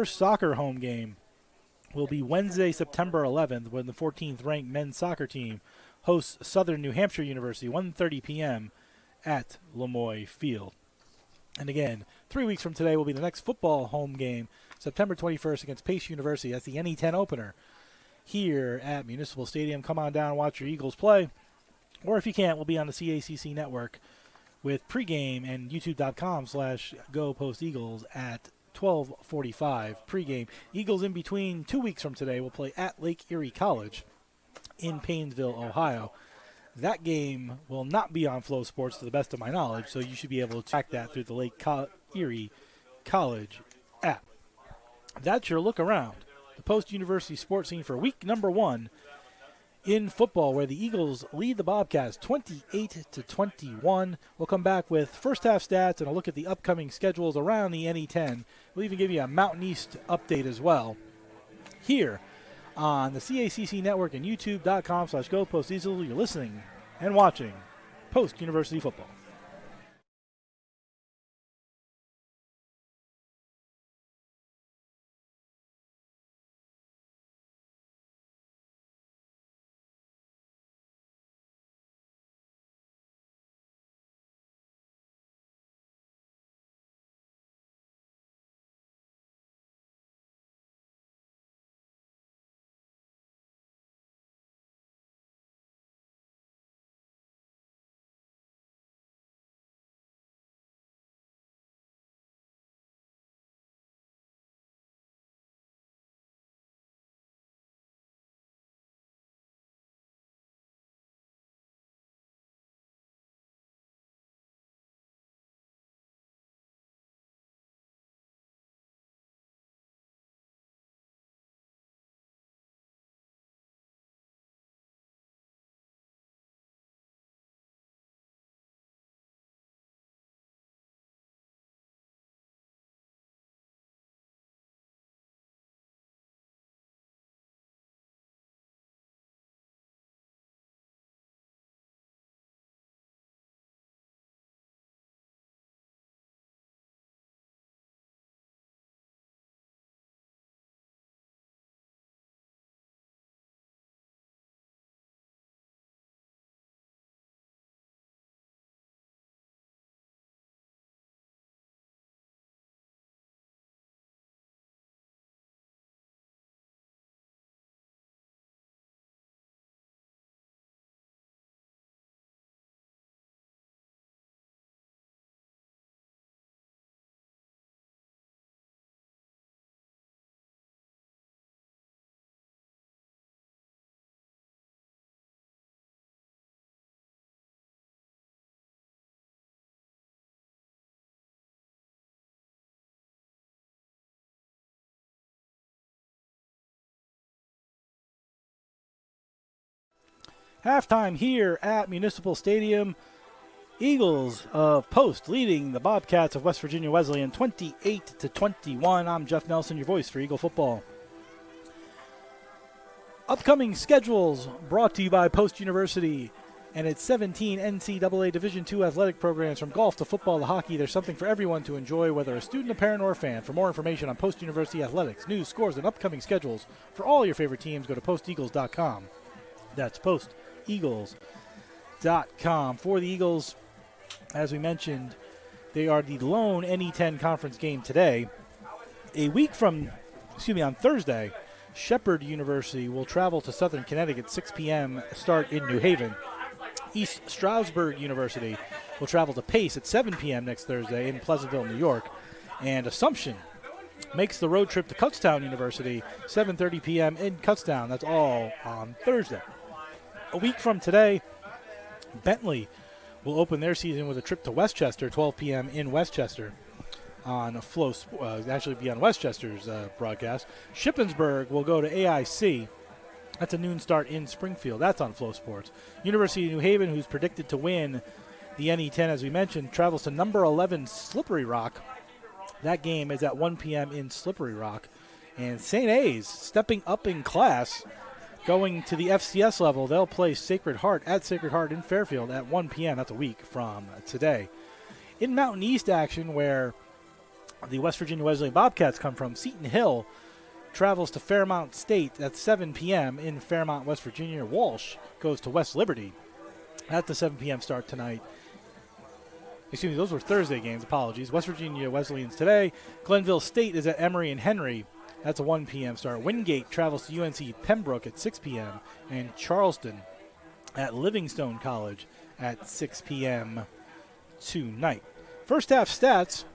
soccer home game will be Wednesday, September 11th, when the 14th ranked men's soccer team hosts Southern New Hampshire University, 1:30 p.m. at Lemoy Field. And again, 3 weeks from today will be the next football home game, September 21st against Pace University. That's the NE10 opener here at Municipal Stadium. Come on down and watch your Eagles play. Or if you can't, we'll be on the CACC network with Pregame and youtube.com/GoPostEagles at 12:45 pregame. Eagles in between 2 weeks from today will play at Lake Erie College in Paynesville, Ohio. That game will not be on Flow Sports to the best of my knowledge, so you should be able to track that through the Lake Erie College app. That's your look around the post-university sports scene for week number 1 in football, where the Eagles lead the Bobcats 28-21. We'll come back with first half stats and a look at the upcoming schedules around the NE10. We'll even give you a Mountain East update as well here on the CACC network and youtube.com/GoPostEagles. You're listening and watching post-university football. Halftime here at Municipal Stadium. Eagles of Post leading the Bobcats of West Virginia Wesleyan 28-21. I'm Jeff Nelson, your voice for Eagle football. Upcoming schedules brought to you by Post University and its 17 NCAA Division II athletic programs. From golf to football to hockey, there's something for everyone to enjoy, whether a student, a parent, or a fan. For more information on Post University athletics, news, scores, and upcoming schedules for all your favorite teams, go to posteagles.com. That's posteagles.com. For the Eagles, as we mentioned, they are the lone NE10 conference game today. On Thursday, Shepherd University will travel to Southern Connecticut, 6 p.m. start in New Haven. East Stroudsburg University will travel to Pace at 7 p.m. next Thursday in Pleasantville, New York. And Assumption makes the road trip to Kutztown University, 7:30 p.m. in Kutztown. That's all on Thursday. A week from today, Bentley will open their season with a trip to Westchester, 12 p.m. in Westchester on actually be on Westchester's broadcast. Shippensburg will go to AIC. That's a noon start in Springfield. That's on Flow Sports. University of New Haven, who's predicted to win the NE10, as we mentioned, travels to number 11 Slippery Rock. That game is at 1 p.m. in Slippery Rock. And St. A's, stepping up in class, going to the FCS level. They'll play Sacred Heart at Sacred Heart in Fairfield at 1 p.m. That's a week from today. In Mountain East action, where the West Virginia Wesleyan Bobcats come from, Seton Hill travels to Fairmount State at 7 p.m. in Fairmount, West Virginia. Walsh goes to West Liberty at the 7 p.m. start tonight. Excuse me, those were Thursday games. Apologies. West Virginia Wesleyans today. Glenville State is at Emory and Henry. That's a 1 p.m. start. Wingate travels to UNC Pembroke at 6 p.m. and Charleston at Livingstone College at 6 p.m. tonight. First half stats.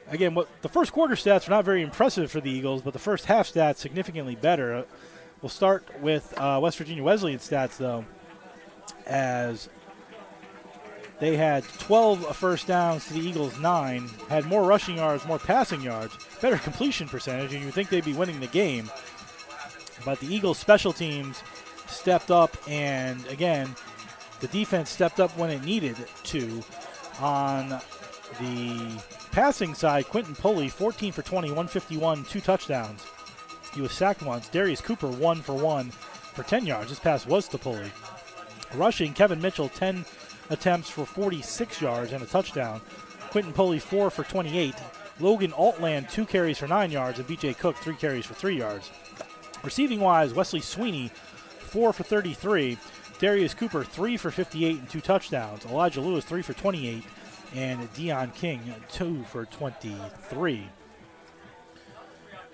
Again, the first quarter stats are not very impressive for the Eagles, but the first half stats significantly better. We'll start with West Virginia Wesleyan stats, though, as they had 12 first downs to the Eagles' 9, had more rushing yards, more passing yards, better completion percentage, and you would think they'd be winning the game. But the Eagles' special teams stepped up, and again, the defense stepped up when it needed to. On the passing side, Quentin Pulley, 14 for 20, 151, 2 touchdowns. He was sacked once. Darius Cooper, 1 for 1 for 10 yards. This pass was to Pulley. Rushing, Kevin Mitchell, 10 attempts for 46 yards and a touchdown. Quentin Pulley, 4 for 28. Logan Altland, 2 carries for 9 yards, and B.J. Cook, 3 carries for 3 yards. Receiving-wise, Wesley Sweeney, 4 for 33. Darius Cooper, 3 for 58 and 2 touchdowns. Elijah Lewis, 3 for 28. And Deion King, 2 for 23.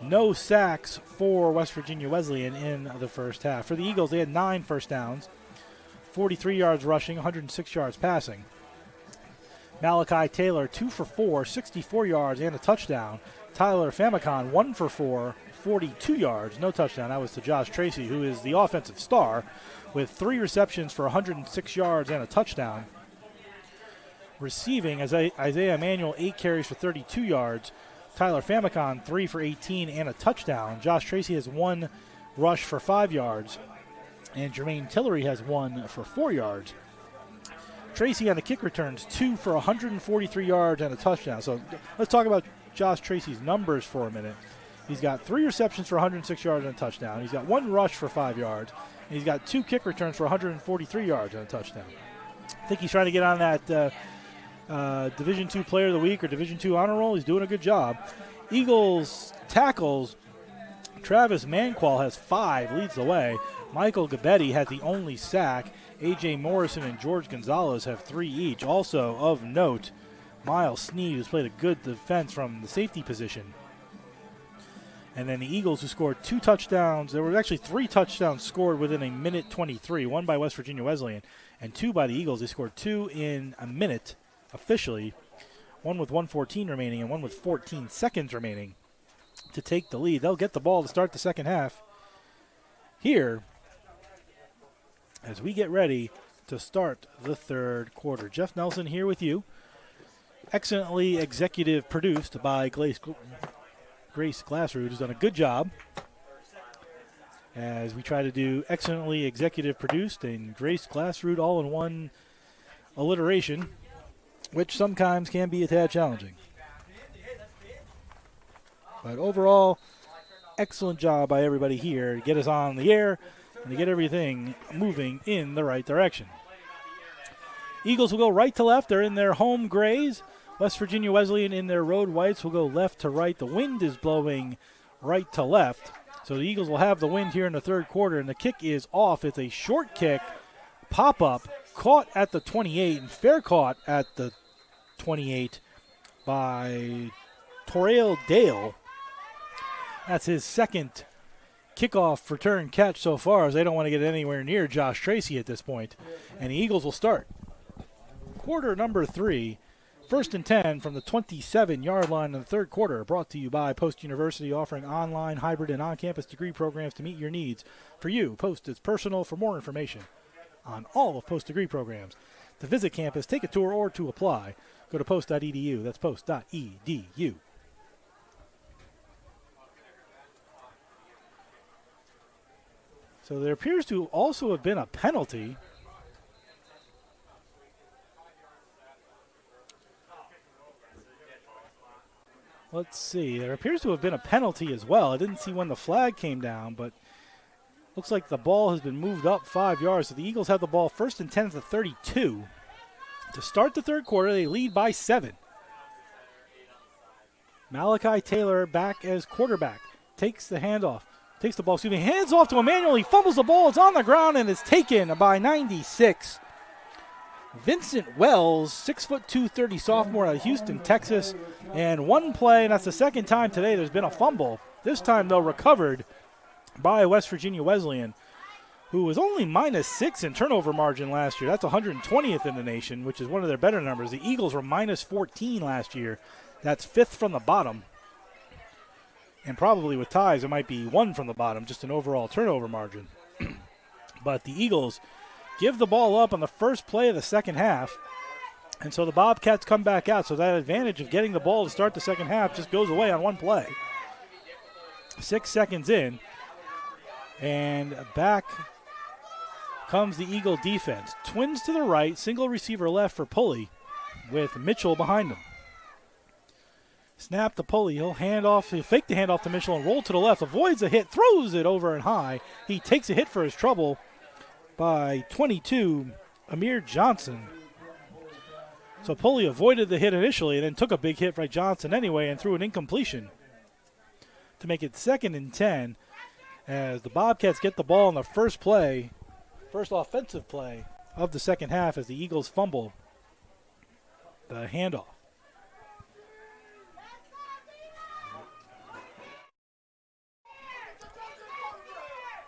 No sacks for West Virginia Wesleyan in the first half. For the Eagles, they had 9 first downs, 43 yards rushing, 106 yards passing. Malachi Taylor, 2 for 4, 64 yards and a touchdown. Tyler Famicon, 1 for 4, 42 yards, no touchdown. That was to Josh Tracy, who is the offensive star, with 3 receptions for 106 yards and a touchdown. Receiving, Isaiah Emanuel, 8 carries for 32 yards. Tyler Famicon, 3 for 18 and a touchdown. Josh Tracy has 1 rush for 5 yards. And Jermaine Tillery has 1 for 4 yards. Tracy on the kick returns, 2 for 143 yards and a touchdown. So let's talk about Josh Tracy's numbers for a minute. He's got 3 receptions for 106 yards and a touchdown. He's got 1 rush for 5 yards. And he's got 2 kick returns for 143 yards and a touchdown. I think he's trying to get on that Division II Player of the Week or Division II Honor Roll. He's doing a good job. Eagles tackles, Travis Manqual has 5, leads the way. Michael Gabetti has the only sack. A.J. Morrison and George Gonzalez have 3 each. Also of note, Miles Sneed, who's played a good defense from the safety position. And then the Eagles, who scored 2 touchdowns. There were actually 3 touchdowns scored within a minute 23. 1 by West Virginia Wesleyan and 2 by the Eagles. They scored 2 in a minute officially. 1 with 1:14 remaining and 1 with 14 seconds remaining to take the lead. They'll get the ball to start the second half here as we get ready to start the third quarter. Jeff Nelson here with you. Excellently executive produced by Grace Glassroot, who's done a good job as we try to do excellently executive produced and Grace Glassroot all-in-one alliteration, which sometimes can be a tad challenging. But overall, excellent job by everybody here to get us on the air and to get everything moving in the right direction. Eagles will go right to left. They're in their home grays. West Virginia Wesleyan in their road whites will go left to right. The wind is blowing right to left. So the Eagles will have the wind here in the third quarter, and the kick is off. It's a short kick, pop-up, caught at the 28, and fair caught at the 28 by Torrell Dale. That's his second kickoff return catch so far, as they don't want to get anywhere near Josh Tracy at this point. And the Eagles will start quarter number 3, 1st and 10 from the 27-yard line in the third quarter, brought to you by Post University, offering online, hybrid, and on-campus degree programs to meet your needs. For you, Post is personal. For more information on all of Post degree programs, to visit campus, take a tour, or to apply, go to post.edu. That's post.edu. So there appears to also have been a penalty. Let's see. There appears to have been a penalty as well. I didn't see when the flag came down, but looks like the ball has been moved up 5 yards. So the Eagles have the ball 1st and 10 at the 32. To start the third quarter, they lead by 7. Malachi Taylor back as quarterback. Takes the handoff. Takes the ball, hands off to Emmanuel. He fumbles the ball. It's on the ground and is taken by 96. Vincent Wells, 6'2", 230 sophomore out of Houston, Texas. And one play, and that's the second time today there's been a fumble. This time, though, recovered by West Virginia Wesleyan, who was only -6 in turnover margin last year. That's 120th in the nation, which is one of their better numbers. The Eagles were -14 last year. That's 5th from the bottom. And probably with ties, it might be 1 from the bottom, just an overall turnover margin. But the Eagles give the ball up on the first play of the second half. And so the Bobcats come back out. So that advantage of getting the ball to start the second half just goes away on one play. 6 seconds in. And back comes the Eagle defense. Twins to the right, single receiver left for Pulley with Mitchell behind him. Snap to Pulley. He'll fake the handoff to Mitchell and roll to the left. Avoids a hit, throws it over and high. He takes a hit for his trouble by 22, Amir Johnson. So Pulley avoided the hit initially and then took a big hit by Johnson anyway and threw an incompletion to make it 2nd and 10 as the Bobcats get the ball on the first offensive play of the second half as the Eagles fumble the handoff.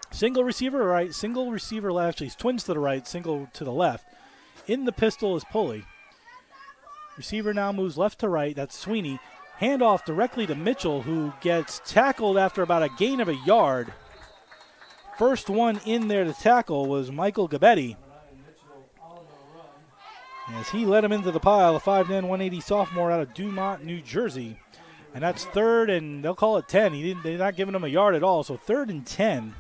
Single receiver right, single receiver left. He's twins to the right, single to the left. In the pistol is Pulley. Receiver now moves left to right. That's Sweeney. Handoff directly to Mitchell, who gets tackled after about a gain of a yard. First one in there to tackle was Michael Gabetti, as he led him into the pile, a 5'10", 180 sophomore out of Dumont, New Jersey. And that's 3rd, and they'll call it 10. They're not giving him a yard at all, so 3rd and 10.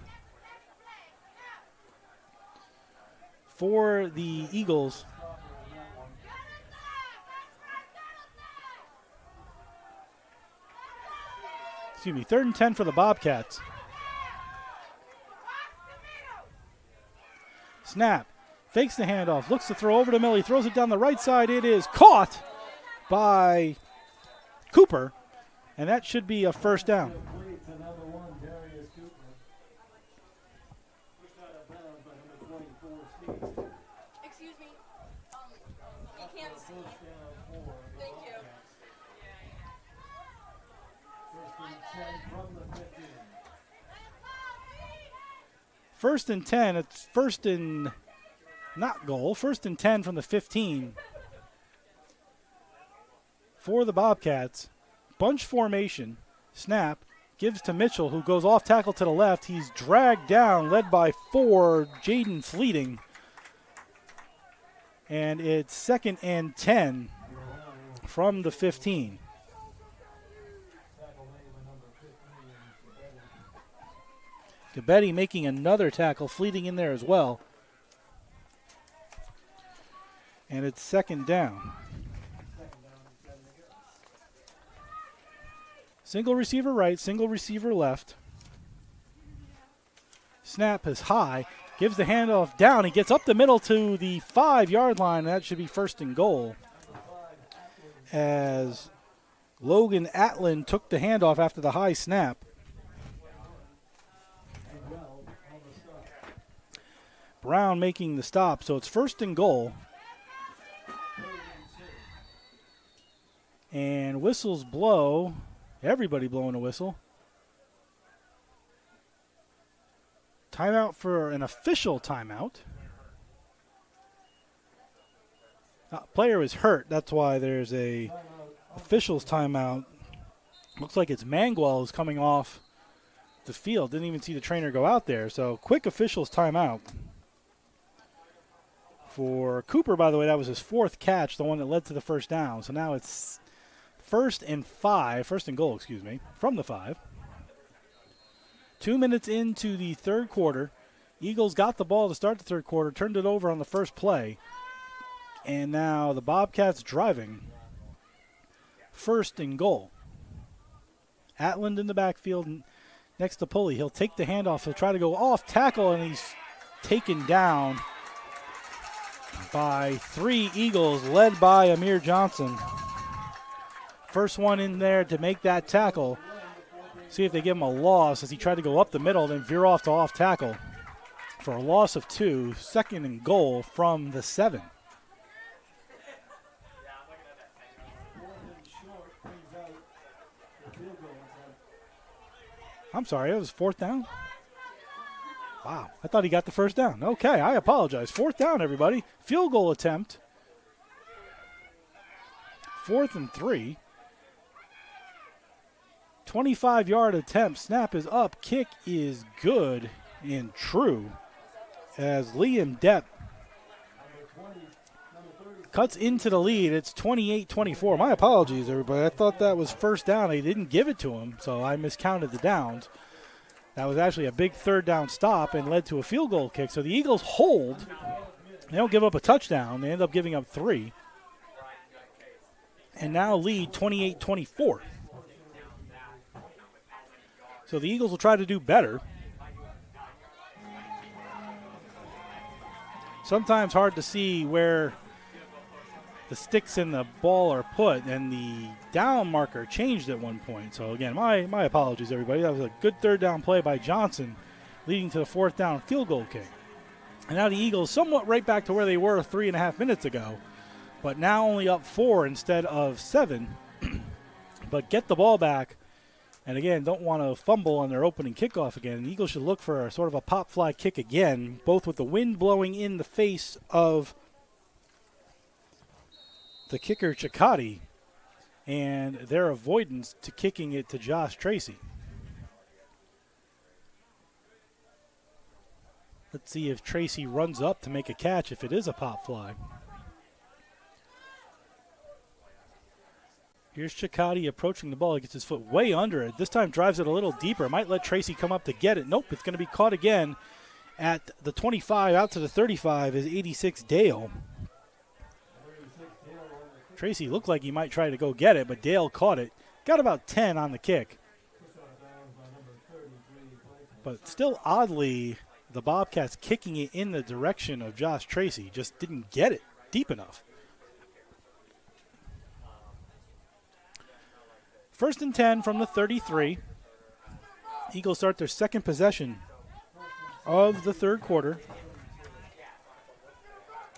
For the Eagles. Excuse me, 3rd and 10 for the Bobcats. Snap, fakes the handoff, looks to throw over to Millie, throws it down the right side. It is caught by Cooper, and that should be a first down. Excuse me. You can't see. Thank you. First and 10. It's first and not goal. 1st and 10 from the 15 for the Bobcats. Bunch formation. Snap. Gives to Mitchell, who goes off tackle to the left. He's dragged down, led by 4, Jaden Fleeting. And it's 2nd and 10 from the 15. Gabetti making another tackle, fleeting in there as well. And it's second down. Single receiver right, single receiver left. Snap is high, gives the handoff down. He gets up the middle to the 5-yard line. That should be first and goal, as Logan Atlin took the handoff after the high snap. Brown making the stop, so it's first and goal. And whistles blow. Everybody blowing a whistle. Timeout for an official timeout. Player is hurt. That's why there's a official's timeout. Looks like it's Manguel who's coming off the field. Didn't even see the trainer go out there. So quick official's timeout. For Cooper, by the way, that was his 4th catch, the one that led to the first down. So now it's first and goal, from the 5. 2 minutes into the third quarter. Eagles got the ball to start the third quarter, turned it over on the first play. And now the Bobcats driving. First and goal. Atland in the backfield next to Pulley. He'll take the handoff. He'll try to go off tackle, and he's taken down by 3 Eagles, led by Amir Johnson. First one in there to make that tackle. See if they give him a loss as he tried to go up the middle, then veer off to off tackle for a loss of 2. Second and goal from the 7. I'm sorry, it was 4th down? Wow, I thought he got the first down. Okay, I apologize. 4th down, everybody. Field goal attempt. 4th and 3. 25-yard attempt. Snap is up. Kick is good and true as Liam Depp cuts into the lead. It's 28-24. My apologies, everybody. I thought that was first down. They didn't give it to him, so I miscounted the downs. That was actually a big third down stop and led to a field goal kick. So the Eagles hold. They don't give up a touchdown. They end up giving up 3. And now lead 28-24. So the Eagles will try to do better. Sometimes hard to see where the sticks in the ball are put, and the down marker changed at one point. So, again, my apologies, everybody. That was a good third down play by Johnson, leading to the 4th down field goal kick. And now the Eagles somewhat right back to where they were 3.5 minutes ago, but now only up 4 instead of 7. But get the ball back. And, again, don't want to fumble on their opening kickoff again. The Eagles should look for a sort of a pop fly kick again, both with the wind blowing in the face of the kicker, Chakotay, and their avoidance to kicking it to Josh Tracy. Let's see if Tracy runs up to make a catch if it is a pop fly. Here's Chakotay approaching the ball. He gets his foot way under it. This time drives it a little deeper. Might let Tracy come up to get it. Nope, it's going to be caught again at the 25. Out to the 35 is 86 Dale. Tracy looked like he might try to go get it, but Dale caught it. Got about 10 on the kick. But still oddly, the Bobcats kicking it in the direction of Josh Tracy. Just didn't get it deep enough. First and 10 from the 33. Eagles start their second possession of the third quarter.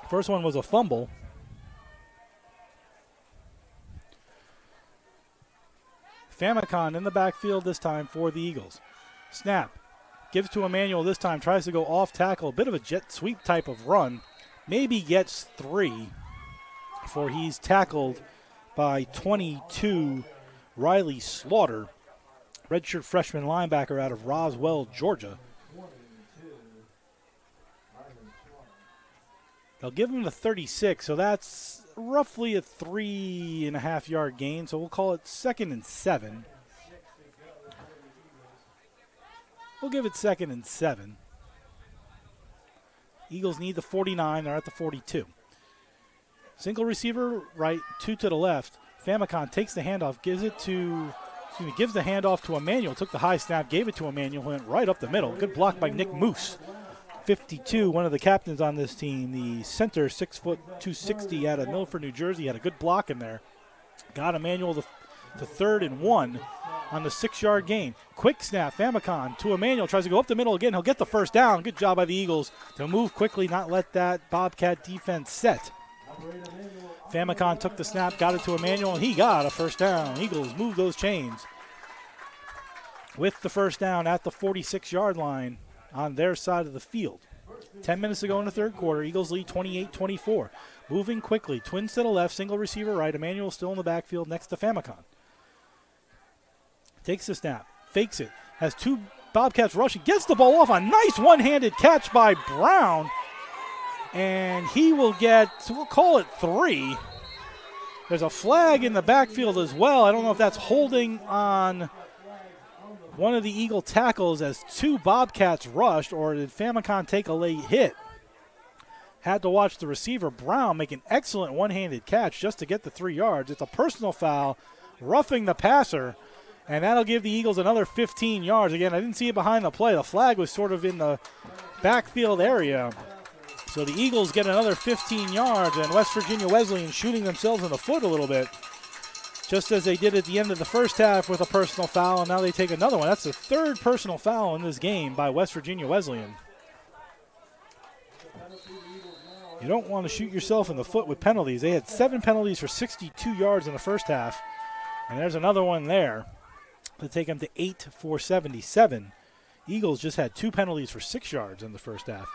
First one was a fumble. Famicon in the backfield this time for the Eagles. Snap. Gives to Emmanuel this time. Tries to go off tackle. A bit of a jet sweep type of run. Maybe gets 3 before he's tackled by 22 Riley Slaughter, redshirt freshman linebacker out of Roswell, Georgia. They'll give him the 36, so that's roughly a 3.5-yard gain, so we'll call it 2nd and 7. We'll give it 2nd and 7. Eagles need the 49. They're at the 42. Single receiver right, 2 to the left. Famicon takes the handoff, gives the handoff to Emmanuel. Took the high snap, gave it to Emmanuel, went right up the middle. Good block by Nick Moose. 52, one of the captains on this team. The center, 6 foot 260 out of Milford, New Jersey. Had a good block in there. Got Emmanuel to 3rd and 1 on the 6-yard gain. Quick snap, Famicon to Emmanuel. Tries to go up the middle again. He'll get the first down. Good job by the Eagles to move quickly, not let that Bobcat defense set. Famicon took the snap, got it to Emmanuel, and he got a first down. Eagles move those chains with the first down at the 46-yard line on their side of the field. 10 minutes to go in the third quarter. Eagles lead 28-24. Moving quickly. Twins to the left, single receiver right. Emmanuel still in the backfield next to Famicon. Takes the snap, fakes it, has 2 Bobcats rushing, gets the ball off. A nice one-handed catch by Brown. And he will get, we'll call it 3. There's a flag in the backfield as well. I don't know if that's holding on one of the Eagle tackles as 2 Bobcats rushed, or did Famicon take a late hit? Had to watch the receiver, Brown, make an excellent one-handed catch just to get the 3 yards. It's a personal foul, roughing the passer, and that'll give the Eagles another 15 yards. Again, I didn't see it behind the play. The flag was sort of in the backfield area. So the Eagles get another 15 yards, and West Virginia Wesleyan shooting themselves in the foot a little bit, just as they did at the end of the first half with a personal foul, and now they take another one. That's the 3rd personal foul in this game by West Virginia Wesleyan. You don't want to shoot yourself in the foot with penalties. They had 7 penalties for 62 yards in the first half, and there's another one there to take them to 8 for 77. Eagles just had 2 penalties for 6 yards in the first half.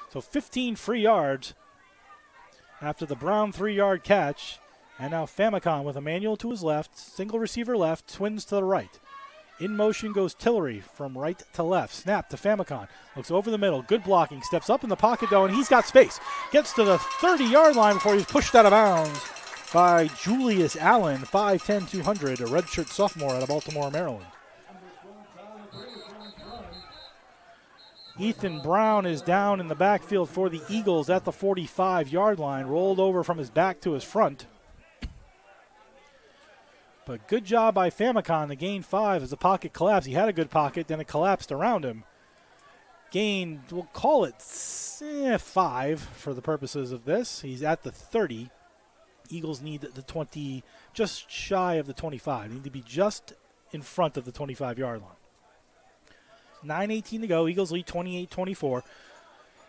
So 15 free yards after the Brown 3-yard catch. And now Famicon with Emmanuel to his left, single receiver left, Twins to the right. In motion goes Tillery from right to left. Snap to Famicon. Looks over the middle. Good blocking. Steps up in the pocket, though, and he's got space. Gets to the 30-yard line before he's pushed out of bounds by Julius Allen, 5'10", 200, a redshirt sophomore out of Baltimore, Maryland. Ethan Brown is down in the backfield for the Eagles at the 45-yard line, rolled over from his back to his front. But good job by Famicon to gain 5 as the pocket collapsed. He had a good pocket, then it collapsed around him. Gained, we'll call it 5 for the purposes of this. He's at the 30. Eagles need the 20, just shy of the 25. They need to be just in front of the 25-yard line. 9:18 to go. Eagles lead 28-24.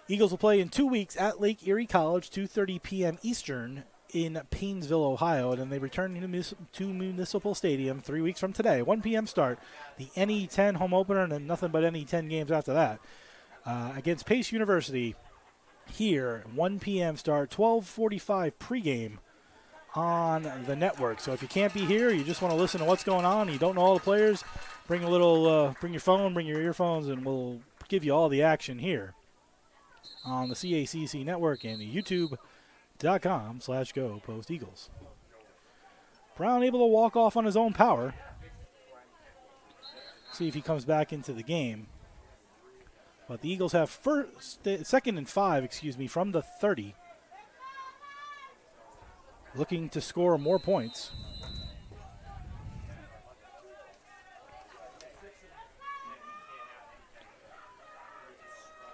Eagles will play in 2 weeks at Lake Erie College, 2:30 p.m. Eastern in Paynesville, Ohio. And then they return to Municipal Stadium 3 weeks from today. 1 p.m. start. The NE10 home opener, and then nothing but NE10 games after that. Against Pace University here, 1 p.m. start, 12:45 pregame on the network. So if you can't be here, you just want to listen to what's going on, you don't know all the players, bring a little, bring your phone, bring your earphones, and we'll give you all the action here on the CACC network and YouTube.com/Go Post Eagles. Brown able to walk off on his own power. See if he comes back into the game. But the Eagles have 2nd and 5, from the 30. Looking to score more points.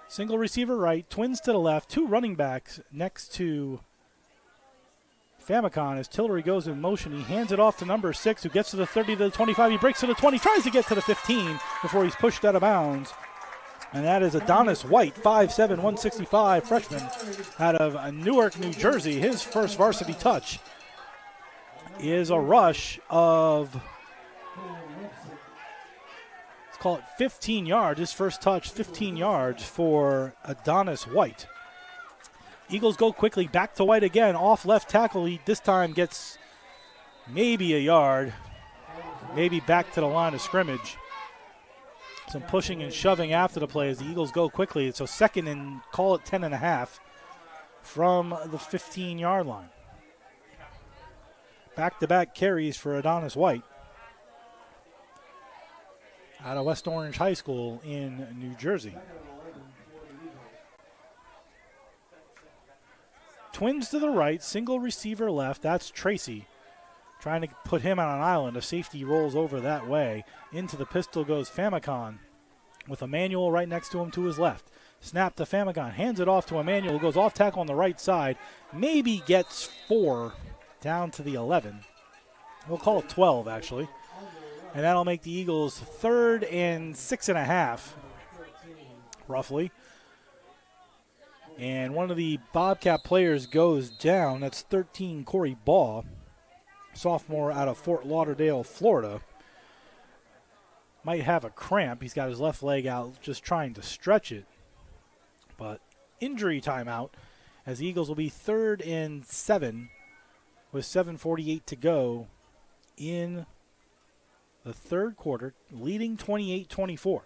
Single receiver right, Twins to the left, 2 running backs next to Famicon as Tillery goes in motion. He hands it off to number 6, who gets to the 30 to the 25. He breaks to the 20, tries to get to the 15 before he's pushed out of bounds. And that is Adonis White, 5'7", 165, freshman out of Newark, New Jersey. His first varsity touch is a rush of, let's call it 15 yards. His first touch, 15 yards for Adonis White. Eagles go quickly back to White again, off left tackle. He this time gets maybe a yard, maybe back to the line of scrimmage. Some pushing and shoving after the play as the Eagles go quickly. So 2nd and call it 10.5 from the 15-yard line. Back-to-back carries for Adonis White. out of West Orange High School in New Jersey. Twins to the right, single receiver left. That's Tracy trying to put him on an island. A safety rolls over that way. Into the pistol goes Famicon with Emmanuel right next to him to his left. Snap to Famicon, hands it off to Emmanuel, goes off tackle on the right side, maybe gets 4 down to the 11. We'll call it 12, actually. And that'll make the Eagles 3rd and 6.5, roughly. And one of the Bobcat players goes down. That's 13, Corey Baugh, sophomore out of Fort Lauderdale, Florida. Might have a cramp. He's got his left leg out just trying to stretch it. But injury timeout as the Eagles will be 3rd and 7 with 7:48 to go in the third quarter, leading 28-24.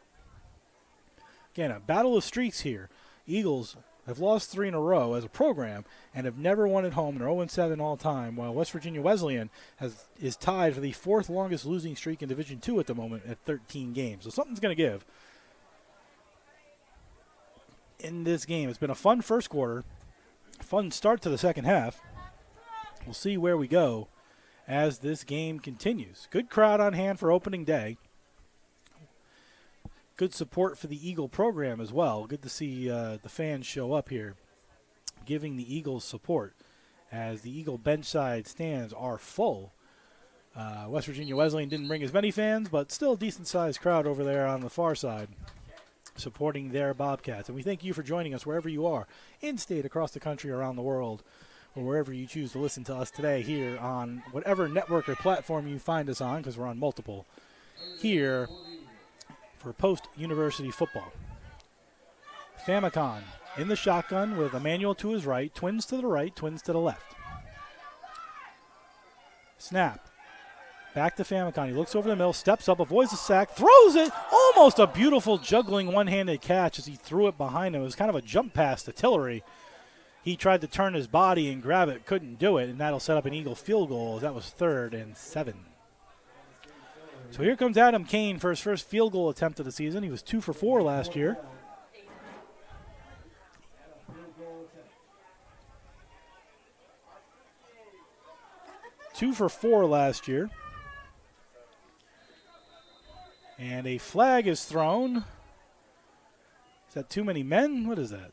Again, a battle of streaks here. Eagles have lost 3 in a row as a program and have never won at home. They're 0-7 all time, while West Virginia Wesleyan is tied for the 4th longest losing streak in Division II at the moment at 13 games. So something's going to give in this game. It's been a fun first quarter, fun start to the second half. We'll see where we go as this game continues. Good crowd on hand for opening day. Good support for the Eagle program as well. Good to see the fans show up here, giving the Eagles support as the Eagle bench side stands are full. West Virginia Wesleyan didn't bring as many fans, but still a decent-sized crowd over there on the far side supporting their Bobcats. And we thank you for joining us wherever you are, in-state, across the country, around the world, or wherever you choose to listen to us today here on whatever network or platform you find us on, because we're on multiple, here for post-university football. Famicon in the shotgun with Emmanuel to his right, twins to the right, twins to the left. Snap. Back to Famicon. He looks over the middle, steps up, avoids the sack, throws it. Almost a beautiful juggling one-handed catch as he threw it behind him. It was kind of a jump pass to Tillery. He tried to turn his body and grab it, couldn't do it, and that'll set up an Eagle field goal. That was 3rd and 7. So here comes Adam Kane for his first field goal attempt of the season. He was 2 for 4 last year. Two for 4 last year. And a flag is thrown. Is that too many men? What is that?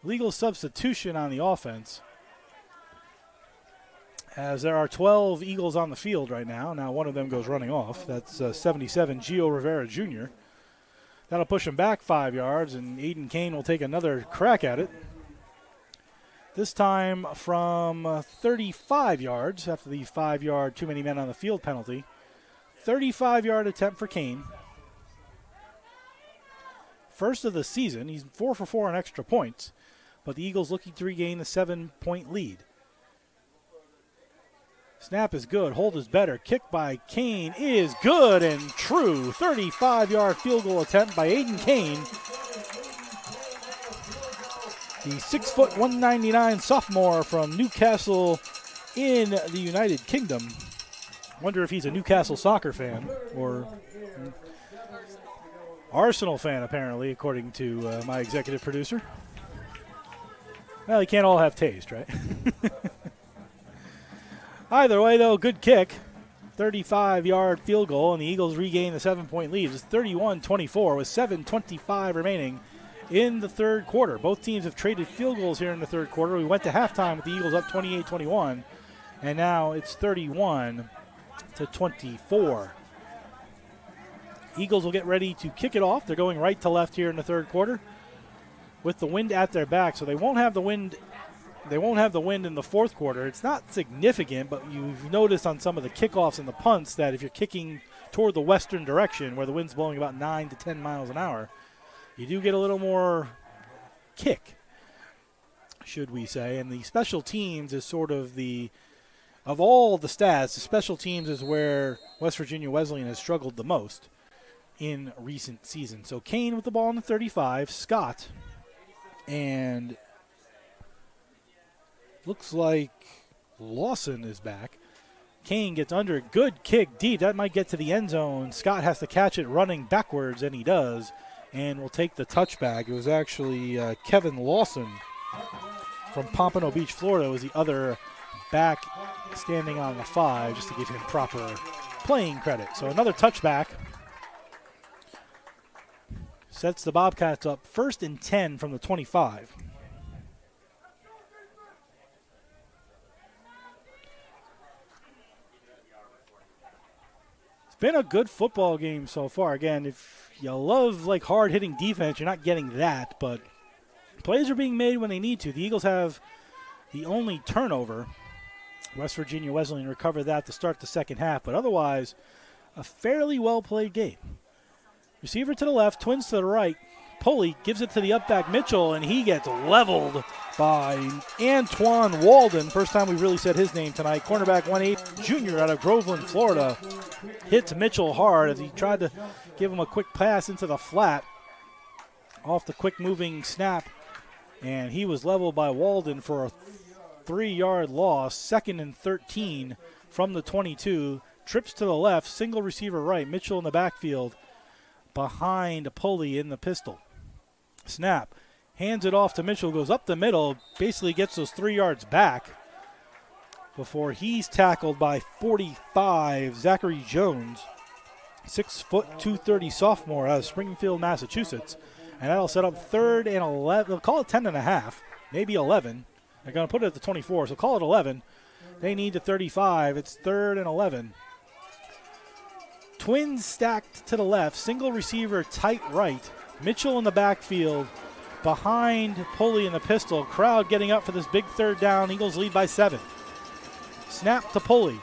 Legal substitution on the offense, as there are 12 Eagles on the field right now. Now one of them goes running off. That's 77, Gio Rivera Jr. That'll push him back 5 yards, and Aiden Kane will take another crack at it. This time from 35 yards after the 5-yard too many men on the field penalty. 35-yard attempt for Kane. First of the season. He's 4 for 4 on extra points, but the Eagles looking to regain the 7-point lead. Snap is good. Hold is better. Kick by Kane is good and true. 35-yard field goal attempt by Aiden Kane. The 6', 199 sophomore from Newcastle in the United Kingdom. Wonder if he's a Newcastle soccer fan or Arsenal fan, apparently, according to my executive producer. Well, you can't all have taste, right? Either way, though, good kick. 35-yard field goal, and the Eagles regain the 7-point lead. It's 31-24 with 7:25 remaining in the third quarter. Both teams have traded field goals here in the third quarter. We went to halftime with the Eagles up 28-21, and now it's 31-24. Eagles will get ready to kick it off. They're going right to left here in the third quarter with the wind at their back, so they won't have the wind. They won't have the wind in the fourth quarter. It's not significant, but you've noticed on some of the kickoffs and the punts that if you're kicking toward the western direction where the wind's blowing about 9 to 10 miles an hour, you do get a little more kick, should we say. And the special teams is sort of of all the stats, the special teams is where West Virginia Wesleyan has struggled the most in recent seasons. So Kane with the ball in the 35, Scott, and looks like Lawson is back. Kane gets under it. Good kick deep. That might get to the end zone. Scott has to catch it running backwards, and he does. And will take the touchback. It was actually Kevin Lawson from Pompano Beach, Florida, was the other back standing on the 5, just to give him proper playing credit. So another touchback sets the Bobcats up 1st and 10 from the 25. It's been a good football game so far. Again, if you love like hard-hitting defense, you're not getting that, but plays are being made when they need to. The Eagles have the only turnover. West Virginia Wesleyan recovered that to start the second half, but otherwise, a fairly well-played game. Receiver to the left, twins to the right. Pulley gives it to the up-back Mitchell, and he gets leveled by Antoine Walden. First time we've really said his name tonight. Cornerback 1'8", junior out of Groveland, Florida. Hits Mitchell hard as he tried to give him a quick pass into the flat off the quick-moving snap, and he was leveled by Walden for a 3-yard loss. 2nd and 13 from the 22. Trips to the left, single receiver right. Mitchell in the backfield behind Pulley in the pistol. Snap. Hands it off to Mitchell, goes up the middle, basically gets those 3 yards back before he's tackled by 45, Zachary Jones, 6 foot 230 sophomore out of Springfield, Massachusetts. And that'll set up 3rd and 11. They'll call it 10 and a half, maybe 11. They're going to put it at the 24, so call it 11. They need the 35. It's 3rd and 11. Twins stacked to the left, single receiver tight right. Mitchell in the backfield behind Pulley in the pistol. Crowd getting up for this big 3rd down. Eagles lead by 7. Snap to Pulley.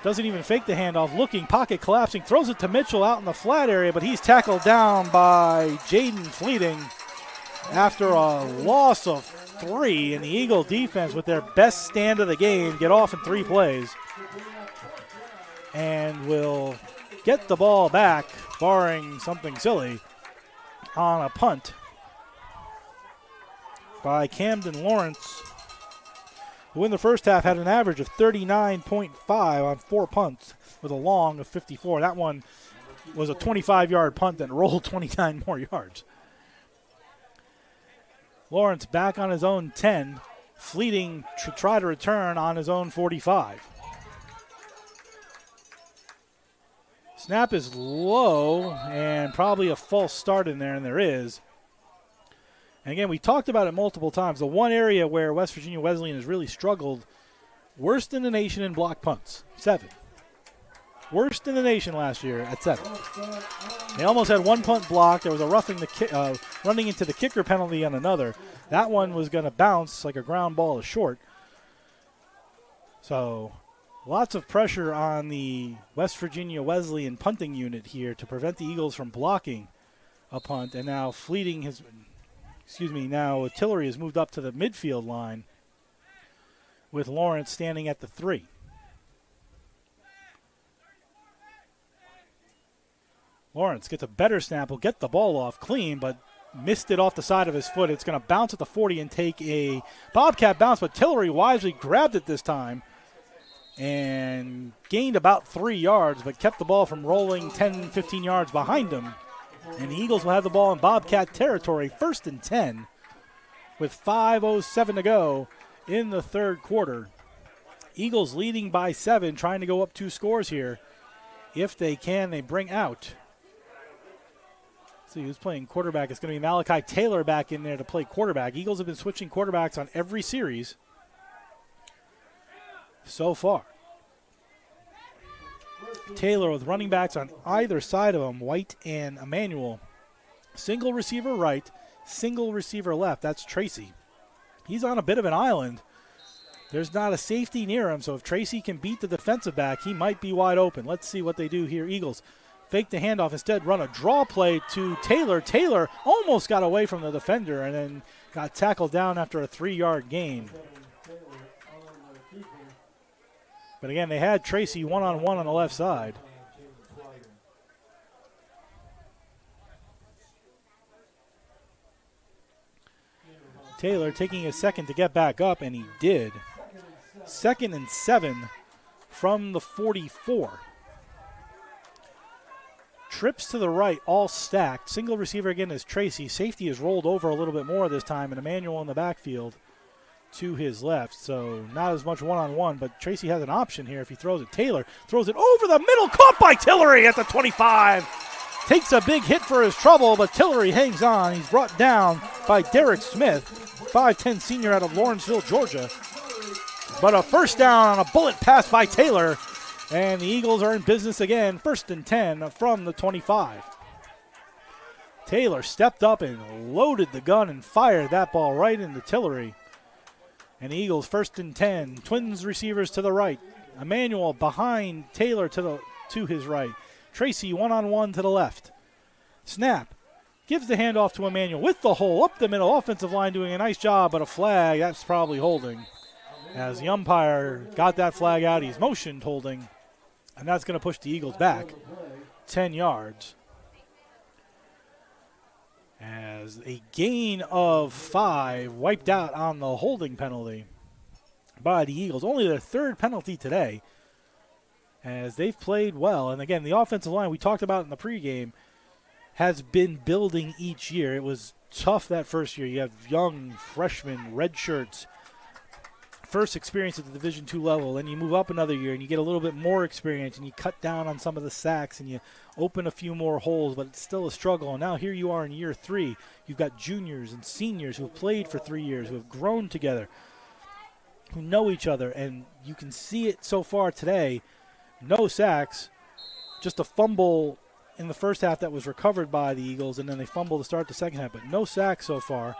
Doesn't even fake the handoff. Looking, pocket collapsing. Throws it to Mitchell out in the flat area, but he's tackled down by Jaden Fleeting after a loss of 3. And the Eagle defense, with their best stand of the game, get off in 3 plays and will get the ball back, barring something silly, on a punt by Camden Lawrence, who in the first half had an average of 39.5 on 4 punts with a long of 54. That one was a 25-yard punt that rolled 29 more yards. Lawrence back on his own 10, Fleeting to try to return on his own 45. Snap is low and probably a false start in there, and there is. And again, we talked about it multiple times. The one area where West Virginia Wesleyan has really struggled, worst in the nation in block punts, 7. Worst in the nation last year at 7. They almost had 1 punt block. There was a running into the kicker penalty on another. That one was going to bounce like a ground ball is short. So lots of pressure on the West Virginia Wesleyan punting unit here to prevent the Eagles from blocking a punt. And now now Tillery has moved up to the midfield line with Lawrence standing at the 3. Lawrence gets a better snap, will get the ball off clean, but missed it off the side of his foot. It's going to bounce at the 40 and take a Bobcat bounce, but Tillery wisely grabbed it this time and gained about 3 yards, but kept the ball from rolling 10, 15 yards behind him. And the Eagles will have the ball in Bobcat territory, 1st and 10, with 5:07 to go in the 3rd quarter. Eagles leading by 7, trying to go up 2 scores here. If they can, they bring out. Let's see who's playing quarterback. It's going to be Malachi Taylor back in there to play quarterback. Eagles have been switching quarterbacks on every series so far. Taylor with running backs on either side of him, White and Emmanuel. Single receiver right, single receiver left. That's Tracy. He's on a bit of an island. There's not a safety near him, so if Tracy can beat the defensive back, he might be wide open. Let's see what they do here. Eagles fake the handoff, instead run a draw play to Taylor. Taylor almost got away from the defender and then got tackled down after a 3-yard gain. But again, they had Tracy one-on-one on the left side. Taylor taking a second to get back up, and he did. 2nd and 7 from the 44. Trips to the right, all stacked. Single receiver again is Tracy. Safety is rolled over a little bit more this time, and Emmanuel in the backfield to his left. So not as much one-on-one, but Tracy has an option here if he throws it. Taylor throws it over the middle, caught by Tillery at the 25. Takes a big hit for his trouble, but Tillery hangs on. He's brought down by Derek Smith, 5'10 senior out of Lawrenceville, Georgia. But a first down on a bullet pass by Taylor. And the Eagles are in business again, 1st and 10 from the 25. Taylor stepped up and loaded the gun and fired that ball right into Tillery. And the Eagles 1st and 10. Twins receivers to the right. Emmanuel behind Taylor to his right. Tracy one-on-one to the left. Snap. Gives the handoff to Emmanuel with the hole up the middle. Offensive line doing a nice job, but a flag, that's probably holding. As the umpire got that flag out, he's motioned holding. And that's going to push the Eagles back 10 yards. As a gain of 5 wiped out on the holding penalty by the Eagles. Only their 3rd penalty today, as they've played well. And again, the offensive line we talked about in the pregame has been building each year. It was tough that first year. You have young freshmen, red shirts, first experience at the Division II level, then you move up another year and you get a little bit more experience and you cut down on some of the sacks and you open a few more holes, but it's still a struggle. And now here you are in year 3. You've got juniors and seniors who have played for 3 years, who have grown together, who know each other, and you can see it so far today. No sacks, just a fumble in the first half that was recovered by the Eagles, and then they fumble to start the second half, but no sacks so far,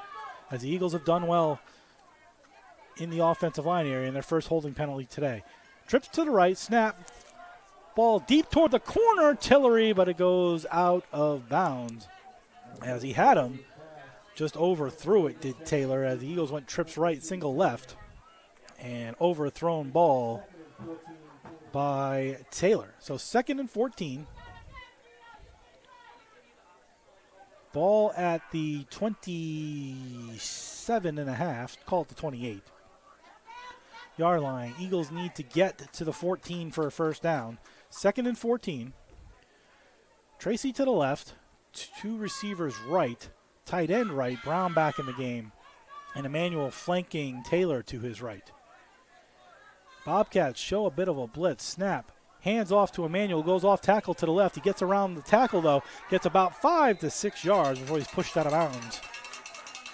as the Eagles have done well in the offensive line area in their first holding penalty today. Trips to the right, snap, ball deep toward the corner, Tillery, but it goes out of bounds. As he had him, just overthrew it, did Taylor, as the Eagles went trips right, single left, and overthrown ball by Taylor. So 2nd and 14. Ball at the 27.5, call it the 28. Yard line. Eagles need to get to the 14 for a first down. 2nd and 14. Tracy to the left. 2 receivers right. Tight end right. Brown back in the game. And Emmanuel flanking Taylor to his right. Bobcats show a bit of a blitz. Snap. Hands off to Emmanuel. Goes off tackle to the left. He gets around the tackle, though. Gets about 5 to 6 yards before he's pushed out of bounds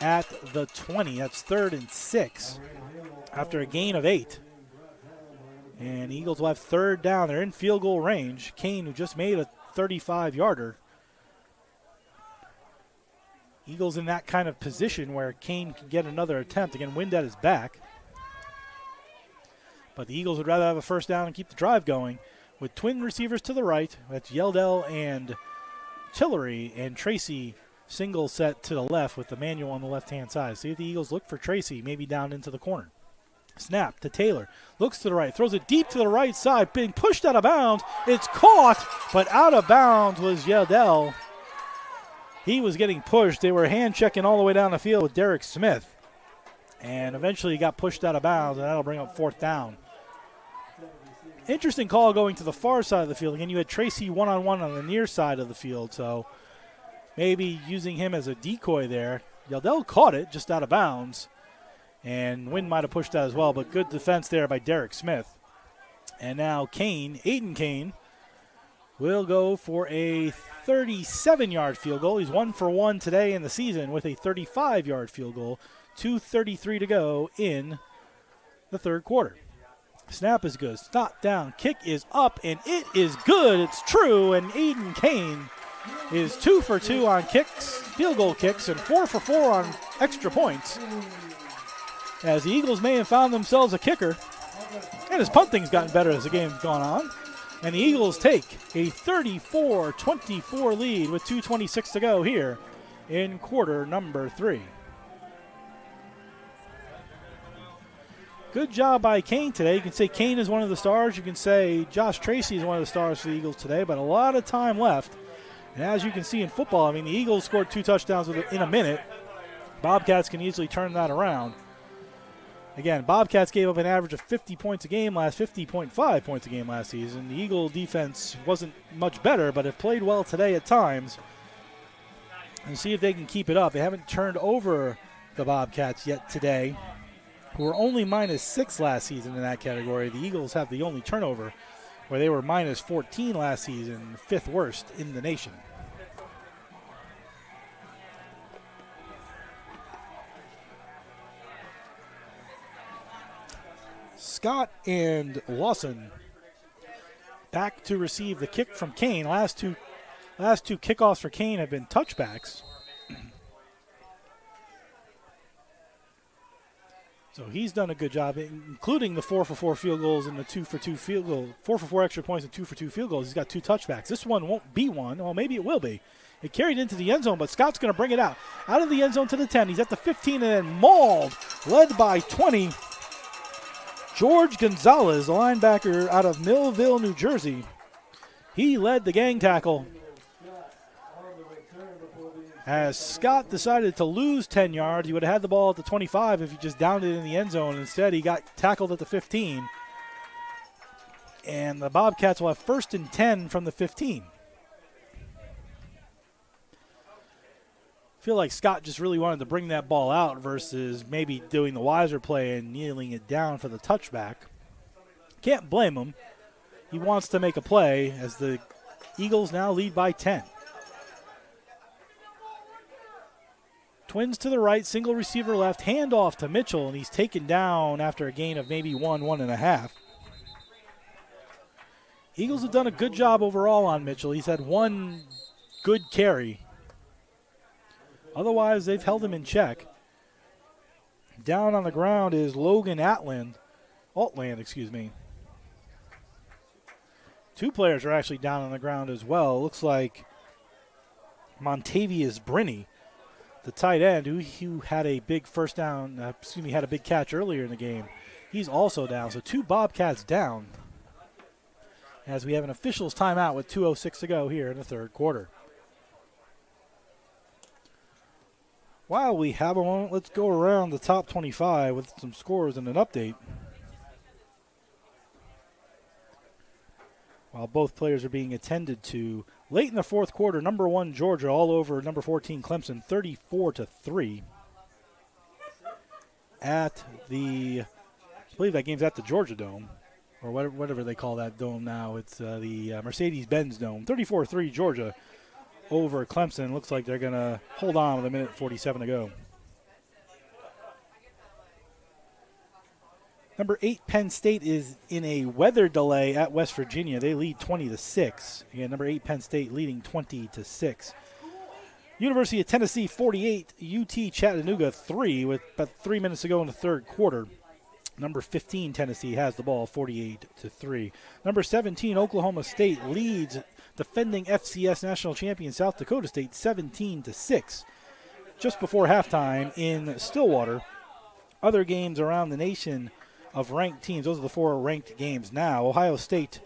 at the 20. That's 3rd and 6. After a gain of 8. And the Eagles will have 3rd down. They're in field goal range. Kane, who just made a 35-yarder. Eagles in that kind of position where Kane can get another attempt. Again, wind at his back. But the Eagles would rather have a first down and keep the drive going. With twin receivers to the right. That's Yeldell and Tillery. And Tracy single set to the left with Emmanuel on the left-hand side. See if the Eagles look for Tracy, maybe down into the corner. Snap to Taylor. Looks to the right. Throws it deep to the right side. Being pushed out of bounds. It's caught, but out of bounds was Yeldell. He was getting pushed. They were hand-checking all the way down the field with Derek Smith. And eventually he got pushed out of bounds, and that'll bring up 4th down. Interesting call going to the far side of the field. Again, you had Tracy one-on-one on the near side of the field, so maybe using him as a decoy there. Yeldell caught it just out of bounds. And Wynn might have pushed that as well, but good defense there by Derek Smith. And now Aiden Kane, will go for a 37-yard field goal. He's 1 for 1 today in the season with a 35-yard field goal. 2:33 to go in the 3rd quarter. Snap is good. Stop down. Kick is up, and it is good. It's true, and Aiden Kane is 2 for 2 on kicks, field goal kicks, and 4 for 4 on extra points. As the Eagles may have found themselves a kicker, and his punting's gotten better as the game's gone on. And the Eagles take a 34-24 lead with 2:26 to go here in quarter number 3. Good job by Kane today. You can say Kane is one of the stars. You can say Josh Tracy is one of the stars for the Eagles today, but a lot of time left. And as you can see in football, I mean, the Eagles scored 2 touchdowns in a minute. Bobcats can easily turn that around. Again, Bobcats gave up an average of 50.5 points a game last season. The Eagle defense wasn't much better, but have played well today at times. And see if they can keep it up. They haven't turned over the Bobcats yet today, who were only -6 last season in that category. The Eagles have the only turnover, where they were -14 last season, 5th worst in the nation. Scott and Lawson back to receive the kick from Kane. Last two kickoffs for Kane have been touchbacks. So he's done a good job, including the 4-for-4 field goals and the 2-for-2 field goal, 4-for-4 extra points and 2-for-2 field goals. He's got 2 touchbacks. This one won't be one. Well, maybe it will be. It carried into the end zone, but Scott's going to bring it out of the end zone to the 10. He's at the 15 and then mauled, led by 20. George Gonzalez, a linebacker out of Millville, New Jersey. He led the gang tackle as Scott decided to lose 10 yards. He would have had the ball at the 25 if he just downed it in the end zone. Instead, he got tackled at the 15. And the Bobcats will have 1st and 10 from the 15. I feel like Scott just really wanted to bring that ball out versus maybe doing the wiser play and kneeling it down for the touchback. Can't blame him. He wants to make a play as the Eagles now lead by 10. Twins to the right, single receiver left, handoff to Mitchell, and he's taken down after a gain of maybe 1.5. Eagles have done a good job overall on Mitchell. He's had 1 good carry. Otherwise, they've held him in check. Down on the ground is Logan Altland. 2 players are actually down on the ground as well. Looks like Montavious Brinney, the tight end, who had a big had a big catch earlier in the game. He's also down. So 2 Bobcats down as we have an officials timeout with 2:06 to go here in the 3rd quarter. While we have a moment, let's go around the top 25 with some scores and an update. While both players are being attended to, late in the 4th quarter, number 1 Georgia all over number 14 Clemson, 34-3. I believe that game's at the Georgia Dome, or whatever they call that dome now. It's the Mercedes-Benz Dome. 34-3 Georgia over Clemson. Looks like they're going to hold on with 1:47 to go. Number 8 Penn State is in a weather delay at West Virginia. They lead 20-6. Again, number 8 Penn State leading 20-6. University of Tennessee 48, UT Chattanooga 3 with about 3 minutes to go in the 3rd quarter. Number 15 Tennessee has the ball 48-3. Number 17 Oklahoma State leads defending FCS national champion South Dakota State 17-6. Just before halftime in Stillwater. Other games around the nation of ranked teams. Those are the 4 ranked games now. Ohio State,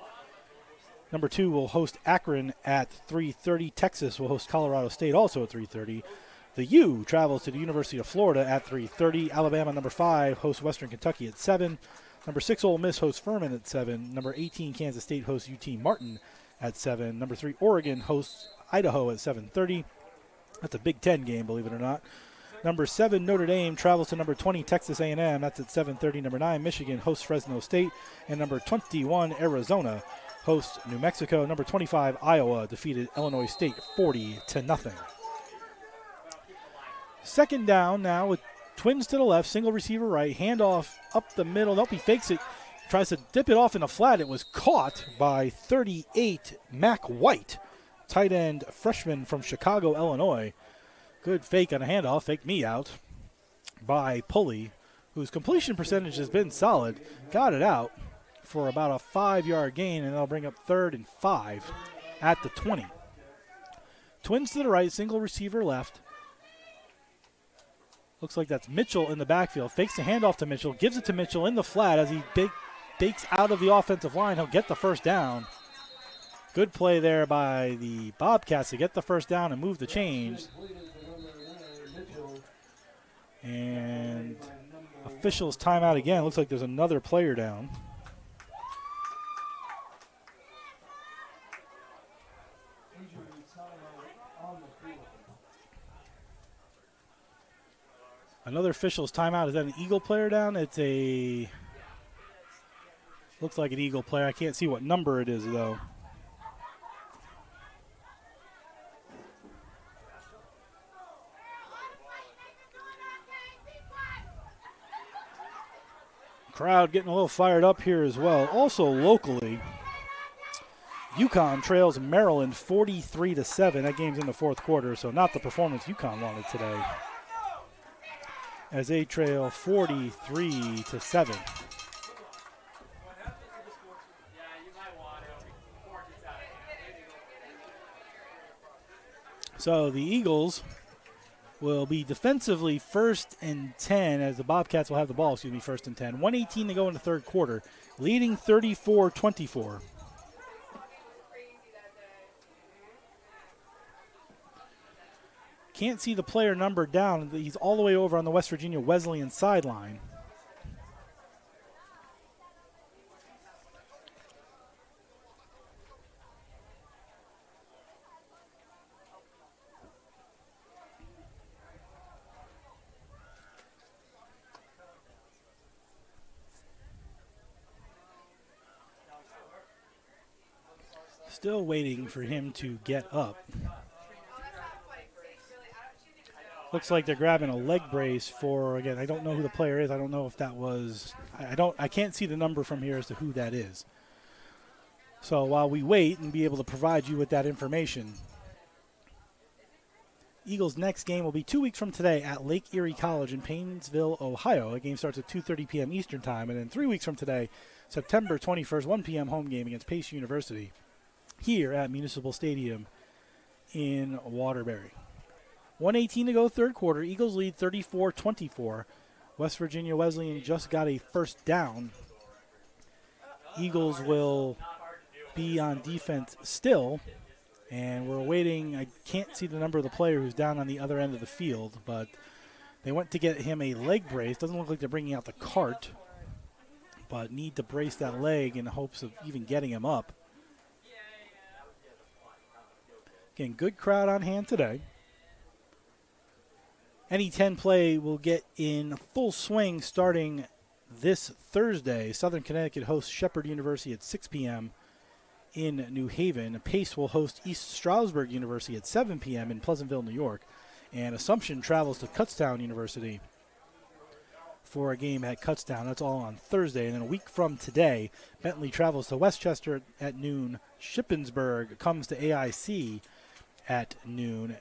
number 2, will host Akron at 3:30. Texas will host Colorado State also at 3:30. The U travels to the University of Florida at 3:30. Alabama, number 5, hosts Western Kentucky at 7. Number 6, Ole Miss hosts Furman at 7. Number 18, Kansas State hosts UT Martin at 7. Number 3, Oregon hosts Idaho at 7:30. That's a Big Ten game, believe it or not. Number 7, Notre Dame travels to number 20, Texas A&M. That's at 7:30. Number 9, Michigan hosts Fresno State. And number 21, Arizona hosts New Mexico. Number 25, Iowa defeated Illinois State 40-0. 2nd down now with Twins to the left, single receiver right, handoff up the middle. Nope, he fakes it. Tries to dip it off in the flat. It was caught by 38, Mac White, tight end freshman from Chicago, Illinois. Good fake on a handoff, faked me out by Pulley, whose completion percentage has been solid. Got it out for about a 5-yard gain, and they'll bring up 3rd and 5 at the 20. Twins to the right, single receiver left. Looks like that's Mitchell in the backfield. Fakes the handoff to Mitchell, gives it to Mitchell in the flat as he bakes out of the offensive line. He'll get the 1st down. Good play there by the Bobcats to get the 1st down and move the chains. And a Officials timeout again. Looks like there's another player down. Another official's timeout. Is that an Eagle player down? It's a... Looks like an Eagle player. I can't see what number it is, though. Crowd getting a little fired up here as well. Also locally, UConn trails Maryland 43-7. That game's in the fourth quarter, so not the performance UConn wanted today, as they trail 43-7. So the Eagles will be defensively 1st and 10, as the Bobcats will have the ball, 1st and 10. 1:18 to go in the third quarter, leading 34-24. Can't see the player number down. He's all the way over on the West Virginia Wesleyan sideline. Still waiting for him to get up. Looks like they're grabbing a leg brace for, again, I don't know who the player is. I don't know if that was, I can't see the number from here as to who that is. So while we wait and be able to provide you with that information, Eagles' next game will be 2 weeks from today at Lake Erie College in Painesville, Ohio. The game starts at 2:30 p.m. Eastern Time. And then 3 weeks from today, September 21st, 1 p.m. home game against Pace University here at Municipal Stadium in Waterbury. 1:18 to go, third quarter. Eagles lead 34-24. West Virginia Wesleyan just got a first down. Eagles will be on defense still, and we're waiting. I can't see the number of the player who's down on the other end of the field, but they went to get him a leg brace. Doesn't look like they're bringing out the cart, but need to brace that leg in hopes of even getting him up. Again, good crowd on hand today. Any 10 play will get in full swing starting this Thursday. Southern Connecticut hosts Shepherd University at 6 p.m. in New Haven. Pace will host East Stroudsburg University at 7 p.m. in Pleasantville, New York. And Assumption travels to Kutztown University for a game at Kutztown. That's all on Thursday. And then a week from today, Bentley travels to Westchester at noon. Shippensburg comes to AIC at noon.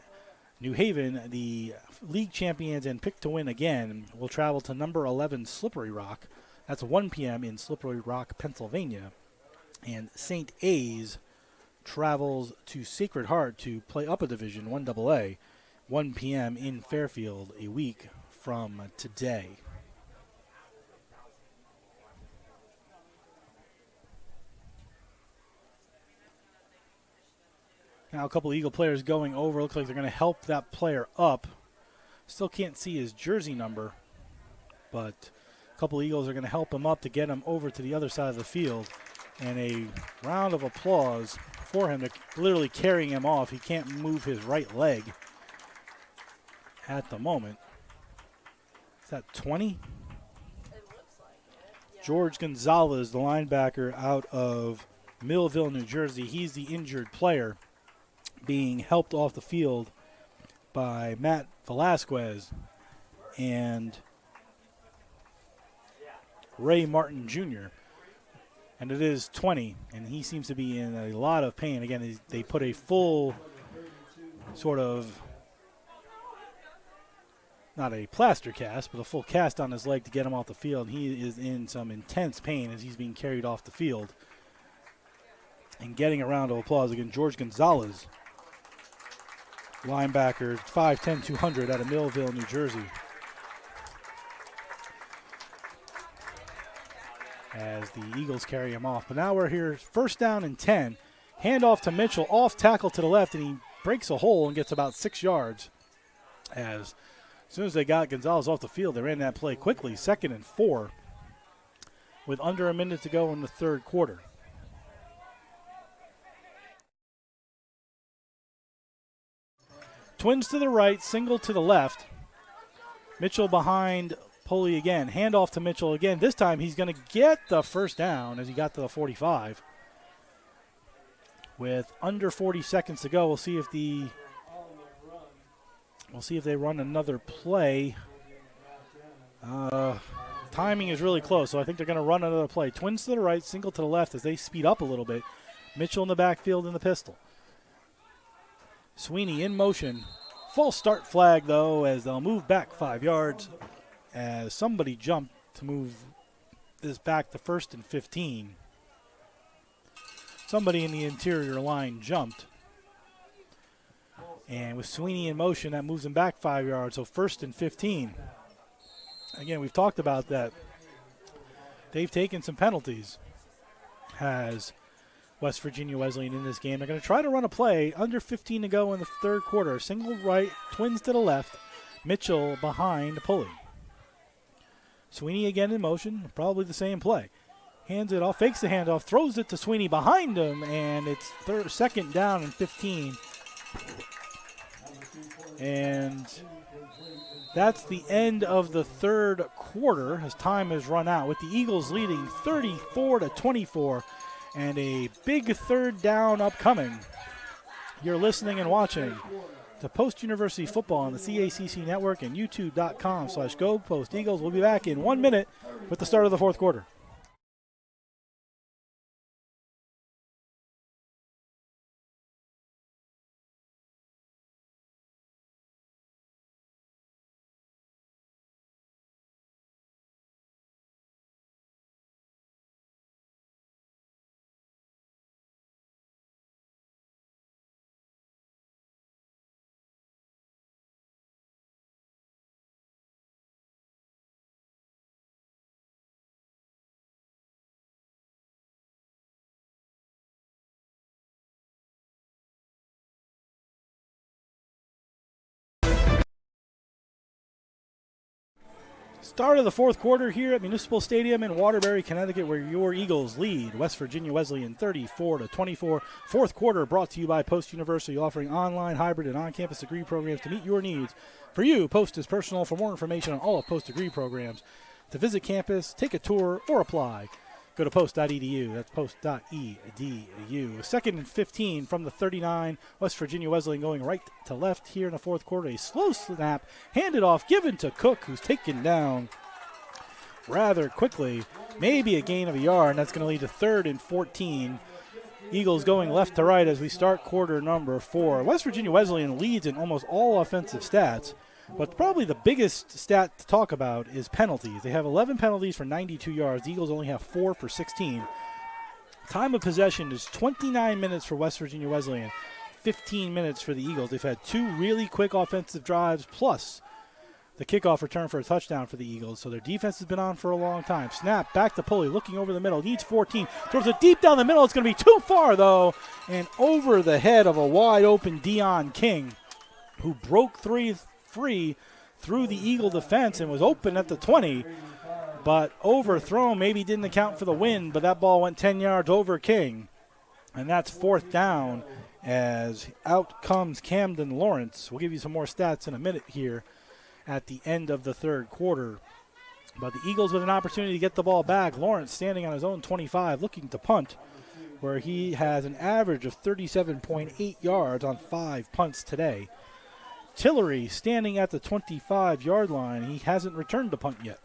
New Haven, the league champions and picked to win again, will travel to number 11 Slippery Rock. That's 1 p.m. in Slippery Rock, Pennsylvania. And St. A's travels to Sacred Heart to play up a division, 1AA, 1 p.m. in Fairfield, a week from today. Now a couple Eagle players going over. Looks like they're going to help that player up. Still can't see his jersey number, but a couple Eagles are going to help him up to get him over to the other side of the field. And a round of applause for him, to literally carrying him off. He can't move his right leg at the moment. Is that 20? It looks like it. Yeah. George Gonzalez, the linebacker out of Millville, New Jersey. He's the injured player, being helped off the field by Matt Velasquez and Ray Martin Jr. And it is 20, and he seems to be in a lot of pain. Again, they put a full sort of, not a plaster cast, but a full cast on his leg to get him off the field. He is in some intense pain as he's being carried off the field. And getting a round of applause again, George Gonzalez, linebacker, 5'10", 200 out of Millville, New Jersey. As the Eagles carry him off. But now we're here, first down and 10. Handoff to Mitchell, off tackle to the left, and he breaks a hole and gets about 6 yards as As soon as they got Gonzalez off the field, they ran that play quickly. 2nd and 4 with under a minute to go in the third quarter. Twins to the right, single to the left. Mitchell behind Pulley again. Handoff to Mitchell again. This time he's going to get the first down as he got to the 45. With under 40 seconds to go, we'll see if they run another play. Timing is really close, so I think they're going to run another play. Twins to the right, single to the left as they speed up a little bit. Mitchell in the backfield in the pistol. Sweeney in motion. False start flag, though, as they'll move back 5 yards as somebody jumped to move this back to 1st and 15. Somebody in the interior line jumped. And with Sweeney in motion, that moves him back 5 yards, so 1st and 15. Again, we've talked about that. They've taken some penalties, has West Virginia Wesleyan in this game. They're going to try to run a play, under 15 to go in the third quarter. Single right, Twins to the left, Mitchell behind Pulley. Sweeney again in motion, probably the same play. Hands it off, fakes the handoff, throws it to Sweeney behind him, and it's 2nd down and 15. And that's the end of the third quarter as time has run out, with the Eagles leading 34-24 and a big third down upcoming. You're listening and watching to Post University Football on the CACC Network and YouTube.com/Go Post Eagles. We'll be back in 1 minute with the start of the fourth quarter. Start of the fourth quarter here at Municipal Stadium in Waterbury, Connecticut, where your Eagles lead West Virginia Wesleyan 34-24. Fourth quarter brought to you by Post University, offering online, hybrid, and on-campus degree programs to meet your needs. For you, Post is personal. For more information on all of Post degree programs, to visit campus, take a tour, or apply, go to post.edu. That's post.edu. 2nd and 15 from the 39. West Virginia Wesleyan going right to left here in the fourth quarter. A slow snap, handed off, given to Cook, who's taken down rather quickly. Maybe a gain of a yard, and that's going to lead to 3rd and 14. Eagles going left to right as we start quarter number 4. West Virginia Wesleyan leads in almost all offensive stats, but probably the biggest stat to talk about is penalties. They have 11 penalties for 92 yards. The Eagles only have 4 for 16. Time of possession is 29 minutes for West Virginia Wesleyan, 15 minutes for the Eagles. They've had 2 really quick offensive drives, plus the kickoff return for a touchdown for the Eagles. So their defense has been on for a long time. Snap, back to Pulley, looking over the middle. Needs 14. Throws it deep down the middle. It's going to be too far, though, and over the head of a wide-open Dion King, who broke free through the Eagle defense and was open at the 20, but overthrown. Maybe didn't account for the wind, but that ball went 10 yards over King. And that's 4th down as out comes Camden Lawrence. We'll give you some more stats in a minute here at the end of the third quarter. But the Eagles with an opportunity to get the ball back. Lawrence standing on his own 25, looking to punt, where he has an average of 37.8 yards on 5 punts today. Tillery standing at the 25-yard line. He hasn't returned the punt yet.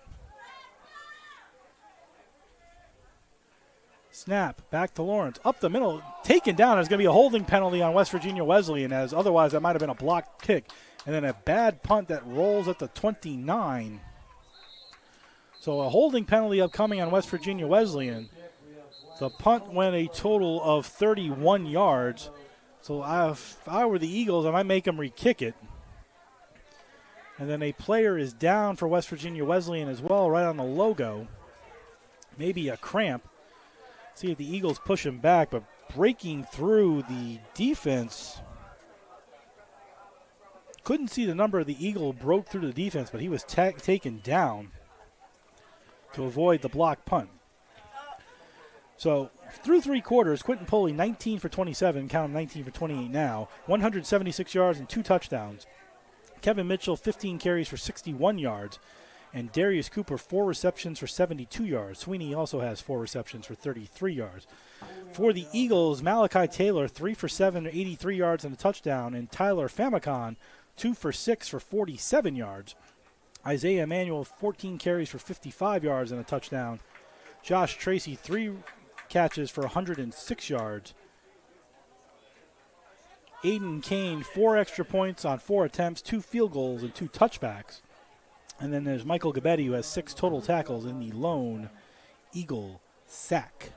Snap, back to Lawrence, up the middle, taken down. There's going to be a holding penalty on West Virginia Wesleyan, as otherwise that might have been a blocked kick. And then a bad punt that rolls at the 29. So a holding penalty upcoming on West Virginia Wesleyan. The punt went a total of 31 yards. So if I were the Eagles, I might make them re-kick it. And then a player is down for West Virginia Wesleyan as well, right on the logo. Maybe a cramp. See if the Eagles push him back, but breaking through the defense Couldn't see the number the Eagle broke through the defense, but he was taken down to avoid the block punt. So through 3 quarters, Quentin Pulley 19 for 27, count him 19 for 28 now, 176 yards and 2 touchdowns. Kevin Mitchell 15 carries for 61 yards, and Darius Cooper 4 receptions for 72 yards. Sweeney also has 4 receptions for 33 yards. For the Eagles, Malachi Taylor 3 for 7, 83 yards and a touchdown, and Tyler Famicon 2 for 6 for 47 yards. Isaiah Emanuel 14 carries for 55 yards and a touchdown. Josh Tracy 3 catches for 106 yards. Aiden Kane 4 extra points on 4 attempts, 2 field goals and 2 touchbacks. And then there's Michael Gabetti, who has 6 total tackles in the lone Eagle sack.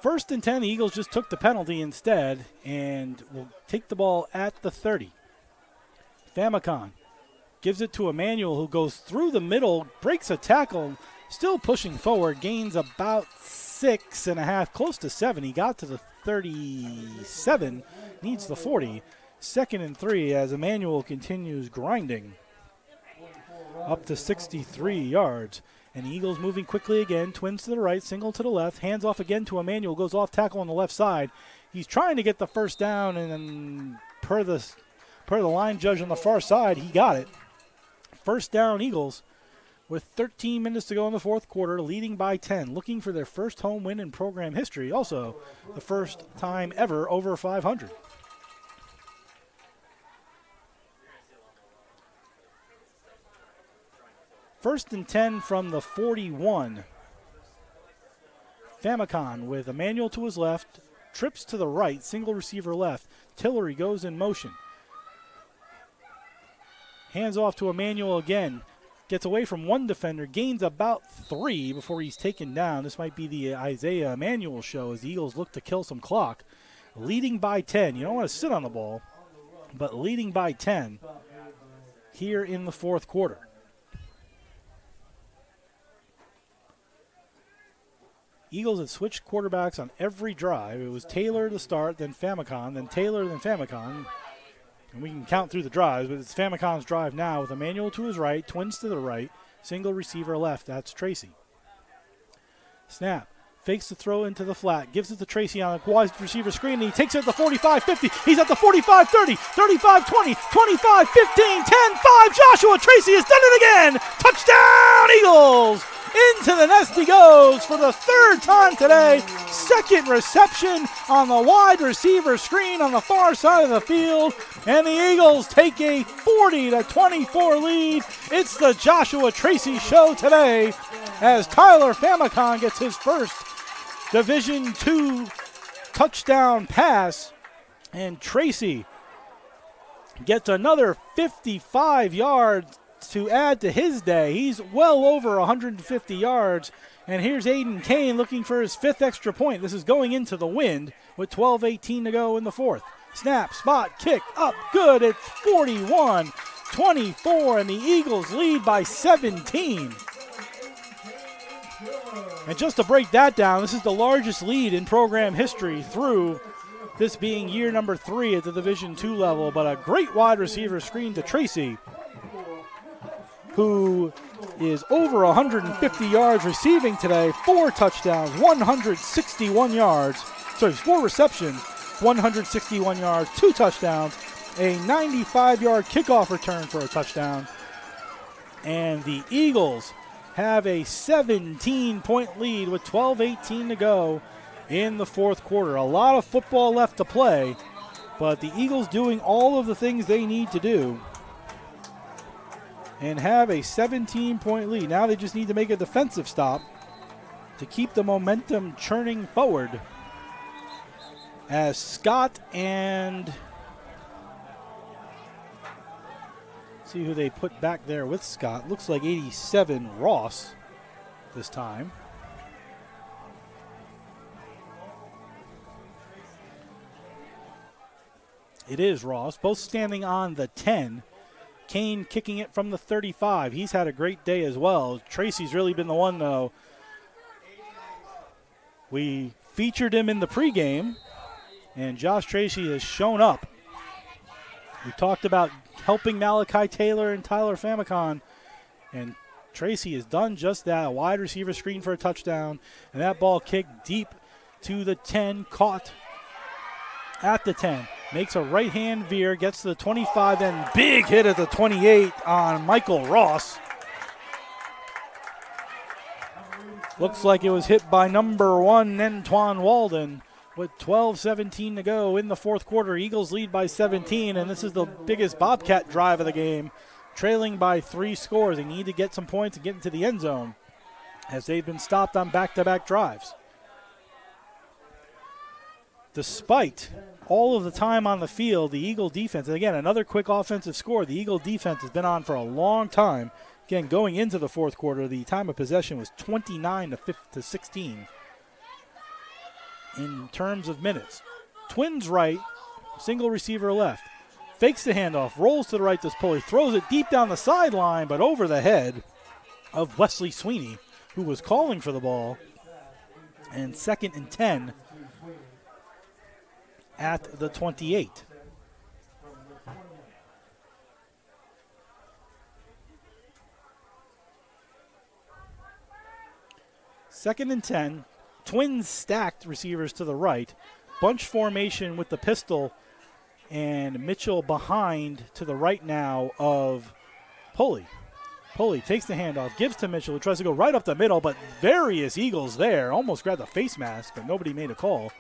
First and 10, the Eagles just took the penalty instead and will take the ball at the 30. Famicon gives it to Emmanuel, who goes through the middle, breaks a tackle, still pushing forward, gains about 6.5, close to 7. He got to the 37, needs the 40. 2nd and 3 as Emmanuel continues grinding up to 63 yards. And the Eagles moving quickly again, twins to the right, single to the left, hands off again to Emmanuel, goes off tackle on the left side. He's trying to get the first down, and then per the line judge on the far side, he got it. First down Eagles with 13 minutes to go in the 4th quarter, leading by 10, looking for their first home win in program history, also the first time ever over 500. First and 10 from the 41. Famicon with Emmanuel to his left, trips to the right, single receiver left. Tillery goes in motion. Hands off to Emmanuel again. Gets away from one defender, gains about 3 before he's taken down. This might be the Isaiah Emmanuel show as the Eagles look to kill some clock. Leading by 10. You don't want to sit on the ball, but leading by 10 here in the 4th quarter. Eagles had switched quarterbacks on every drive. It was Taylor to start, then Famicon, then Taylor, then Famicon. And we can count through the drives, but it's Famicon's drive now with Emmanuel to his right, twins to the right, single receiver left. That's Tracy. Snap. Fakes the throw into the flat. Gives it to Tracy on a wide receiver screen, and he takes it at the 45-50. He's at the 45-30, 35-20, 25-15, 10-5. Joshua Tracy has done it again. Touchdown, Eagles! Into the nest he goes for the 3rd time today. 2nd reception on the wide receiver screen on the far side of the field. And the Eagles take a 40-24 lead. It's the Joshua Tracy show today as Tyler Famicon gets his first Division II touchdown pass. And Tracy gets another 55 yards to add to his day. He's well over 150 yards. And here's Aiden Kane looking for his 5th extra point. This is going into the wind with 12:18 to go in the 4th. Snap, spot, kick, up, good. It's 41-24, and the Eagles lead by 17. And just to break that down, this is the largest lead in program history through this being year number 3 at the Division II level. But a great wide receiver screen to Tracy, who is over 150 yards receiving today, 4 touchdowns, 161 yards. Sorry, 4 receptions, 161 yards, 2 touchdowns, a 95-yard kickoff return for a touchdown. And the Eagles have a 17-point lead with 12:18 to go in the 4th quarter. A lot of football left to play, but the Eagles doing all of the things they need to do and have a 17-point lead. Now they just need to make a defensive stop to keep the momentum churning forward as Scott and see who they put back there with Scott. Looks like 87 Ross this time. It is Ross, both standing on the 10. Kane kicking it from the 35. He's had a great day as well. Tracy's really been the one, though, We featured him in the pregame, and Josh Tracy has shown up. We talked about helping Malachi Taylor and Tyler Famicon, and Tracy has done just that. A wide receiver screen for a touchdown, and that ball kicked deep to the 10, caught at the 10. Makes a right-hand veer, gets to the 25, then big hit at the 28 on Michael Ross. Looks like it was hit by number 1, Antoine Walden. With 12:17 to go in the fourth quarter, Eagles lead by 17, and this is the biggest Bobcat drive of the game, trailing by 3 scores. They need to get some points and get into the end zone as they've been stopped on back-to-back drives. Despite all of the time on the field, the Eagle defense, and again, another quick offensive score, the Eagle defense has been on for a long time. Again, going into the fourth quarter, the time of possession was 29 to 16. In terms of minutes, Twins right, single receiver left. Fakes the handoff, rolls to the right, this Pulley, throws it deep down the sideline, but over the head of Wesley Sweeney, who was calling for the ball. And 2nd and 10 at the 28. Second and 10. Twins stacked receivers to the right. Bunch formation with the pistol, and Mitchell behind to the right now of Pulley. Pulley takes the handoff, gives to Mitchell, who tries to go right up the middle, but various Eagles there. Almost grabbed a face mask, but nobody made a call.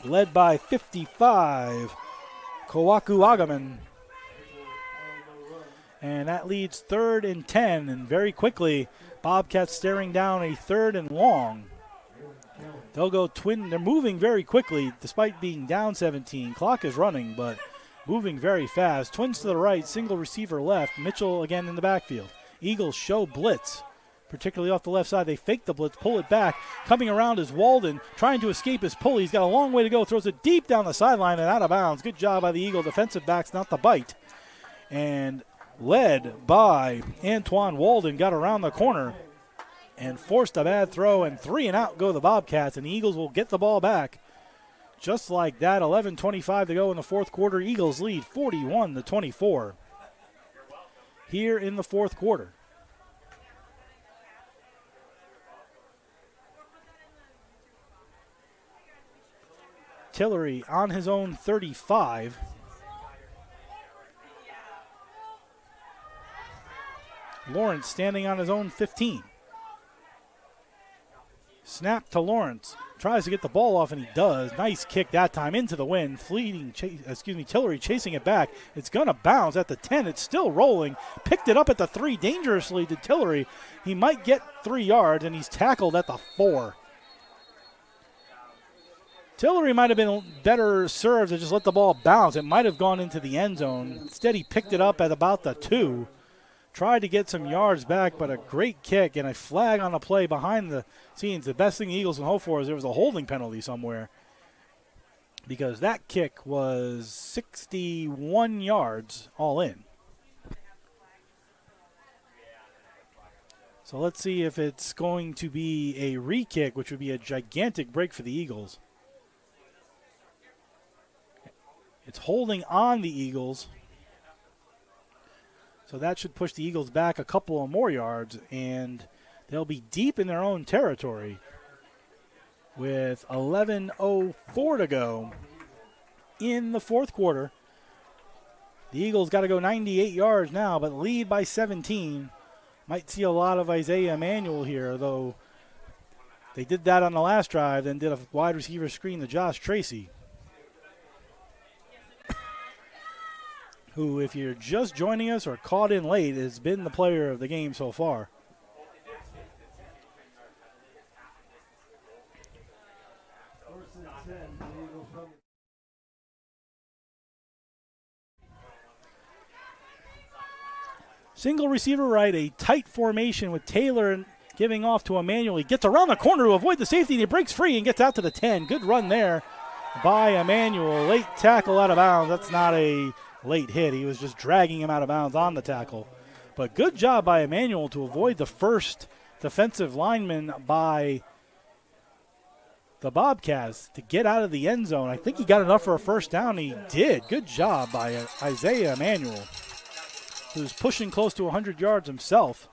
Led by 55, Kawaku Agaman. And that leads 3rd and 10, and very quickly, Bobcats staring down a 3rd and long. They'll go twin. They're moving very quickly despite being down 17. Clock is running, but moving very fast. Twins to the right, single receiver left. Mitchell again in the backfield. Eagles show blitz, particularly off the left side. They fake the blitz, pull it back. Coming around is Walden, trying to escape his Pulley. He's got a long way to go. Throws it deep down the sideline and out of bounds. Good job by the Eagle defensive backs not to bite. And led by Antoine Walden, got around the corner and forced a bad throw, and 3 and out go the Bobcats, and the Eagles will get the ball back. Just like that, 11:25 to go in the fourth quarter. Eagles lead 41-24 here in the fourth quarter. Tillery on his own 35. Lawrence standing on his own 15. Snap to Lawrence. Tries to get the ball off, and he does. Nice kick that time into the wind. Tillery chasing it back. It's going to bounce at the 10. It's still rolling. Picked it up at the 3 dangerously to Tillery. He might get 3 yards, and he's tackled at the 4. Tillery might have been better served to just let the ball bounce. It might have gone into the end zone. Instead, he picked it up at about the 2. Tried to get some yards back, but a great kick and a flag on the play behind the scenes. The best thing the Eagles can hope for is there was a holding penalty somewhere, because that kick was 61 yards all in. So let's see if it's going to be a re-kick, which would be a gigantic break for the Eagles. It's holding on the Eagles. So that should push the Eagles back a couple of more yards, and they'll be deep in their own territory with 11:04 to go in the fourth quarter. The Eagles got to go 98 yards now, but lead by 17. Might see a lot of Isaiah Emanuel here, though they did that on the last drive, then did a wide receiver screen to Josh Tracy, who, if you're just joining us or caught in late, has been the player of the game so far. Single receiver right, a tight formation with Taylor giving off to Emanuel. He gets around the corner to avoid the safety, and he breaks free and gets out to the 10. Good run there by Emanuel. Late tackle out of bounds. That's not a late hit. He was just dragging him out of bounds on the tackle. But good job by Emanuel to avoid the first defensive lineman by the Bobcats to get out of the end zone. I think he got enough for a first down. He did. Good job by Isaiah Emanuel, who's pushing close to 100 yards himself.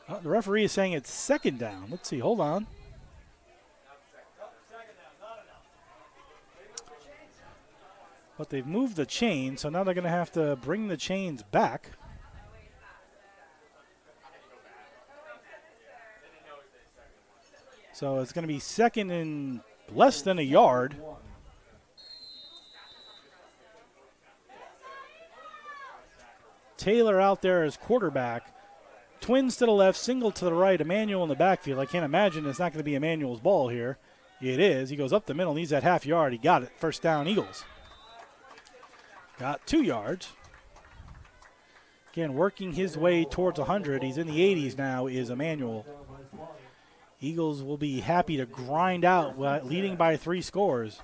The referee is saying it's second down. Let's see. Hold on. But they've moved the chain, so now they're going to have to bring the chains back. So it's going to be second and less than a yard. Taylor out there as quarterback. Twins to the left, single to the right, Emanuel in the backfield. I can't imagine it's not going to be Emanuel's ball here. It is. He goes up the middle, needs that half yard. He got it. First down, Eagles. Got 2 yards. Again, working his way towards 100. He's in the 80s now, is Emanuel. Eagles will be happy to grind out, leading by 3 scores.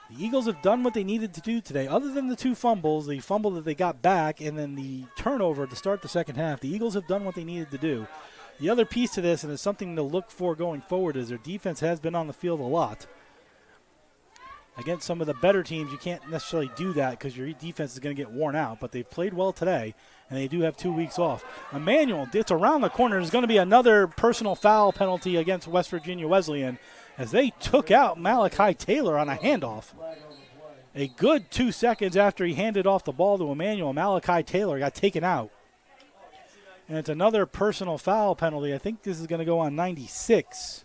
The Eagles have done what they needed to do today. Other than the 2 fumbles, the fumble that they got back and then the turnover to start the second half, the Eagles have done what they needed to do. The other piece to this, and it's something to look for going forward, is their defense has been on the field a lot. Against some of the better teams, you can't necessarily do that because your defense is going to get worn out, but they've played well today, and they do have 2 weeks off. Emanuel, it's around the corner. There's going to be another personal foul penalty against West Virginia Wesleyan as they took out Malachi Taylor on a handoff. A good 2 seconds after he handed off the ball to Emanuel, Malachi Taylor got taken out. And it's another personal foul penalty. I think this is going to go on 96.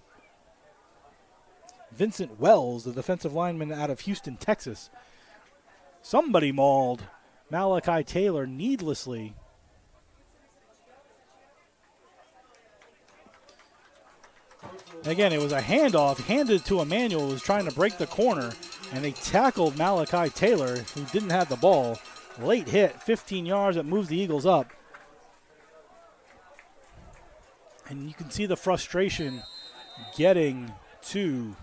Vincent Wells, the defensive lineman out of Houston, Texas. Somebody mauled Malachi Taylor needlessly. Again, it was a handoff handed to Emanuel, who was trying to break the corner, and they tackled Malachi Taylor, who didn't have the ball. Late hit, 15 yards, that moves the Eagles up. And you can see the frustration getting to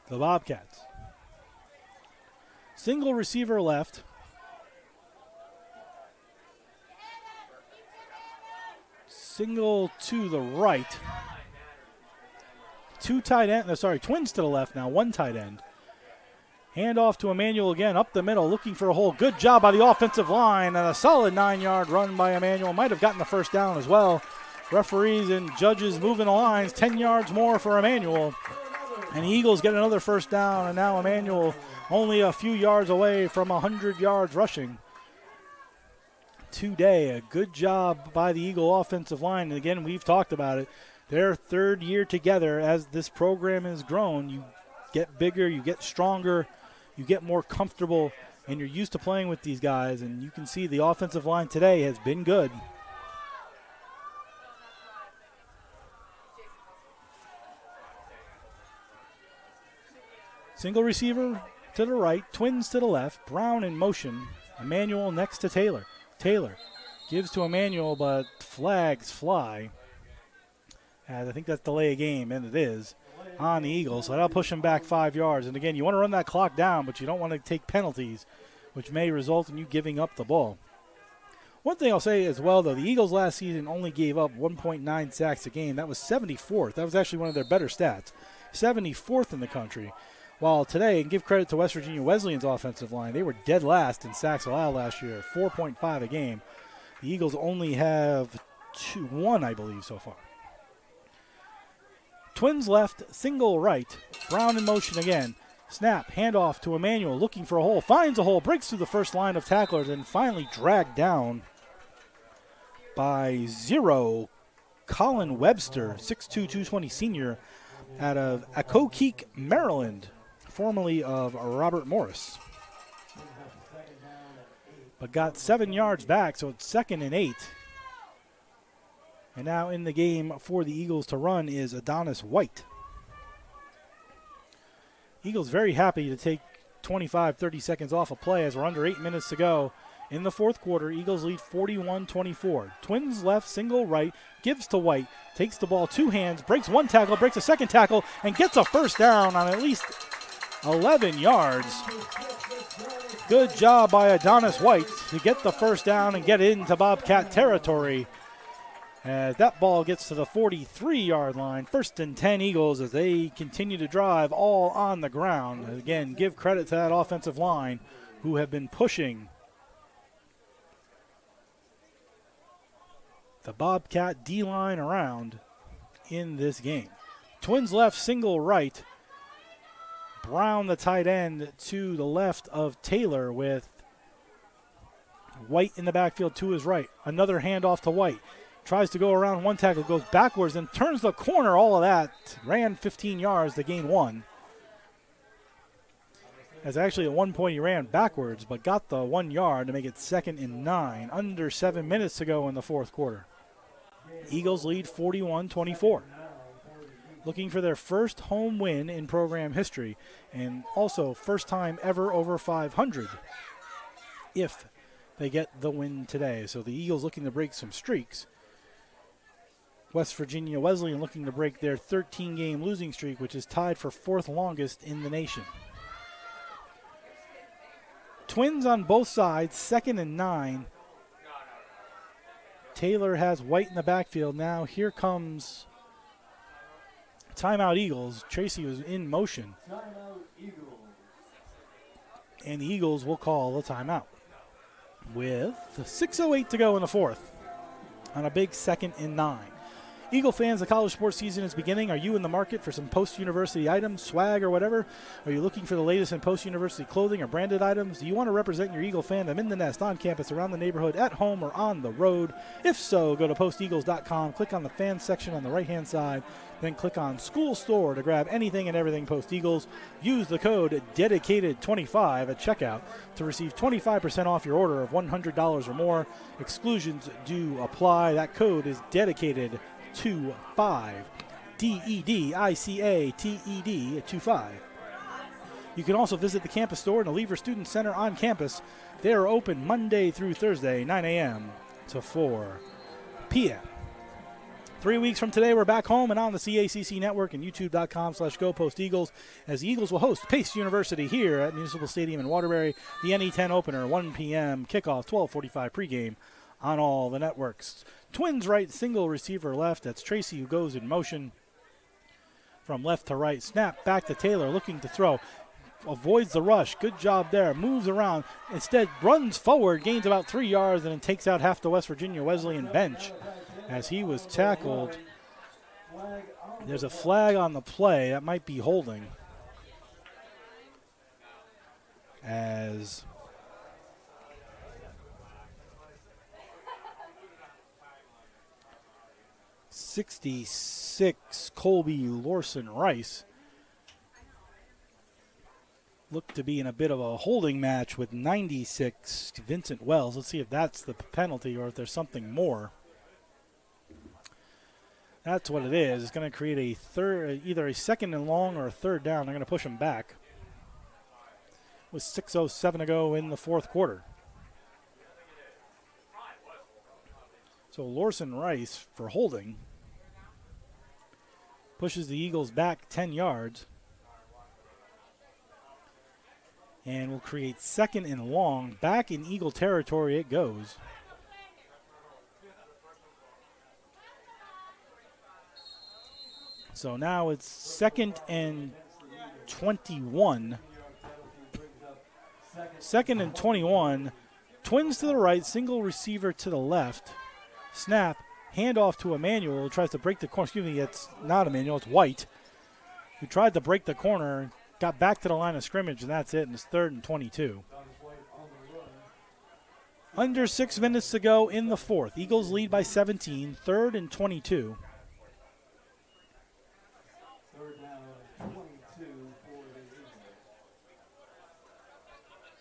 the Bobcats. Single receiver left. Single to the right. Twins to the left now, 1 tight end. Handoff to Emanuel again, up the middle, looking for a hole. Good job by the offensive line, and a solid 9-yard run by Emanuel. Might have gotten the first down as well. Referees and judges moving the lines, 10 yards more for Emanuel. And the Eagles get another first down, and now Emanuel only a few yards away from 100 yards rushing today. A good job by the Eagle offensive line. And again, we've talked about it. Their 3rd year together, as this program has grown, you get bigger, you get stronger, you get more comfortable, and you're used to playing with these guys. And you can see the offensive line today has been good. Single receiver to the right, twins to the left, Brown in motion, Emanuel next to Taylor. Taylor gives to Emanuel, but flags fly. And I think that's delay of game, and it is, on the Eagles. So that'll push him back 5 yards. And again, you want to run that clock down, but you don't want to take penalties, which may result in you giving up the ball. One thing I'll say as well, though, the Eagles last season only gave up 1.9 sacks a game. That was 74th. That was actually one of their better stats. 74th in the country. While today, and give credit to West Virginia Wesleyan's offensive line, they were dead last in sacks allowed last year, 4.5 a game. The Eagles only have 1, I believe, so far. Twins left, single right. Brown in motion again. Snap, handoff to Emanuel, looking for a hole, finds a hole, breaks through the first line of tacklers, and finally dragged down by 0. Colin Webster, 6'2", 220 senior, out of Accokeek, Maryland, formerly of Robert Morris. But got 7 yards back, so it's 2nd and 8. And now in the game for the Eagles to run is Adonis White. Eagles very happy to take 25, 30 seconds off a play as we're under 8 minutes to go. In the 4th quarter, Eagles lead 41-24. Twins left, single right, gives to White, takes the ball 2 hands, breaks 1 tackle, breaks a 2nd tackle, and gets a first down on at least 11 yards. Good job by Adonis White to get the first down and get into Bobcat territory. As that ball gets to the 43-yard line. 1st and 10 Eagles as they continue to drive all on the ground. Again, give credit to that offensive line who have been pushing the Bobcat D-line around in this game. Twins left, single right. Brown, the tight end, to the left of Taylor with White in the backfield to his right. Another handoff to White. Tries to go around one tackle, goes backwards and turns the corner. All of that. Ran 15 yards to gain 1. As actually at one point he ran backwards, but got the 1 yard to make it 2nd and 9. Under 7 minutes to go in the fourth quarter. Eagles lead 41-24. Looking for their first home win in program history, and also first time ever over 500 if they get the win today. So the Eagles looking to break some streaks. West Virginia Wesleyan looking to break their 13-game losing streak, which is tied for 4th longest in the nation. Twins on both sides, 2nd and 9. Taylor has White in the backfield. Now here comes timeout Eagles. Tracy was in motion. And the Eagles will call a timeout with 6:08 to go in the fourth on a big 2nd and 9. Eagle fans, the college sports season is beginning. Are you in the market for some post-university items, swag, or whatever? Are you looking for the latest in post-university clothing or branded items? Do you want to represent your Eagle fandom in the nest, on campus, around the neighborhood, at home, or on the road? If so, go to posteagles.com, click on the fans section on the right-hand side, then click on School Store to grab anything and everything Post Eagles. Use the code DEDICATED25 at checkout to receive 25% off your order of $100 or more. Exclusions do apply. That code is DEDICATED25. DEDICATED 25. You can also visit the campus store and the Lever Student Center on campus. They are open Monday through Thursday, 9 a.m. to 4 p.m. 3 weeks from today, we're back home and on the CACC network and youtube.com/GoPostEagles as the Eagles will host Pace University here at Municipal Stadium in Waterbury. The NE10 opener, 1 p.m. kickoff, 12:45 pregame on all the networks. Twins right, single receiver left. That's Tracy who goes in motion from left to right. Snap back to Taylor, looking to throw. Avoids the rush. Good job there. Moves around. Instead, runs forward, gains about 3 yards, and then takes out half the West Virginia Wesleyan bench as he was tackled. There's a flag on the play. That might be holding. As '66 Colby Lorson Rice looked to be in a bit of a holding match with 96 Vincent Wells. Let's see if that's the penalty or if there's something more. That's what it is. It's going to create a third, either a 2nd and long or a 3rd down. They're going to push him back with 6:07 to go in the fourth quarter. So Lorson Rice for holding pushes the Eagles back 10 yards and will create 2nd and long. Back in Eagle territory it goes. So now it's 2nd and 21. 2nd and 21. Twins to the right, single receiver to the left. Snap, handoff to Emmanuel, who tries to break the corner. Excuse me, it's not Emmanuel, it's White, who tried to break the corner, got back to the line of scrimmage, and that's it, and it's 3rd and 22. Under 6 minutes to go in the fourth. Eagles lead by 17, 3rd and 22.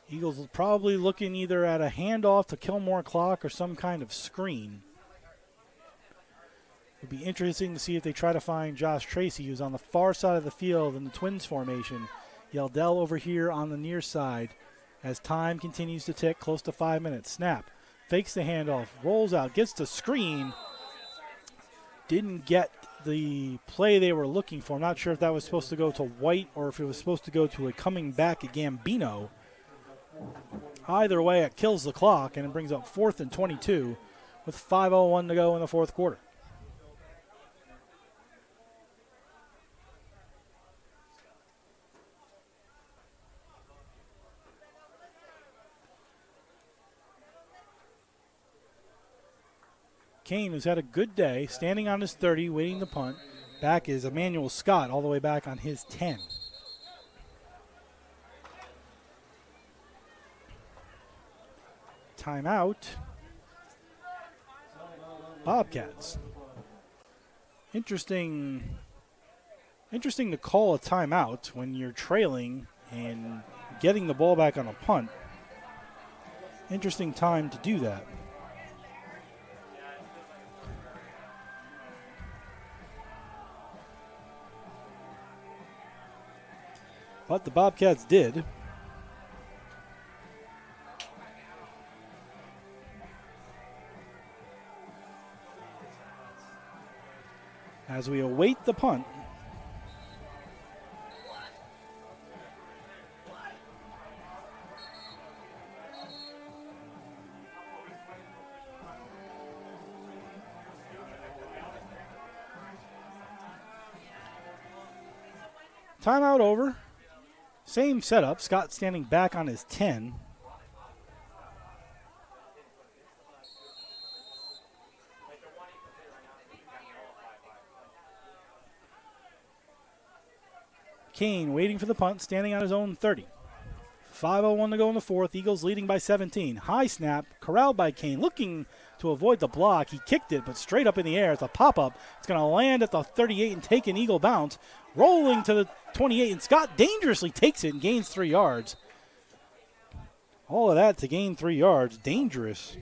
Eagles probably looking either at a handoff to kill more clock or some kind of screen. It'd be interesting to see if they try to find Josh Tracy, who's on the far side of the field in the Twins formation. Yeldell over here on the near side as time continues to tick, close to 5 minutes. Snap, fakes the handoff, rolls out, gets the screen. Didn't get the play they were looking for. I'm not sure if that was supposed to go to White or if it was supposed to go to a coming back at Gambino. Either way, it kills the clock, and it brings up 4th and 22 with 5:01 to go in the fourth quarter. Kane, who's had a good day, standing on his 30, waiting to punt. Back is Emmanuel Scott, all the way back on his 10. Timeout. Bobcats. Interesting to call a timeout when you're trailing and getting the ball back on a punt. Interesting time to do that. But the Bobcats did. As we await the punt. Timeout over. Same setup. Scott standing back on his 10. Kane waiting for the punt, standing on his own 30. 5:01 to go in the fourth. Eagles leading by 17. High snap, corralled by Kane, looking to avoid the block. He kicked it, but straight up in the air. It's a pop-up. It's going to land at the 38 and take an Eagle bounce. Rolling to the 28, and Scott dangerously takes it and gains 3 yards. All of that to gain 3 yards. Dangerous.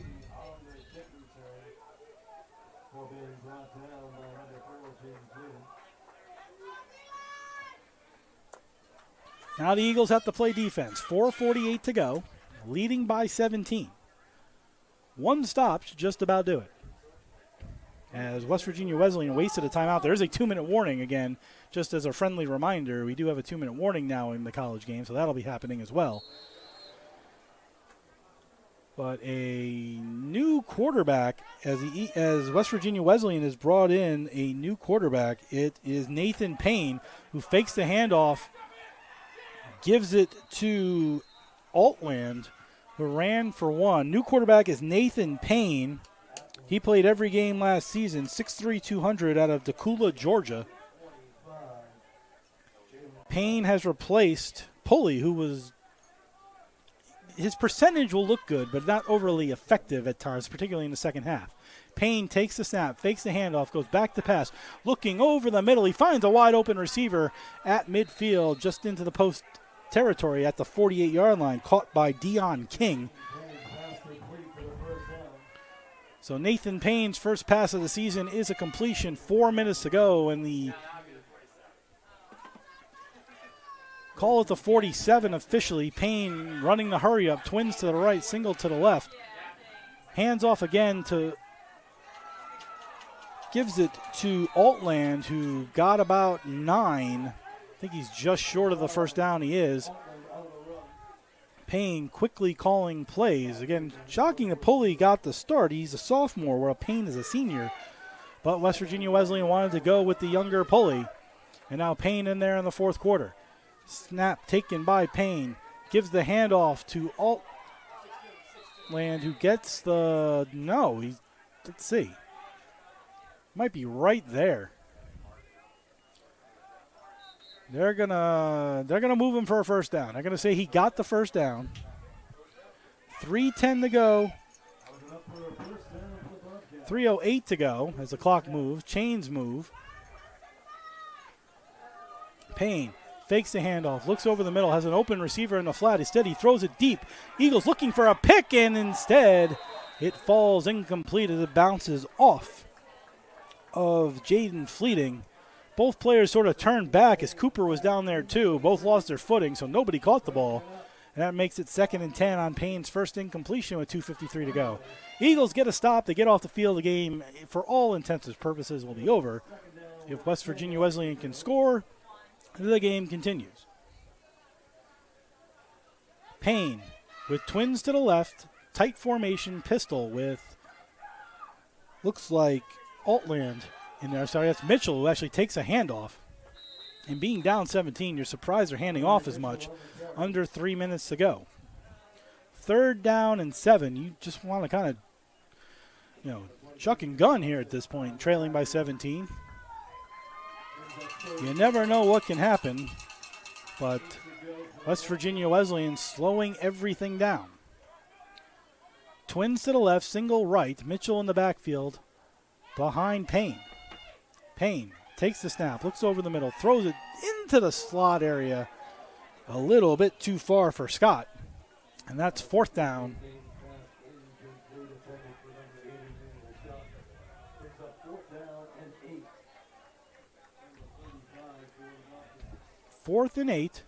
Now the Eagles have to play defense. 4:48 to go, leading by 17. One stop should just about do it. As West Virginia Wesleyan wasted a timeout. There is a 2-minute warning again, just as a friendly reminder. We do have a 2-minute warning now in the college game, so that'll be happening as well. But a new quarterback, as West Virginia Wesleyan has brought in a new quarterback, it is Nathan Payne, who fakes the handoff, gives it to Altland, who ran for one. New quarterback is Nathan Payne. He played every game last season, 6'3", 200 out of Decula, Georgia. Payne has replaced Pulley, who was, his percentage will look good, but not overly effective at times, particularly in the second half. Payne takes the snap, fakes the handoff, goes back to pass, looking over the middle. He finds a wide open receiver at midfield, just into the post territory at the 48-yard line, caught by Dion King. So Nathan Payne's first pass of the season is a completion. 4 minutes to go, and the call at the 47 officially. Payne running the hurry up, twins to the right, single to the left. Hands off again to, gives it to Altland, who got about 9. I think he's just short of the first down. He is. Payne quickly calling plays. Again, shocking that Pulley got the start. He's a sophomore, where Payne is a senior. But West Virginia Wesleyan wanted to go with the younger Pulley. And now Payne in there in the fourth quarter. Snap taken by Payne. Gives the handoff to Altland, who gets the, no, let's see. Might be right there. They're gonna move him for a first down. They're gonna say he got the first down. 3:10 to go. 3:08 to go as the clock moves. Chains move. Payne fakes the handoff, looks over the middle, has an open receiver in the flat. Instead, he throws it deep. Eagles looking for a pick, and instead it falls incomplete as it bounces off of Jaden Fleeting. Both players sort of turned back as Cooper was down there too. Both lost their footing, so nobody caught the ball. And that makes it 2nd and 10 on Payne's first incompletion with 2:53 to go. Eagles get a stop. They get off the field. The game, for all intents and purposes, will be over If West Virginia Wesleyan can score, the game continues. Payne with twins to the left, tight formation pistol with, looks like Altland in there. Sorry, that's Mitchell who actually takes a handoff. And being down 17, you're surprised they're handing off as much. Under 3 minutes to go. 3rd down and 7. You just want to kind of, chuck and gun here at this point, trailing by 17. You never know what can happen, but West Virginia Wesleyan slowing everything down. Twins to the left, single right. Mitchell in the backfield behind Payne. Payne takes the snap, looks over the middle, throws it into the slot area. A little bit too far for Scott. And that's 4th down. Fourth and 8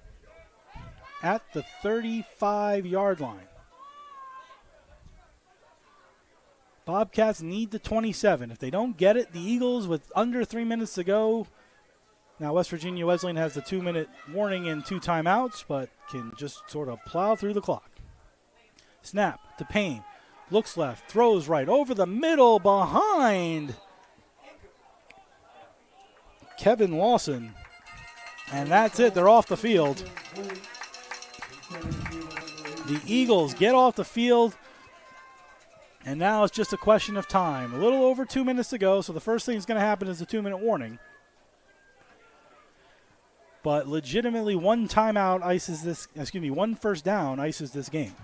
at the 35-yard line. Bobcats need the 27. If they don't get it, the Eagles, with under 3 minutes to go, now West Virginia Wesleyan has the 2-minute warning and 2 timeouts, but can just sort of plow through the clock. Snap to Payne. Looks left, throws right, over the middle, behind Kevin Lawson. And that's it. They're off the field. The Eagles get off the field. And now it's just a question of time. A little over 2 minutes to go, so the first thing that's going to happen is the 2-minute warning. But legitimately, one first down ices this game.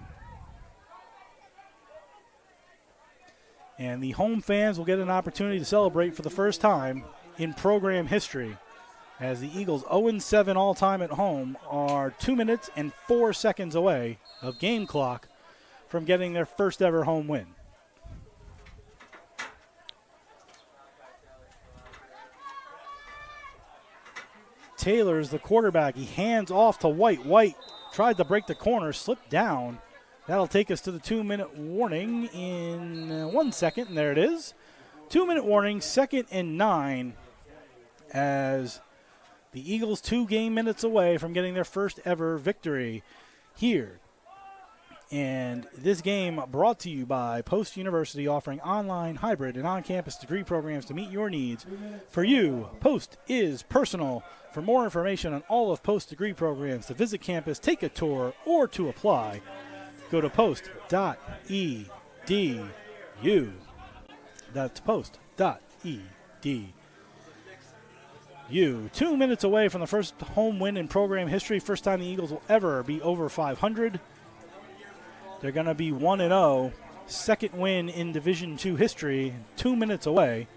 And the home fans will get an opportunity to celebrate for the first time in program history, as the Eagles 0-7 all-time at home are 2 minutes and 4 seconds away of game clock from getting their first ever home win. Taylor's the quarterback. He hands off to White. White tried to break the corner, slipped down. That'll take us to the 2-minute warning in 1 second, and there it is. 2-minute warning, 2nd and 9, as the Eagles 2 game minutes away from getting their first ever victory here. And this game brought to you by Post University, offering online, hybrid, and on-campus degree programs to meet your needs. For you, Post is personal. For more information on all of Post degree programs, to visit campus, take a tour, or to apply, go to post.edu. That's post.edu. 2 minutes away from the first home win in program history. First time the Eagles will ever be over 500. They're going to be 1-0. Second win in Division II history. 2 minutes away.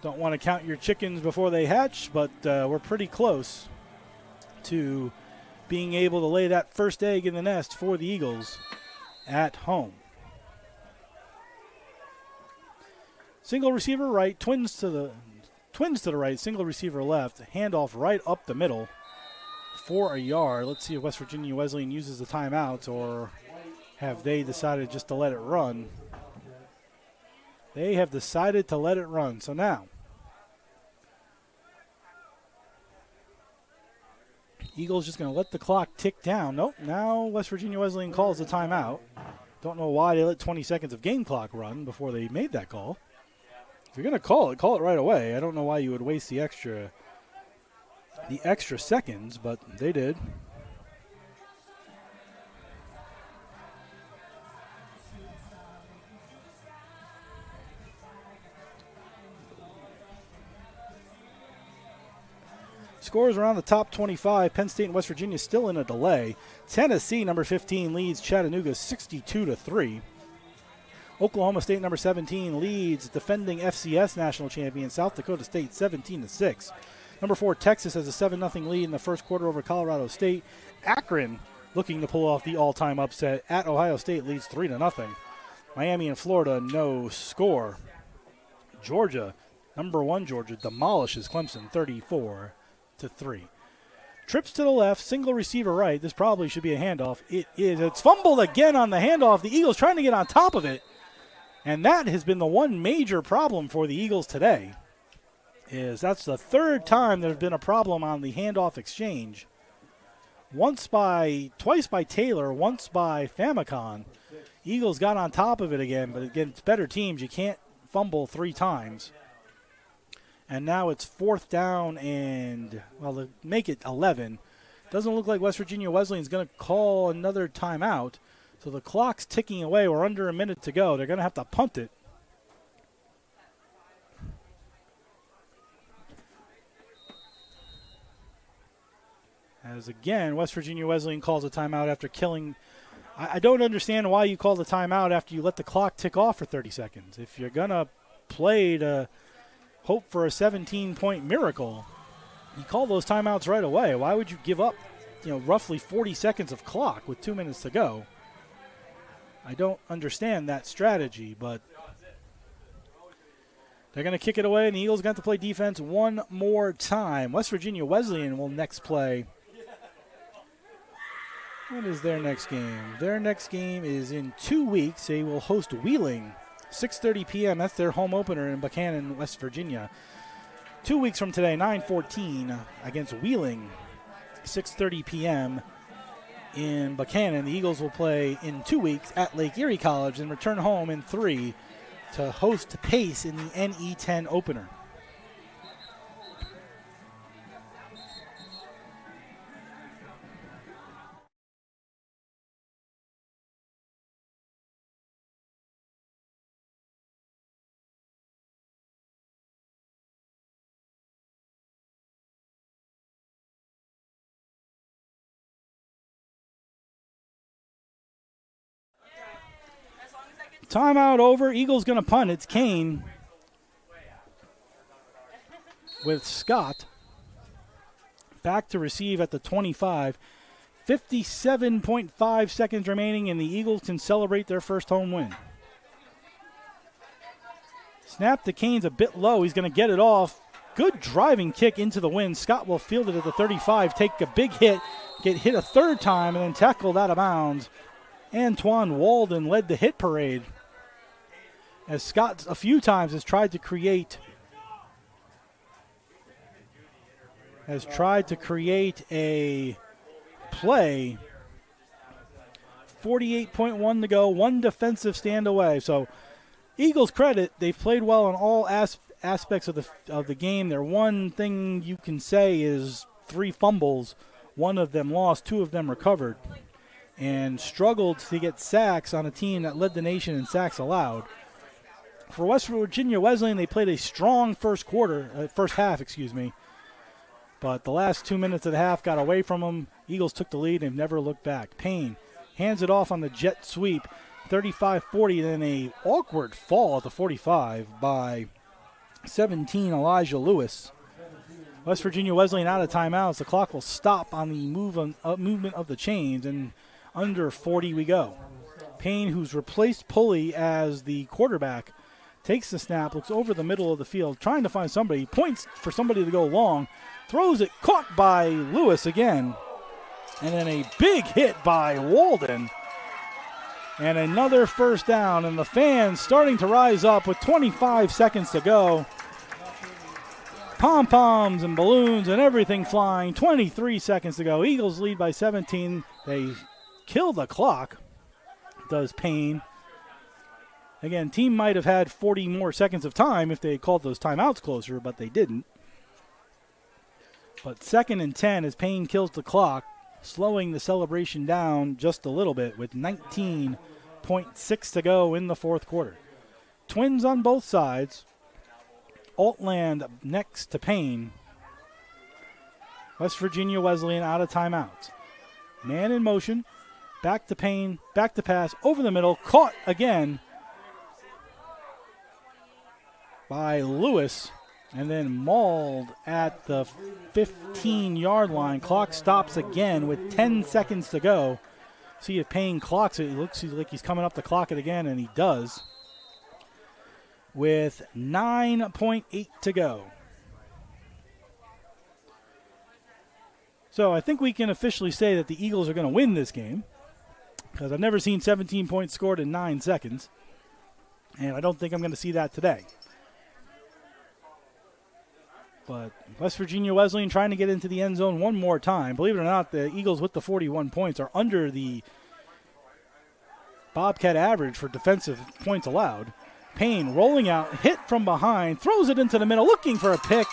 Don't want to count your chickens before they hatch, but we're pretty close to being able to lay that first egg in the nest for the Eagles at home. Single receiver right, twins to the right, single receiver left, handoff right up the middle for a yard. Let's see if West Virginia Wesleyan uses the timeouts, or have they decided just to let it run. They have decided to let it run. So now, Eagles just going to let the clock tick down. Nope, now West Virginia Wesleyan calls the timeout. Don't know why they let 20 seconds of game clock run before they made that call. If you're going to call it right away. I don't know why you would waste the extra seconds, but they did. Scores around the top 25. Penn State and West Virginia still in a delay. Tennessee, number 15, leads Chattanooga 62-3. Oklahoma State, number 17, leads defending FCS national champion South Dakota State 17-6. Number 4, Texas has a 7-0 lead in the first quarter over Colorado State. Akron looking to pull off the all-time upset at Ohio State, leads 3-0. Miami and Florida, no score. Georgia, number 1 Georgia, demolishes Clemson 34-3. Trips to the left, single receiver right. This probably should be a handoff. It is. It's fumbled again on the handoff. The Eagles trying to get on top of it. And that has been the one major problem for the Eagles today. is that's the third time there's been a problem on the handoff exchange. Twice by Taylor, once by Famicon. Eagles got on top of it again, but again, it's better teams. You can't fumble 3 times. And now it's 4th down and, well, to make it 11. Doesn't look like West Virginia Wesleyan is going to call another timeout. So the clock's ticking away. We're under a minute to go. They're going to have to punt it. As again, West Virginia Wesleyan calls a timeout after killing. I don't understand why you call the timeout after you let the clock tick off for 30 seconds. If you're going to play to hope for a 17-point miracle, you call those timeouts right away. Why would you give up, roughly 40 seconds of clock with 2 minutes to go? I don't understand that strategy, but they're going to kick it away, and the Eagles got to play defense one more time. West Virginia Wesleyan will next play. What is their next game? Their next game is in 2 weeks. They will host Wheeling, 6:30 p.m. That's their home opener in Buchanan, West Virginia. 2 weeks from today, 9/14, against Wheeling, 6:30 p.m. in Buchanan. The Eagles will play in 2 weeks at Lake Erie College and return home in 3 to host Pace in the NE10 opener. Timeout over. Eagles going to punt. It's Kane with Scott back to receive at the 25. 57.5 seconds remaining, and the Eagles can celebrate their first home win. Snap to Kane's a bit low. He's going to get it off. Good driving kick into the wind. Scott will field it at the 35, take a big hit, get hit a third time, and then tackled out of bounds. Antoine Walden led the hit parade, as Scott a few times has tried to create a play. 48.1 to go, one defensive stand away. So Eagles credit, they've played well on all aspects of the game. Their one thing you can say is 3 fumbles, 1 of them lost, 2 of them recovered, and struggled to get sacks on a team that led the nation in sacks allowed. For West Virginia Wesleyan, they played a strong first half, but the last 2 minutes of the half got away from them. Eagles took the lead and never looked back. Payne hands it off on the jet sweep, 35-40, then a awkward fall at the 45 by 17, Elijah Lewis. West Virginia Wesleyan out of timeouts. The clock will stop on the movement of the chains, and under 40 we go. Payne, who's replaced Pulley as the quarterback, takes the snap, looks over the middle of the field, trying to find somebody, points for somebody to go long, throws it, caught by Lewis again, and then a big hit by Walden. And another first down, and the fans starting to rise up with 25 seconds to go. Pom-poms and balloons and everything flying, 23 seconds to go. Eagles lead by 17. They kill the clock, does Payne. Again, team might have had 40 more seconds of time if they had called those timeouts closer, but they didn't. But 2nd and 10 as Payne kills the clock, slowing the celebration down just a little bit with 19.6 to go in the fourth quarter. Twins on both sides. Altland next to Payne. West Virginia Wesleyan out of timeouts. Man in motion. Back to Payne. Back to pass. Over the middle. Caught again by Lewis, and then mauled at the 15-yard line. Clock stops again with 10 seconds to go. See if Payne clocks it. It looks like he's coming up to clock it again, and he does. With 9.8 to go. So I think we can officially say that the Eagles are going to win this game, because I've never seen 17 points scored in 9 seconds, and I don't think I'm going to see that today. But West Virginia Wesleyan trying to get into the end zone one more time. Believe it or not, the Eagles with the 41 points are under the Bobcat average for defensive points allowed. Payne rolling out, hit from behind, throws it into the middle, looking for a pick.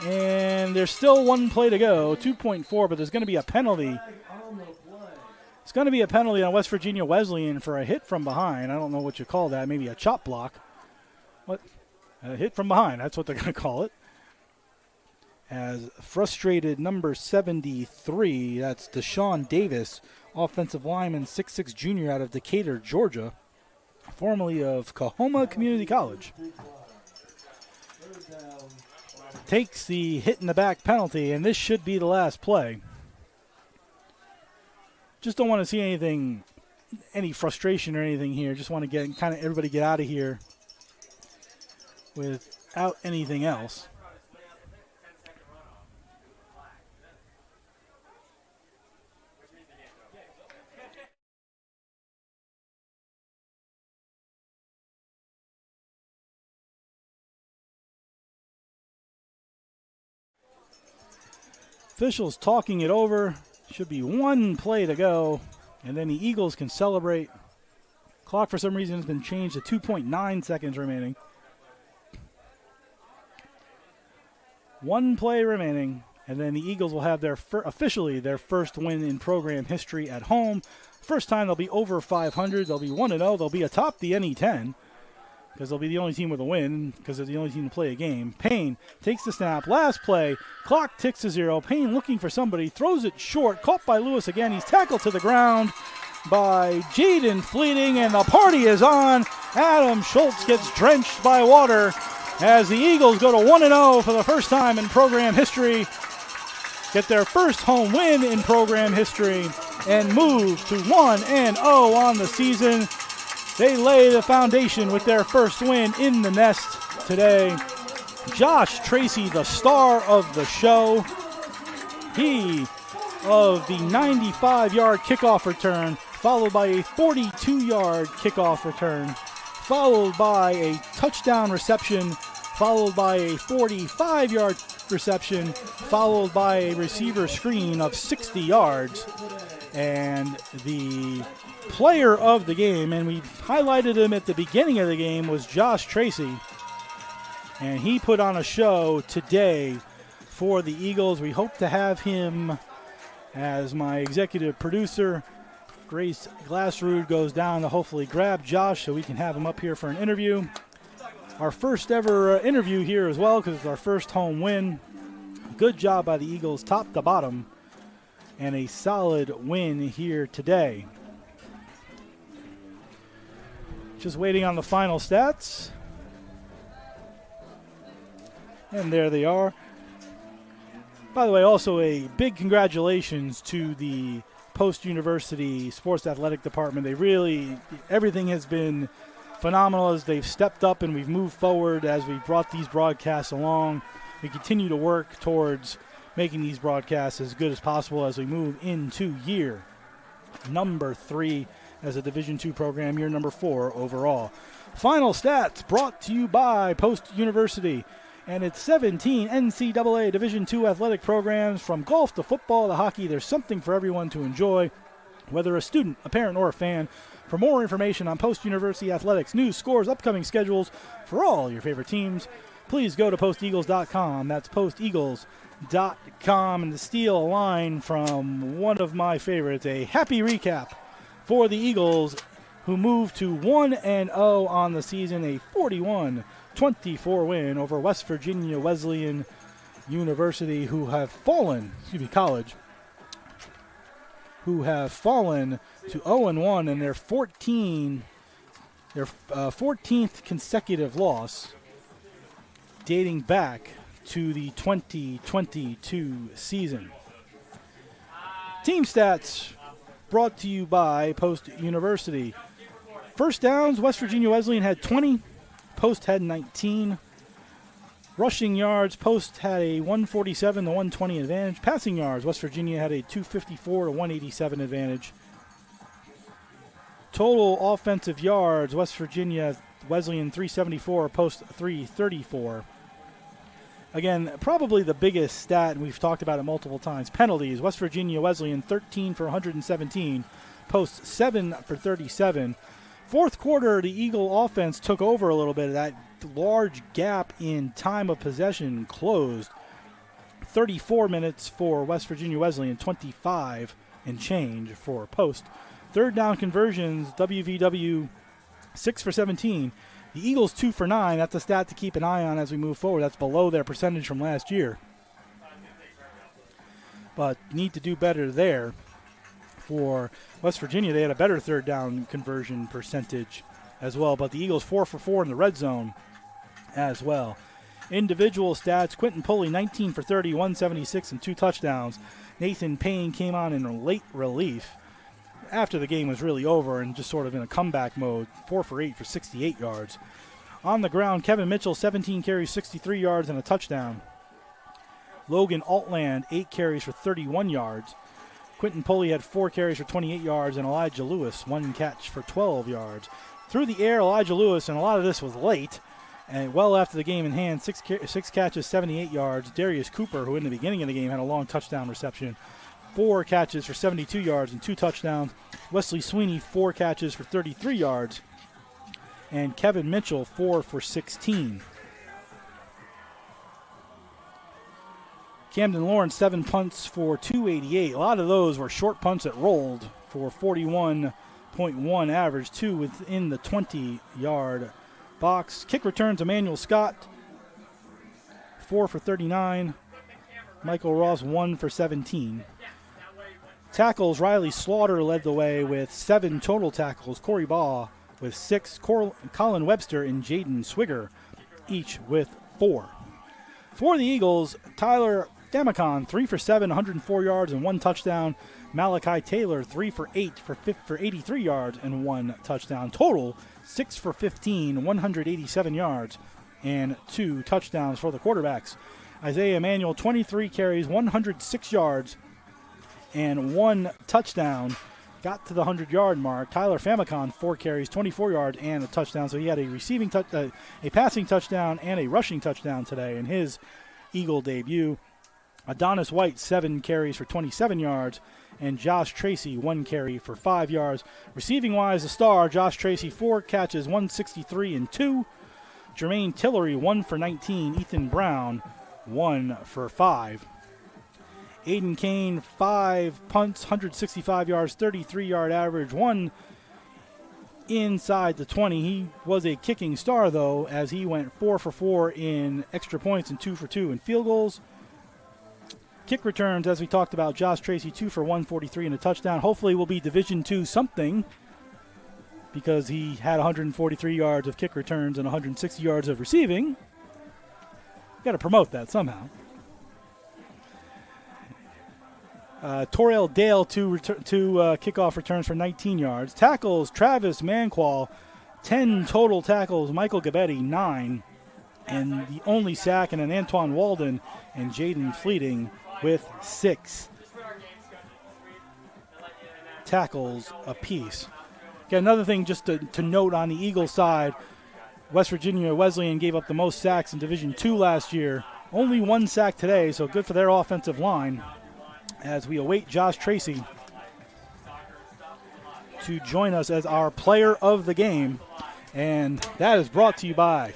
And there's still one play to go, 2.4, but there's going to be a penalty. It's going to be a penalty on West Virginia Wesleyan for a hit from behind. I don't know what you call that, maybe a chop block. What? A hit from behind, that's what they're going to call it. As frustrated number 73, that's Deshaun Davis, offensive lineman, 6'6" junior out of Decatur, Georgia, formerly of Coahoma Community College. Takes the hit in the back penalty, and this should be the last play. Just don't want to see any frustration or anything here. Just want to get kind of everybody get out of here without anything else. Officials talking it over. Should be one play to go, and then the Eagles can celebrate. Clock for some reason has been changed to 2.9 seconds remaining. One play remaining, and then the Eagles will have officially their first win in program history at home. First time they'll be over 500. They'll be 1-0. They'll be atop the NE10 because they'll be the only team with a win because they're the only team to play a game. Payne takes the snap. Last play. Clock ticks to 0. Payne looking for somebody. Throws it short. Caught by Lewis again. He's tackled to the ground by Jaden Fleeting, and the party is on. Adam Schultz gets drenched by water as the Eagles go to 1-0 for the first time in program history. Get their first home win in program history and move to 1-0 on the season. They lay the foundation with their first win in the nest today. Josh Tracy, the star of the show. He of the 95-yard kickoff return, followed by a 42-yard kickoff return, followed by a touchdown reception, followed by a 45-yard reception, followed by a receiver screen of 60 yards. And the player of the game, and we highlighted him at the beginning of the game, was Josh Tracy. And he put on a show today for the Eagles. We hope to have him as my executive producer. Grace Glassrud goes down to hopefully grab Josh so we can have him up here for an interview. Our first ever interview here as well because it's our first home win. Good job by the Eagles top to bottom and a solid win here today. Just waiting on the final stats. And there they are. By the way, also a big congratulations to the post-university sports athletic department. Everything has been phenomenal as they've stepped up and we've moved forward as we've brought these broadcasts along. We continue to work towards making these broadcasts as good as possible as we move into year number 3 as a Division II program, year number 4 overall. Final stats brought to you by Post University and its 17 NCAA Division II athletic programs. From golf to football to hockey, there's something for everyone to enjoy, whether a student, a parent, or a fan. For more information on Post University athletics, news, scores, upcoming schedules for all your favorite teams, please go to posteagles.com. That's posteagles.com. And to steal a line from one of my favorites, a happy recap for the Eagles, who moved to 1-0 on the season, a 41-24 win over West Virginia Wesleyan University, who have fallen, college, who have fallen to 0-1 in their 14th consecutive loss, dating back to the 2022 season. Team stats brought to you by Post University. First downs, West Virginia Wesleyan had 20. Post had 19. Rushing yards, Post had a 147 to 120 advantage. Passing yards, West Virginia had a 254 to 187 advantage. Total offensive yards, West Virginia Wesleyan 374, Post 334. Again, probably the biggest stat, and we've talked about it multiple times, penalties. West Virginia Wesleyan 13 for 117, Post 7 for 37. Fourth quarter, the Eagle offense took over a little bit. That large gap in time of possession closed. 34 minutes for West Virginia Wesleyan, 25 and change for Post. Third down conversions, WVW 6 for 17. The Eagles 2 for 9. That's a stat to keep an eye on as we move forward. That's below their percentage from last year. But need to do better there. For West Virginia, they had a better third down conversion percentage as well. But the Eagles 4 for 4 in the red zone as well. Individual stats, Quentin Pulley 19 for 30, 176 and 2 touchdowns. Nathan Payne came on in late relief after the game was really over and just sort of in a comeback mode, 4 for 8 for 68 yards. On the ground, Kevin Mitchell, 17 carries, 63 yards, and a touchdown. Logan Altland, 8 carries for 31 yards. Quentin Pulley had 4 carries for 28 yards, and Elijah Lewis, 1 catch for 12 yards. Through the air, Elijah Lewis, and a lot of this was late, and well after the game in hand, 6 catches, 78 yards. Darius Cooper, who in the beginning of the game had a long touchdown reception, 4 catches for 72 yards and 2 touchdowns. Wesley Sweeney, 4 catches for 33 yards. And Kevin Mitchell, 4 for 16. Camden Lawrence, 7 punts for 288. A lot of those were short punts that rolled for 41.1 average, 2 within the 20-yard box. Kick returns, Emmanuel Scott, 4 for 39. Michael Ross, 1 for 17. Tackles, Riley Slaughter led the way with 7 total tackles. Corey Baugh with 6. Colin Webster and Jaden Swigger each with 4. For the Eagles, Tyler Famicon, 3 for 7, 104 yards and 1 touchdown. Malachi Taylor, 3 for 8 for 83 yards and 1 touchdown. Total, 6 for 15, 187 yards and 2 touchdowns for the quarterbacks. Isaiah Emanuel, 23 carries, 106 yards, and 1 touchdown. Got to the 100-yard mark. Tyler Famicon, 4 carries, 24 yards, and a touchdown. So he had a passing touchdown and a rushing touchdown today in his Eagle debut. Adonis White, 7 carries for 27 yards, and Josh Tracy, 1 carry for 5 yards. Receiving-wise, the star, Josh Tracy, 4 catches, 163 and 2. Jermaine Tillery, 1 for 19. Ethan Brown, 1 for 5. Aiden Kane, 5 punts, 165 yards, 33-yard average, 1 inside the 20. He was a kicking star, though, as he went 4 for 4 in extra points and 2 for 2 in field goals. Kick returns, as we talked about, Josh Tracy, 2 for 143 and a touchdown. Hopefully will be Division II something, because he had 143 yards of kick returns and 160 yards of receiving. Got to promote that somehow. Torrell Dale, 2 kickoff returns for 19 yards. Tackles, Travis Manqual, 10 total tackles. Michael Gabetti, 9. And the only sack, and an Antoine Walden and Jaden Fleeting with 6 tackles apiece. Okay, another thing just to note on the Eagles side, West Virginia Wesleyan gave up the most sacks in Division II last year. Only 1 sack today, so good for their offensive line, as we await Josh Tracy to join us as our player of the game. And that is brought to you by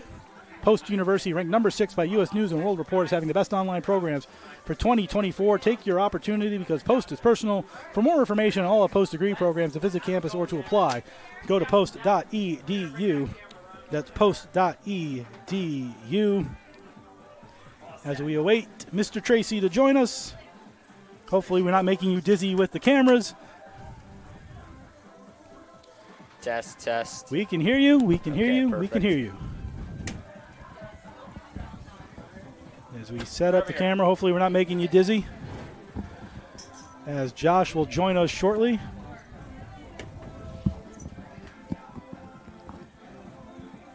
Post University, ranked number 6 by U.S. News and World Report as having the best online programs for 2024. Take your opportunity, because Post is personal. For more information on all of Post degree programs, to visit campus or to apply, go to post.edu. That's post.edu. As we await Mr. Tracy to join us. Hopefully we're not making you dizzy with the cameras. Test. We can hear you. We can hear you. Perfect. We can hear you. As we set up the camera, hopefully we're not making you dizzy, as Josh will join us shortly.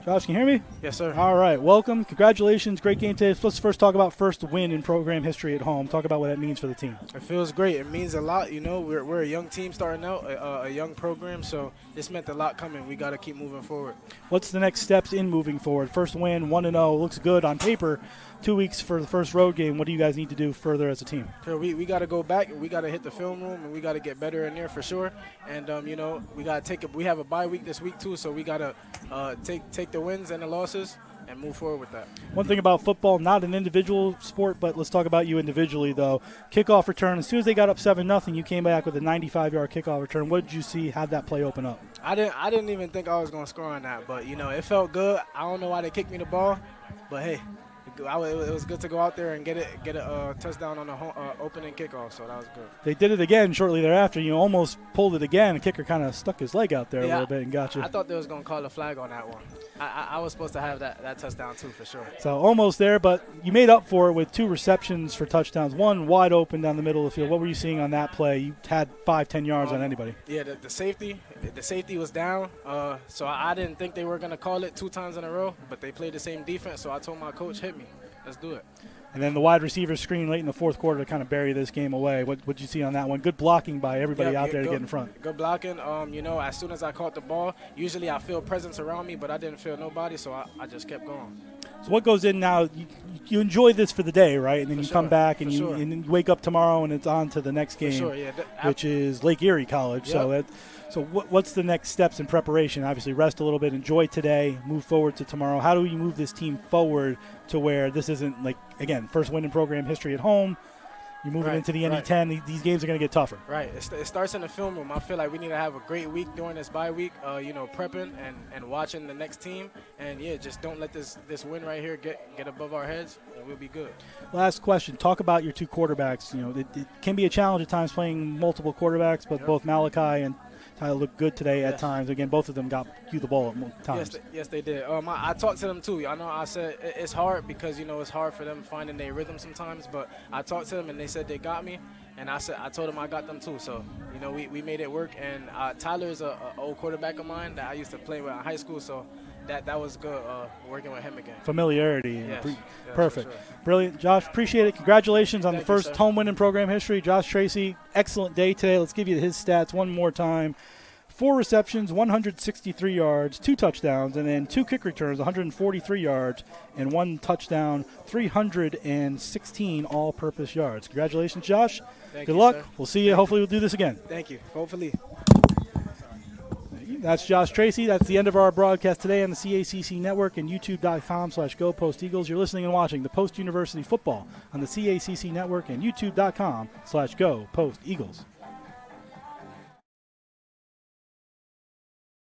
Josh, can you hear me? Yes, sir. All right, welcome. Congratulations. Great game today. Let's first talk about first win in program history at home. Talk about what that means for the team. It feels great. It means a lot. You know, we're a young team starting out, a young program, so this meant a lot coming. We got to keep moving forward. What's the next steps in moving forward? First win, 1-0. Looks good on paper. 2 weeks for the first road game. What do you guys need to do further as a team? So we got to go back. We got to hit the film room, and we got to get better in there for sure. And, you know, we got to we have a bye week this week, too, so we got to take the wins and the losses and move forward with that. One thing about football, not an individual sport, but let's talk about you individually, though. Kickoff return, as soon as they got up 7-0, you came back with a 95-yard kickoff return. What did you see? How'd that play open up? I didn't even think I was going to score on that, but, you know, it felt good. I don't know why they kicked me the ball, but, hey, it was good to go out there and get a touchdown on the opening kickoff, so that was good. They did it again shortly thereafter. You almost pulled it again. The kicker kind of stuck his leg out there a little bit and got you. I thought they was going to call a flag on that one. I was supposed to have that touchdown too, for sure. So almost there, but you made up for it with 2 receptions for touchdowns, one wide open down the middle of the field. What were you seeing on that play? You had 5-10 yards on anybody. Yeah, the safety was down, so I didn't think they were going to call it 2 times in a row, but they played the same defense, so I told my coach, hit me. Let's do it. And then the wide receiver screen late in the fourth quarter to kind of bury this game away. What did you see on that one? Good blocking by everybody out there to get in front. Good blocking. You know, as soon as I caught the ball, usually I feel presence around me, but I didn't feel nobody, so I just kept going. So what goes in now, you enjoy this for the day, right? And then you come back and and then you wake up tomorrow and it's on to the next game, which is Lake Erie College. Yep. So what's the next steps in preparation? Obviously rest a little bit, enjoy today, move forward to tomorrow. How do you move this team forward to where this isn't like, again, first win in program history at home? You're moving into the NE10. These games are going to get tougher. Right. It starts in the film room. I feel like we need to have a great week during this bye week, you know, prepping and watching the next team. And, yeah, just don't let this win right here get above our heads, and we'll be good. Last question. Talk about your 2 quarterbacks. You know, it can be a challenge at times playing multiple quarterbacks, but both Malachi and Tyler looked good today at times. Again, both of them got you the ball at times. Yes, they did. I talked to them too. I know I said it's hard because, you know, it's hard for them finding their rhythm sometimes. But I talked to them and they said they got me, and I told them I got them too. So, you know, we made it work. And Tyler is an old quarterback of mine that I used to play with in high school. So that was good working with him again. Familiarity. Yes, perfect. Sure. Brilliant. Josh, appreciate it. Congratulations on the first home win in program history. Josh Tracy, excellent day today. Let's give you his stats one more time. 4 receptions, 163 yards, 2 touchdowns, and then 2 kick returns, 143 yards, and 1 touchdown, 316 all-purpose yards. Congratulations, Josh. Good luck. Sir. We'll see you. Hopefully we'll do this again. Thank you. Hopefully. That's Josh Tracy. That's the end of our broadcast today on the CACC Network and YouTube.com/GoPostEagles. You're listening and watching the Post University Football on the CACC Network and YouTube.com/GoPostEagles.